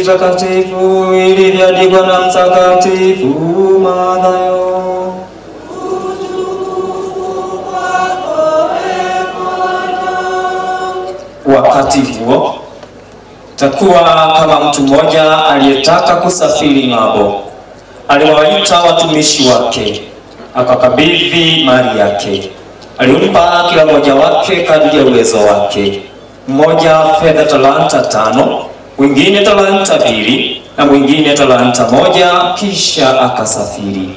Takatifu ilivyoandikwa na Mtakatifu Mathayo. Wakati huo takuwa kama mtu mmoja aliyetaka kusafiri ng'ambo. Aliwaita watumishi wake, akakabidhi mali yake. Alimpa kila mmoja wake kadiri ya uwezo wake. Mmoja fedha talanta 5, mwingine talanta 2 na mwingine talanta 1, kisha akasafiri.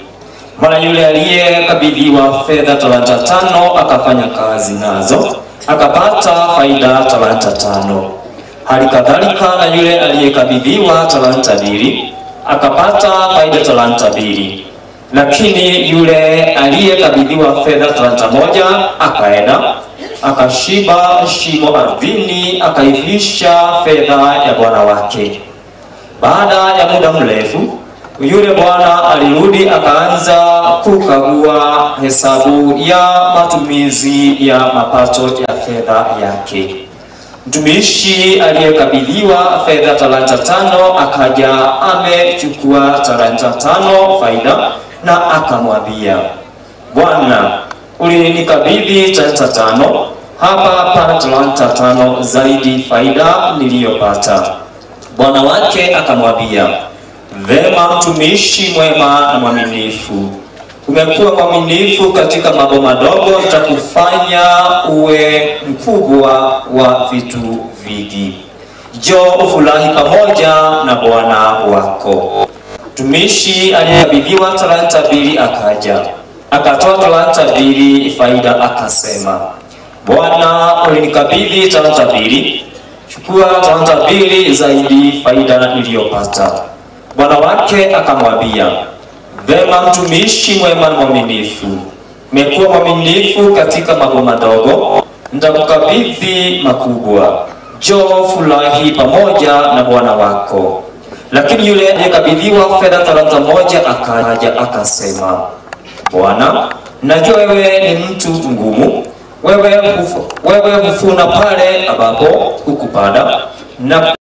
Mara yule aliyekabidhiwa fedha talanta 5 akafanya kazi nazo, akapata faida talanta 5. Hali kadhalika na yule aliyekabidhiwa talanta 2 akapata faida talanta 2. Lakini yule aliyekabidhiwa fedha talanta 1 akaenda akashiba shimo ardhini, akaivisha fedha ya bwana wake. Baada ya muda mrefu, yule bwana alirudi akaanza kukagua hesabu ya matumizi ya mapato ya fedha yake. Mtumishi aliyekabidhiwa fedha talanta 5 akaja amechukua talanta 5 faida na akamwambia, Bwana, ulinikabidhi talanta 5, hapa pana talanta 5 zaidi faida niliyopata. Bwana wake akamwambia, vema mtumishi mwema na mwaminifu, Umekuwa mwaminifu katika mambo madogo, nitakufanya uwe mkubwa wa vitu vingi. Njoo ufurahi pamoja na bwana wako. Mtumishi aliyekabidhiwa talanta 2 akaja, akatoa talanta 2 faida, akasema, Bwana, ulinikabidhi talanta 2, chukua talanta 2 zaidi faida niliyopata. Bwana wake akamwambia, vema mtumishi mwema na mwaminifu, umekuwa mwaminifu katika mambo madogo, nitakukabidhi makubwa. Njoo furahi pamoja na bwana wako. Lakini yule aliyekabidhiwa fedha talanta 1 akaja akasema, Bwana, najua wewe ni mtu ngumu, wewe hufuna pale ambapo hukupanda, na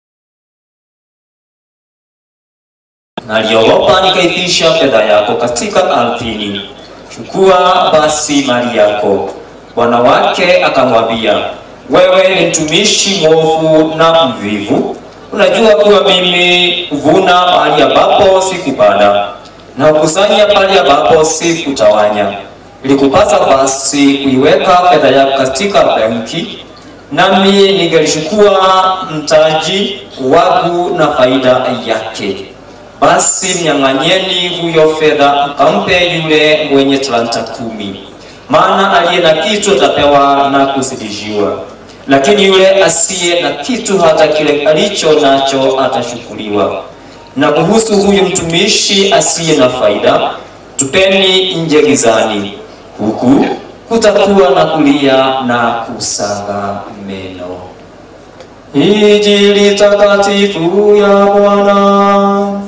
naliogopa nikaifisha fedha yako katika ardhini. Chukua basi mali yako. Bwana wake akamwambia, wewe ni mtumishi mwovu na mvivu. Unajua kuwa mimi huvuna pale ambapo sikupanda na kukusanya pale ambapo sikutawanya. Ilikupasa basi kuiweka fedha yako katika benki, nami ningelichukua mtaji wangu na faida yake. Basi mnyang'anyeni huyo fedha, mkampe yule mwenye talanta 10. Maana aliye na kitu atapewa na kuzidishiwa, lakini yule asiye na kitu, hata kile alicho nacho atachukuliwa. Na kuhusu huyu mtumishi asiye na faida, tupeni nje gizani, huku kutakuwa na kulia na kusaga meno. Injili takatifu ya Bwana.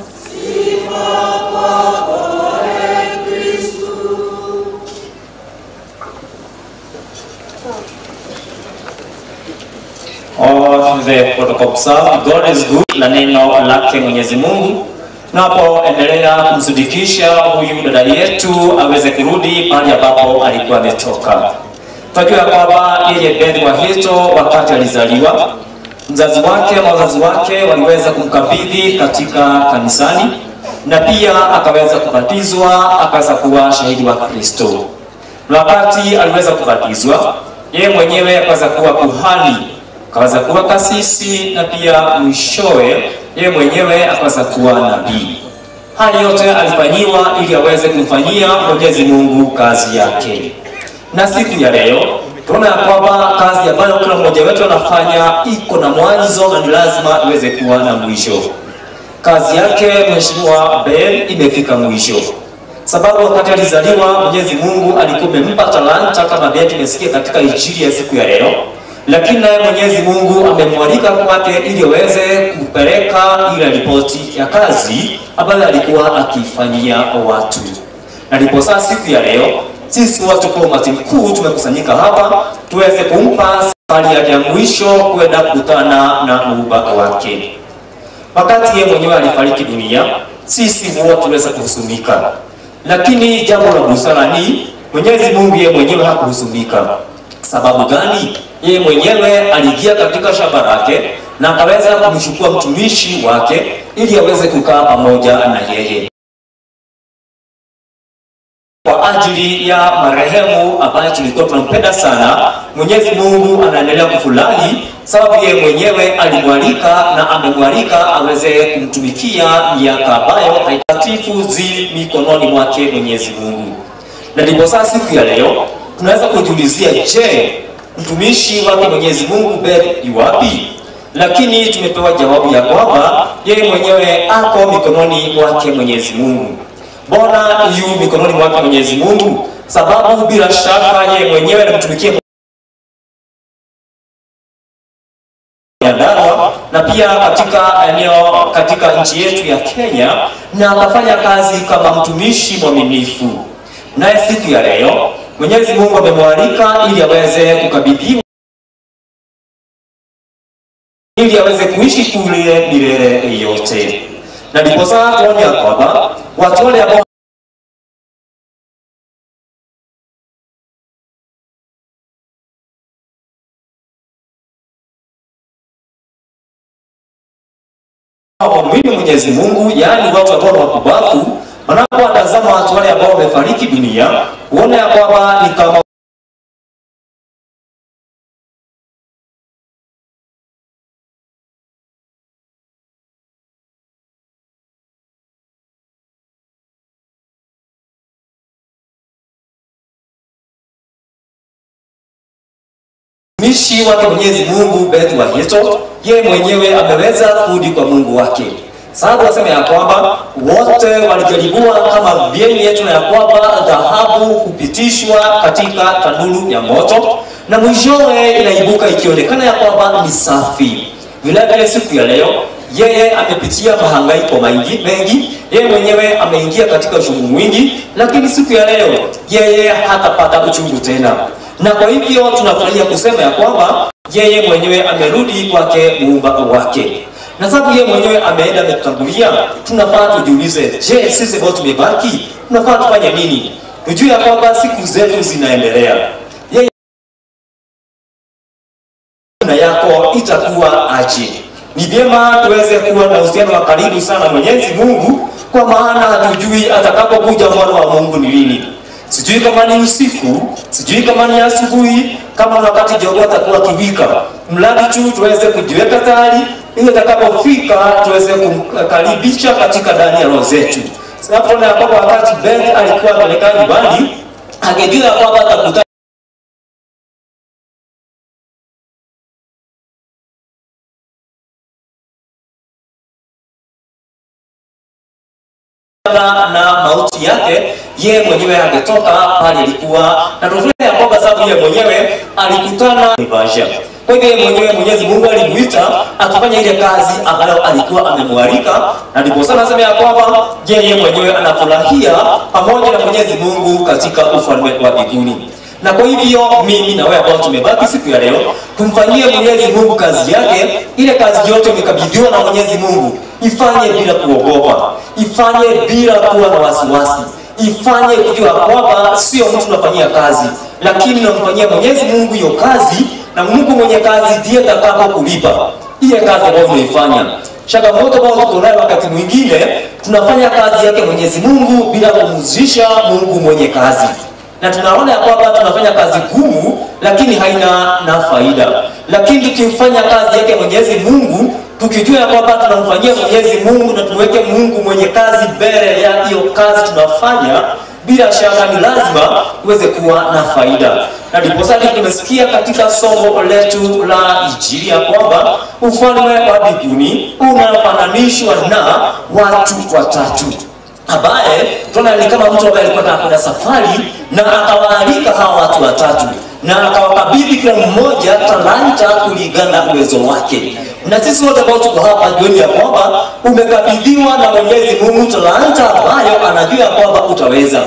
The protocol observed, God is good, na neno lake Mwenyezi Mungu. Tunapoendelea kumsudikisha huyu dada yetu aweze kurudi pale ambapo alikuwa ametoka. Tunajua kwamba yeye Beth Wahito wakati alizaliwa, mzazi wake na wazazi wake waliweza kumkabidhi katika kanisani, na pia akaweza kubatizwa, akaweza kuwa shahidi wa Kristo. Wakati aliweza kubatizwa, yeye mwenyewe akaweza kuwa kuhani, akaweza kuwa kasisi, na pia mwishowe yeye mwenyewe akaweza kuwa nabii. Haya yote alifanyiwa ili aweze kumfanyia Mwenyezi Mungu kazi yake. Na siku ya leo tunaona kwamba kazi ambayo kila mmoja wetu anafanya iko na mwanzo na ni lazima iweze kuwa na mwisho. Kazi yake Mheshimiwa Ben imefika mwisho, sababu wakati alizaliwa Mwenyezi Mungu alikuwa amempa talanta kama vile tumesikia katika injili ya siku ya leo, lakini naye Mwenyezi Mungu amemwalika kwake ili aweze kupeleka ile ripoti ya kazi ambayo alikuwa akifanyia watu. Na ndipo sasa siku ya leo sisi watu kwa umati mkuu tumekusanyika hapa tuweze kumpa safari yake ya mwisho kwenda kukutana na Muumba wake. Wakati yeye mwenyewe alifariki dunia, sisi wote tuweza kuhuzunika, lakini jambo la busara ni Mwenyezi Mungu yeye mwenyewe hakuhuzunika. Sababu gani? Yeye mwenyewe aliingia katika shamba lake na akaweza kumchukua mtumishi wake ili aweze kukaa pamoja na yeye kwa ajili ya marehemu ambaye tulikuwa tunampenda sana. Mwenyezi Mungu anaendelea kufurahi sababu yeye mwenyewe alimwalika na amemwalika aweze kumtumikia miaka ambayo haitatifu zi mikononi mwake Mwenyezi Mungu. Na ndipo sasa siku ya leo tunaweza kujiulizia, je, mtumishi wake Mwenyezi Mungu Beth yu wapi? Lakini tumepewa jawabu ya kwamba yeye mwenyewe ako mikononi mwake Mwenyezi Mungu. Mbona yu mikononi mwake Mwenyezi Mungu? Sababu bila shaka yeye mwenyewe anamtumikia Nyandarua na pia katika eneo katika nchi yetu ya Kenya, na akafanya kazi kama mtumishi mwaminifu. Naye siku ya leo Mwenyezi Mungu amemwalika ili aweze kukabidhiwa, ili aweze kuishi kule milele yote. Na ndipo sasa tuone kwamba watu wale ambao wamwamini Mwenyezi Mungu, yaani watu ambao wakubafu, Wanapowatazama watu wale ambao wamefariki dunia, uone ya kwamba ni kama mtumishi wake Mwenyezi Mungu Beth Wahito, yeye mwenyewe ameweza kurudi kwa Mungu wake. Sasa wasema ya kwamba wote walijaribiwa kama vyenye tuna ya kwamba dhahabu kupitishwa katika tanuru ya moto, na mwishowe inaibuka ikionekana ya kwamba ni safi. Vile vile siku ya leo yeye amepitia mahangaiko mengi, yeye mwenyewe ameingia katika uchungu mwingi, lakini siku ya leo yeye hatapata uchungu tena. Na kwa hivyo tunafurahia kusema ya kwamba yeye mwenyewe amerudi kwake Muumba wake. Na sababu yeye mwenyewe ameenda ametutangulia, tunafaa tujiulize, je, sisi ambao tumebaki tunafaa tufanye nini? Tujue ya kwamba siku zetu zinaendelea. Yeye na yako itakuwa aje? Ni vyema tuweze kuwa na uhusiano wa karibu sana Mwenyezi Mungu, kwa maana hatujui atakapokuja mwana wa Mungu ni lini. Sijui kama ni usiku, sijui kama ni asubuhi, kama wakati jogoo atakuwa kiwika. Mradi tu tuweze kujiweka tayari ili atakapofika tuweze kumkaribisha katika ndani ya roho zetu. Sababu tunaona kwamba wakati Beth alikuwa amekaa nyumbani, angejua kwamba atakuta na mauti yake, yeye mwenyewe angetoka pale alikuwa, na tunaona kwamba sababu yeye mwenyewe alikutana na Basha. Kwa hivyo mwenyewe Mwenyezi Mungu alimuita akifanya ile kazi ambayo alikuwa amemwalika, na ndipo sana nasema ya kwamba yeye mwenyewe anafurahia pamoja na Mwenyezi Mungu katika ufalme wa mbinguni. Na kwa hivyo mimi na wewe ambao tumebaki siku ya leo, tumfanyie Mwenyezi Mungu kazi yake. Ile kazi yote imekabidhiwa na Mwenyezi Mungu, ifanye bila kuogopa, ifanye bila kuwa na wasiwasi, ifanye kujua kwamba sio mtu unafanyia kazi, lakini unamfanyia Mwenyezi Mungu hiyo kazi, na Mungu mwenye kazi ndiye atakapokulipa ile kazi ambayo umeifanya. Changamoto ambayo tuko nayo wakati mwingine, tunafanya kazi yake Mwenyezi Mungu bila kumhusisha Mungu mwenye kazi. Na tunaona ya kwamba tunafanya kazi gumu lakini haina na faida. Lakini tukifanya kazi yake Mwenyezi Mungu, tukijua ya kwamba tunamfanyia Mwenyezi Mungu na tuweke Mungu mwenye kazi mbele ya hiyo kazi tunafanya, bila shaka ni lazima uweze kuwa na faida. Na ndipo sasa tumesikia katika somo letu la Injili ya kwamba ufalme wa mbinguni unafananishwa na watu watatu, ambaye tunaona ni kama mtu ambaye alikuwa anakwenda safari na akawaalika hawa watu watatu na akawakabidhi kila mmoja talanta kulingana na uwezo wake. Na sisi wote ambao tuko hapa jioni ya kwamba umekabidhiwa na Mwenyezi Mungu talanta ambayo anajua kwamba utaweza.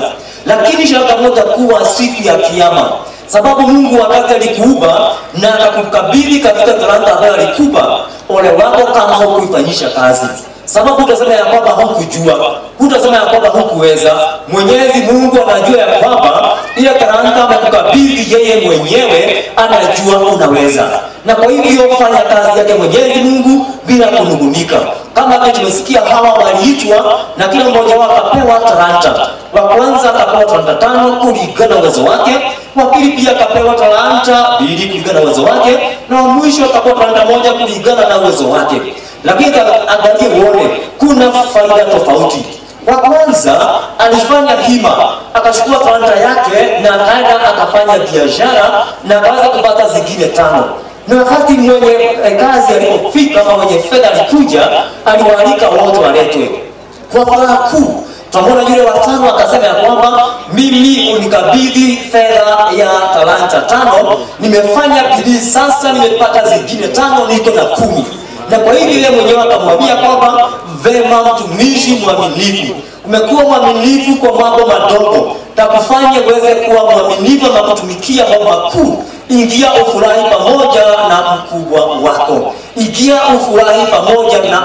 Lakini changamoto kuwa siku ya kiyama, sababu Mungu wakati alikuumba na akakukabidhi katika talanta ambayo alikupa, ole wako kama hukuifanyisha kazi. Sababu utasema ya kwamba hukujua, utasema ya kwamba hukuweza. Mwenyezi Mungu anajua ya kwamba ile talanta amekukabidhi yeye mwenyewe, anajua unaweza. Na kwa hivyo fanya kazi yake Mwenyezi Mungu bila kunungunika. Kama vile tumesikia hawa waliitwa na kila mmoja wao akapewa talanta. Wa kwanza akapewa talanta 5 kulingana na uwezo wake, wa pili pia akapewa talanta 2 kulingana na uwezo wake, na wa mwisho akapewa talanta 1 kulingana na uwezo wake. Lakini angalie uone kuna faida tofauti. Wa kwanza alifanya hima, akachukua talanta yake na akaenda akafanya biashara na akaweza kupata zingine 5. Na wakati mwenye kazi alipofika ama mwenye fedha alikuja, aliwaalika wote waletwe. Kwa furaha kuu, tunaona yule wa 5 akasema ya kwamba mimi unikabidhi fedha ya talanta 5, nimefanya bidii sasa, nimepata zingine 5, niko na 10. Na kwa hivyo yeye mwenyewe akamwambia kwamba vema mtumishi mwaminifu, umekuwa mwaminifu kwa mambo madogo, takufanye uweze kuwa mwaminifu na kutumikia mambo makuu. Ingia ufurahi pamoja na mkubwa wako, ingia ufurahi pamoja na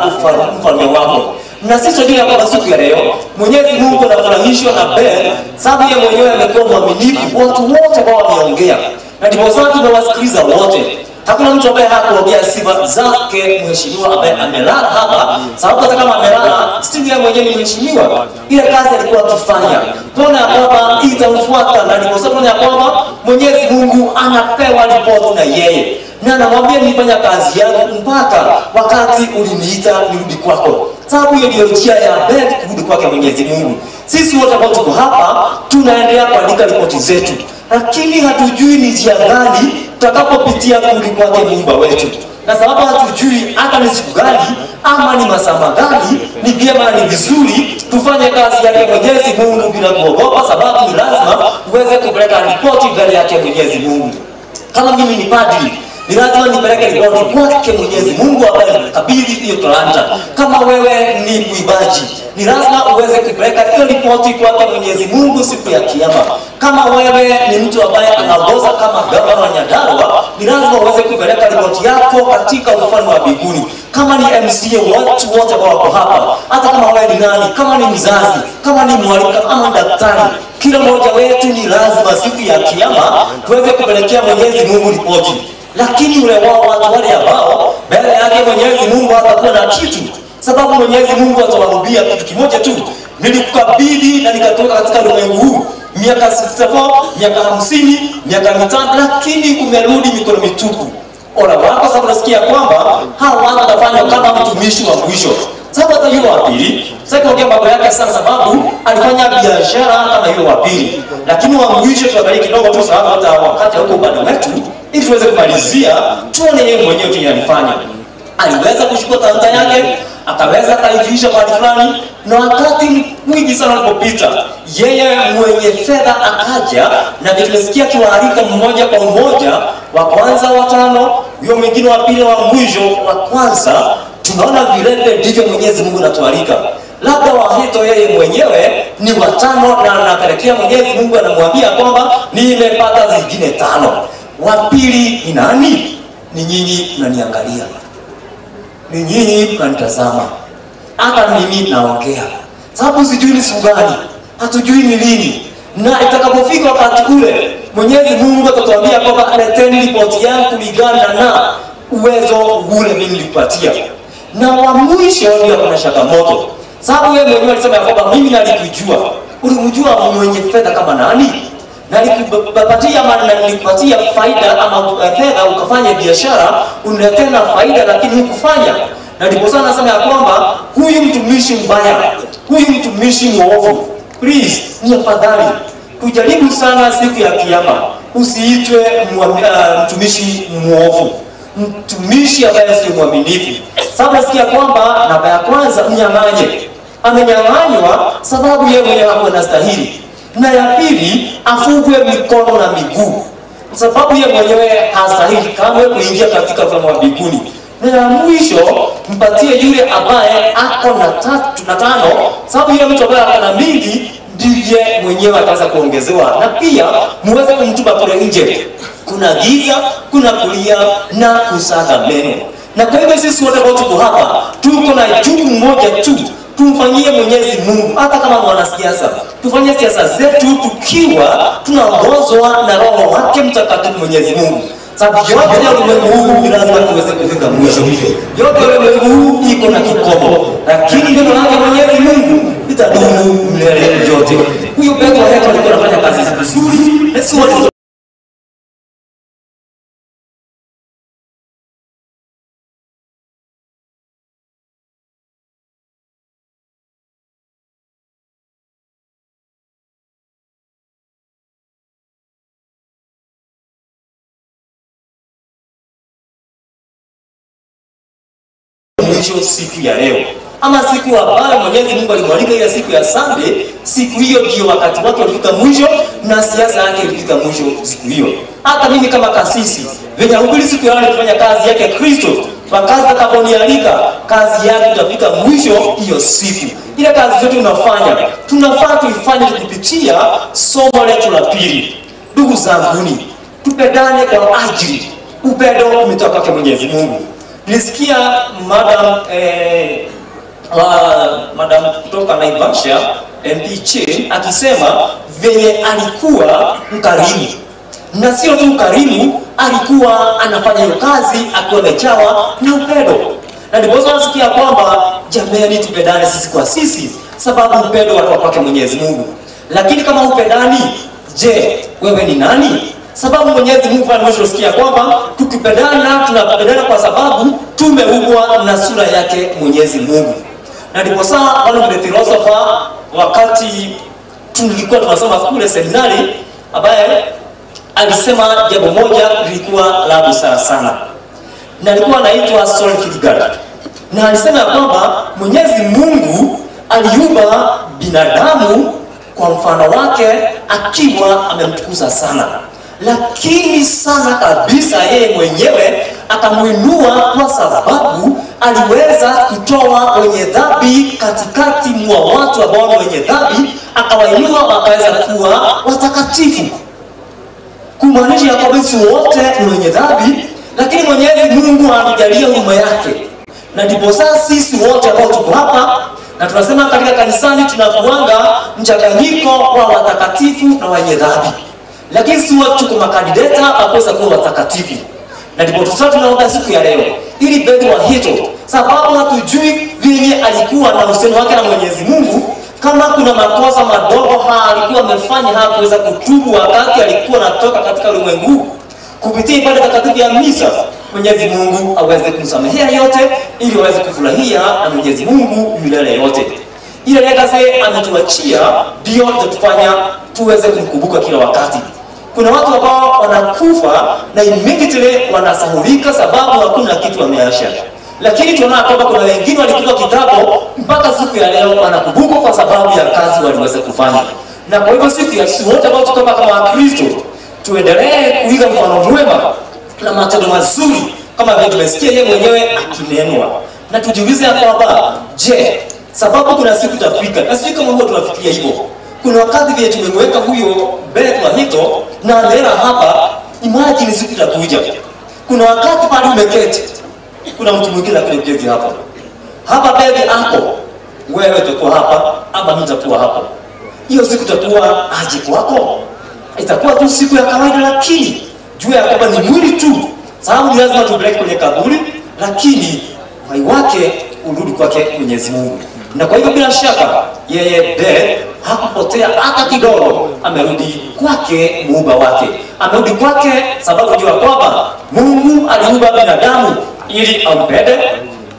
mfalme wako. Na sisi tunajua kwamba siku ya leo Mwenyezi Mungu anafurahishwa na Beth, sababu yeye mwenyewe amekuwa mwaminifu watu wote ambao wameongea. Na ndipo sasa tunawasikiliza wote. Hakuna mtu ambaye hakuongea sifa zake mheshimiwa ambaye amelala hapa, sababu hata kama amelala still yeye mwenyewe ni mheshimiwa. Ile kazi alikuwa akifanya, tunaona kwamba itamfuata, na ndipo tunaona kwamba Mwenyezi Mungu anapewa ripoti na yeye, na anamwambia nifanya kazi yangu mpaka wakati uliniita nirudi kwako. Sababu hiyo ndio njia ya Abel kurudi kwake Mwenyezi Mungu. Sisi wote ambao tuko hapa tunaendelea kuandika ripoti zetu, lakini hatujui ni njia gani tutakapopitia kurudi kwake Muumba wetu. Na sababu hatujui hata ni siku gani ama ni masaa gani, ni vyema ni vizuri tufanye kazi yake Mwenyezi Mungu bila kuogopa, sababu ni lazima uweze kupeleka ripoti mbele yake Mwenyezi Mungu. Kama mimi ni padri, ni lazima nipeleke ripoti kwake Mwenyezi Mungu ambaye alikabidhi hiyo talanta. Kama wewe ni mwibaji, ni lazima uweze kupeleka hiyo ripoti kwake Mwenyezi Mungu siku ya Kiyama. Kama wewe ni mtu ambaye anaongoza kama gavana wa Nyandarua, ni lazima uweze kupeleka ripoti yako katika ufalme wa mbinguni. Kama ni MCA, watu wote ambao wako hapa, hata kama wewe ni nani, kama ni mzazi, kama ni mwalimu, kama daktari, kila mmoja wetu ni lazima siku ya Kiyama tuweze kupelekea Mwenyezi Mungu ripoti. Lakini ule wao watu wale ambao mbele yake Mwenyezi Mungu hatakuwa na kitu, sababu Mwenyezi Mungu atawaambia kitu kimoja tu, nilikukabidhi na nikatoka katika ulimwengu huu miaka 64, miaka 50, miaka 5, lakini umerudi mikono mitupu. Ona wako sababu nasikia kwamba hawa watu watafanya kama mtumishi wa mwisho. Sababu hata yule wa pili, sasa kuongea mambo yake sana, sababu alifanya biashara kama yule wa pili, lakini wa mwisho tuangalie kidogo tu, sababu hata wakati huko upande wetu ili tuweze kumalizia, tuone yeye mwenyewe kile alifanya. Aliweza kuchukua talanta yake, akaweza kaivisha kwa fulani, na wakati mwingi sana ulipopita, yeye mwenye fedha akaja, na tulisikia kiwaarika mmoja kwa mmoja, wa kwanza watano, huyo mwingine wa pili, wa mwisho wa kwanza. Tunaona vile ndivyo Mwenyezi Mungu anatualika. Labda Wahito yeye mwenyewe ni watano, na anapelekea Mwenyezi Mungu anamwambia kwamba nimepata zingine 5. Wa pili ni nani? Ni nyinyi mnaniangalia, ni nyinyi mnanitazama, hata mimi naongea, sababu sijui ni siku gani, hatujui ni lini, na itakapofika wakati ule Mwenyezi Mungu atatuambia kwamba leteni ripoti yangu kulingana na uwezo ule mimi nilipatia. Na wa mwisho ndio kuna changamoto, sababu yeye mwenyewe alisema kwamba mimi nalikujua. Ulimjua mwenye fedha kama nani? Na nilikupatia maana nilikupatia faida ama fedha ukafanya biashara, uniletea na faida, lakini hukufanya. Na ndipo sana nasema ya kwamba huyu mtumishi mbaya, huyu mtumishi mwovu, please ni afadhali kujaribu sana siku ya Kiyama usiitwe mtumishi mwovu, mtumishi ambaye si mwaminifu. Sababu nasikia kwamba namba ya kwanza mnyang'anye, amenyang'anywa sababu yeye mwenyewe hakuwa anastahili. Na ya pili afungwe mikono na miguu, sababu yeye mwenyewe hastahili kamwe kuingia katika ufalme wa mbinguni. Na ya mwisho mpatie yule ambaye ako na 3 na 5, sababu yule mtu ambaye ako na mingi ndiye mwenyewe ataweza kuongezewa. Na pia muweze kumtupa kule nje, kuna giza, kuna kulia na kusaga meno. Na kwa hivyo sisi wote ambao tuko hapa tuko na jukumu moja tu, tumfanyie Mwenyezi Mungu. Hata kama mwanasiasa, tufanye siasa zetu tukiwa tunaongozwa na Roho wake Mtakatifu Mwenyezi Mungu. Sababu yote ya ulimwengu huu ni lazima tuweze kufika mwisho. Yote ya ulimwengu huu iko na kikomo, lakini neno lake Mwenyezi Mungu litadumu milele yote. Huyo Petro alikuwa anafanya kazi nzuri, na sisi wote mwisho siku ya leo, ama siku ambayo Mwenyezi Mungu alimwalika ile siku ya Sunday. Siku hiyo ndio wakati wake ulifika mwisho, na siasa yake ilifika mwisho siku hiyo. Hata mimi kama kasisi venye hubiri siku ya leo nifanya kazi yake Kristo, kwa kazi atakaponialika, kazi yake itafika mwisho hiyo siku. Ile kazi zote tunafanya, tunafaa tuifanye kupitia somo letu la pili. Ndugu zanguni, tupendane kwa ajili upendo umetoka kwa Mwenyezi Mungu. Nilisikia madam kutoka Naivasha MP Chain akisema venye alikuwa mkarimu, na sio tu ukarimu, alikuwa anafanya hiyo kazi akiwa amejawa na upendo. Na ndipo tunasikia kwamba jamani, tupendane sisi kwa sisi, sababu upendo watu kwake Mwenyezi Mungu. Lakini kama upendani, je, wewe ni nani? Sababu Mwenyezi Mungu anatusikia kwamba tukipendana tunapendana kwa sababu tumeumbwa na sura yake Mwenyezi Mungu. Na ndipo saa one of the philosopher, wakati tulikuwa tunasoma kule seminari, ambaye alisema jambo moja lilikuwa la busara sana, na alikuwa anaitwa Soren Kierkegaard. Na alisema ya kwamba Mwenyezi Mungu aliumba binadamu kwa mfano wake akiwa amemtukuza sana, lakini sana kabisa yeye mwenyewe akamuinua kwa sababu aliweza kutoa wenye dhambi katikati mwa watu ambao ni wenye dhambi, akawainua wakaweza kuwa watakatifu. Kumaanisha kwamba sisi wote ni wenye dhambi, lakini Mwenyezi Mungu anatujalia huruma yake. Na ndipo sasa sisi wote ambao tuko hapa, na tunasema katika kanisani tunakuanga mchanganyiko wa watakatifu na wenye dhambi, lakini si wote tuko makandidata kuweza kuwa watakatifu. Na ndipo sasa tunaomba siku ya leo ili Beth Wahito, sababu hatujui vile alikuwa na uhusiano wake na Mwenyezi Mungu, kama kuna makosa madogo alikuwa amefanya hakuweza kutubu wakati alikuwa anatoka katika ulimwengu, kupitia ibada takatifu ya misa, Mwenyezi Mungu aweze kumsamehea yote ili aweze kufurahia na Mwenyezi Mungu milele yote. Ile legacy ametuachia ndio tutafanya tuweze kumkumbuka kila wakati. Kuna watu ambao wanakufa na immediately wanasahulika sababu hakuna kitu wameacha. Lakini tunaona kwamba kuna wengine walikuwa kitambo mpaka siku ya leo wanakumbuka kwa sababu ya kazi waliweza kufanya. Na kwa hivyo siku ya sisi wote ambao tuko kama Wakristo tuendelee kuiga mfano mwema na matendo mazuri kama vile tumesikia yeye mwenyewe akinenwa. Na tujiulize kwamba je, sababu kuna siku tutafika, na sisi kama huwa tunafikiria hivyo. Kuna wakati vile tumemweka huyo Beth Wahito na leo hapa, imagine siku itakuja. Kuna wakati pale umeketi, kuna mtu mwingine akiketi hapa. Hapa Beth hapo, wewe utakuwa hapa ama mimi nitakuwa hapa. Hiyo siku itakuwa aje kwako? Itakuwa tu siku ya kawaida, lakini jua ya kwamba ni mwili tu. Sababu ni lazima tupeleke kwenye kaburi, lakini uhai wake urudi kwake Mwenyezi Mungu. Na kwa hivyo bila shaka yeye Beth hakupotea hata kidogo, amerudi kwake muumba wake. Amerudi kwake sababu jua kwamba Mungu aliumba binadamu ili ampende,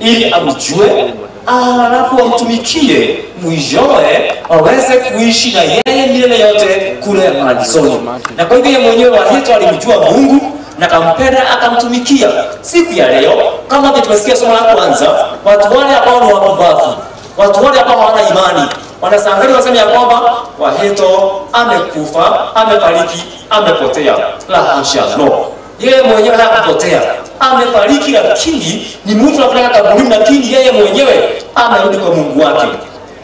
ili amjue, alafu amtumikie, mwishowe waweze kuishi na yeye milele yote kule paradisoni. Na kwa hivyo yeye mwenyewe Wahito alimjua Mungu na akampenda akamtumikia. Siku ya leo kama vile tumesikia somo la kwanza, watu wale ambao ni wapumbavu, watu wale ambao hawana imani, wanasangalia wasema ya kwamba Wahito amekufa, amefariki, amepotea. La hasha, no. Yeye mwenyewe hakupotea, amefariki, lakini ni mtu anafanya kaburi, lakini yeye mwenyewe amerudi kwa Mungu wake.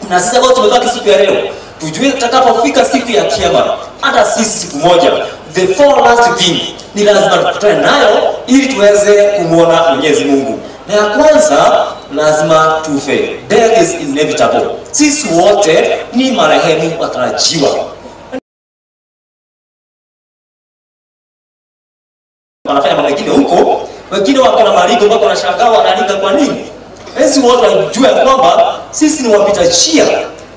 Na sisi ambao tumebaki siku ya leo, tujue tutakapofika siku ya kiyama, hata sisi siku moja, the four last thing ni lazima tukutane nayo ili tuweze kumuona Mwenyezi Mungu. Na ya kwanza, lazima tufe. Death is inevitable. Sisi wote ni marehemu watarajiwa. Wanafanya mambo mengine huko, wengine wako na marigo mpaka wanashangaa wanaandika kwa nini? Sisi wote tunajua kwamba sisi ni wapita njia.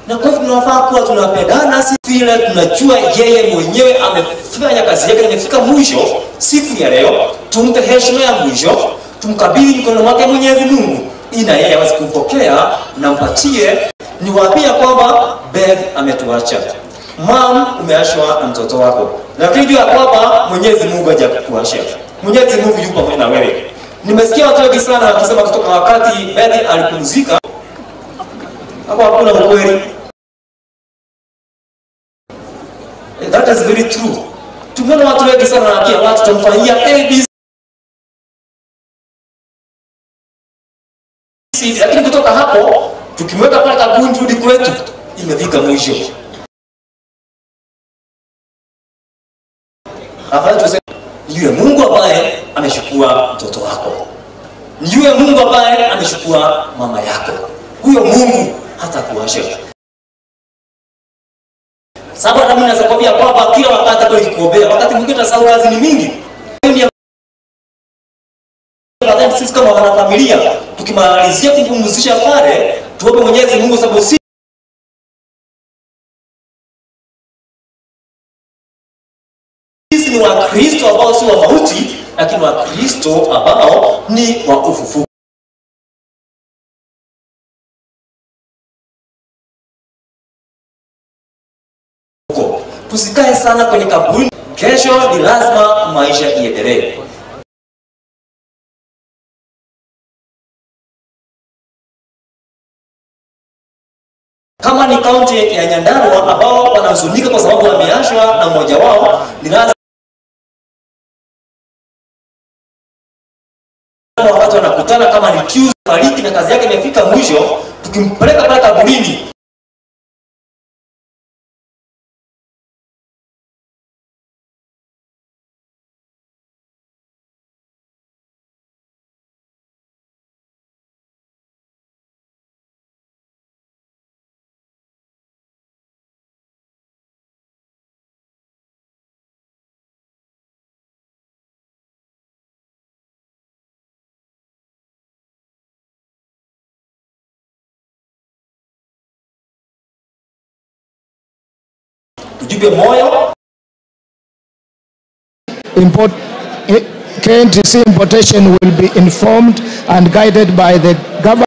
Na kwa hivyo tunafaa kuwa tunapendana, si vile tunajua yeye mwenyewe amefanya kazi yake, imefika mwisho. Siku ya leo tumpe heshima ya mwisho, tumkabidhi mkono wake Mwenyezi Mungu ili na yeye aweze kupokea na mpatie. Niwaambia kwamba Beth ametuacha. Mom, umeachwa na mtoto wako, lakini jua kwamba Mwenyezi Mungu hajakuacha. Mwenyezi Mungu yupo pamoja na wewe. Nimesikia watu wengi sana wakisema kutoka wakati Beth alipumzika, hapo hakuna ukweli. That is very true. Tumeona watu wengi sana wanakia watu tamfanyia ABC, lakini kutoka hapo tukimweka pale kaburi turudi kwetu, imefika mwisho. Afadhali tuseme yule Mungu ambaye amechukua mtoto wako, yule Mungu ambaye amechukua mama yako, huyo Mungu hatakuacha. Sababu hata mimi naweza kuambia kwamba kila wakati kwa ikikuombea, wakati mwingine tunasahau kazi ni mingi. Sisi kama wanafamilia tukimalizia kupumzisha pale, tuombe Mwenyezi Mungu sababu sisi ni Wakristo ambao si wa mauti, lakini Wakristo ambao ni wa ufufuko. Tusikae sana kwenye kaburi. Kesho ni lazima maisha iendelee. Kama ni kaunti ya Nyandarua ambao wanahuzunika kwa sababu wameashwa na mmoja wao, ni lazima wakati wanakutana kama ni Tuesday fariki na kazi yake imefika mwisho, tukimpeleka pale kaburini tujipe moyo. KNTC importation will be informed and guided by the government.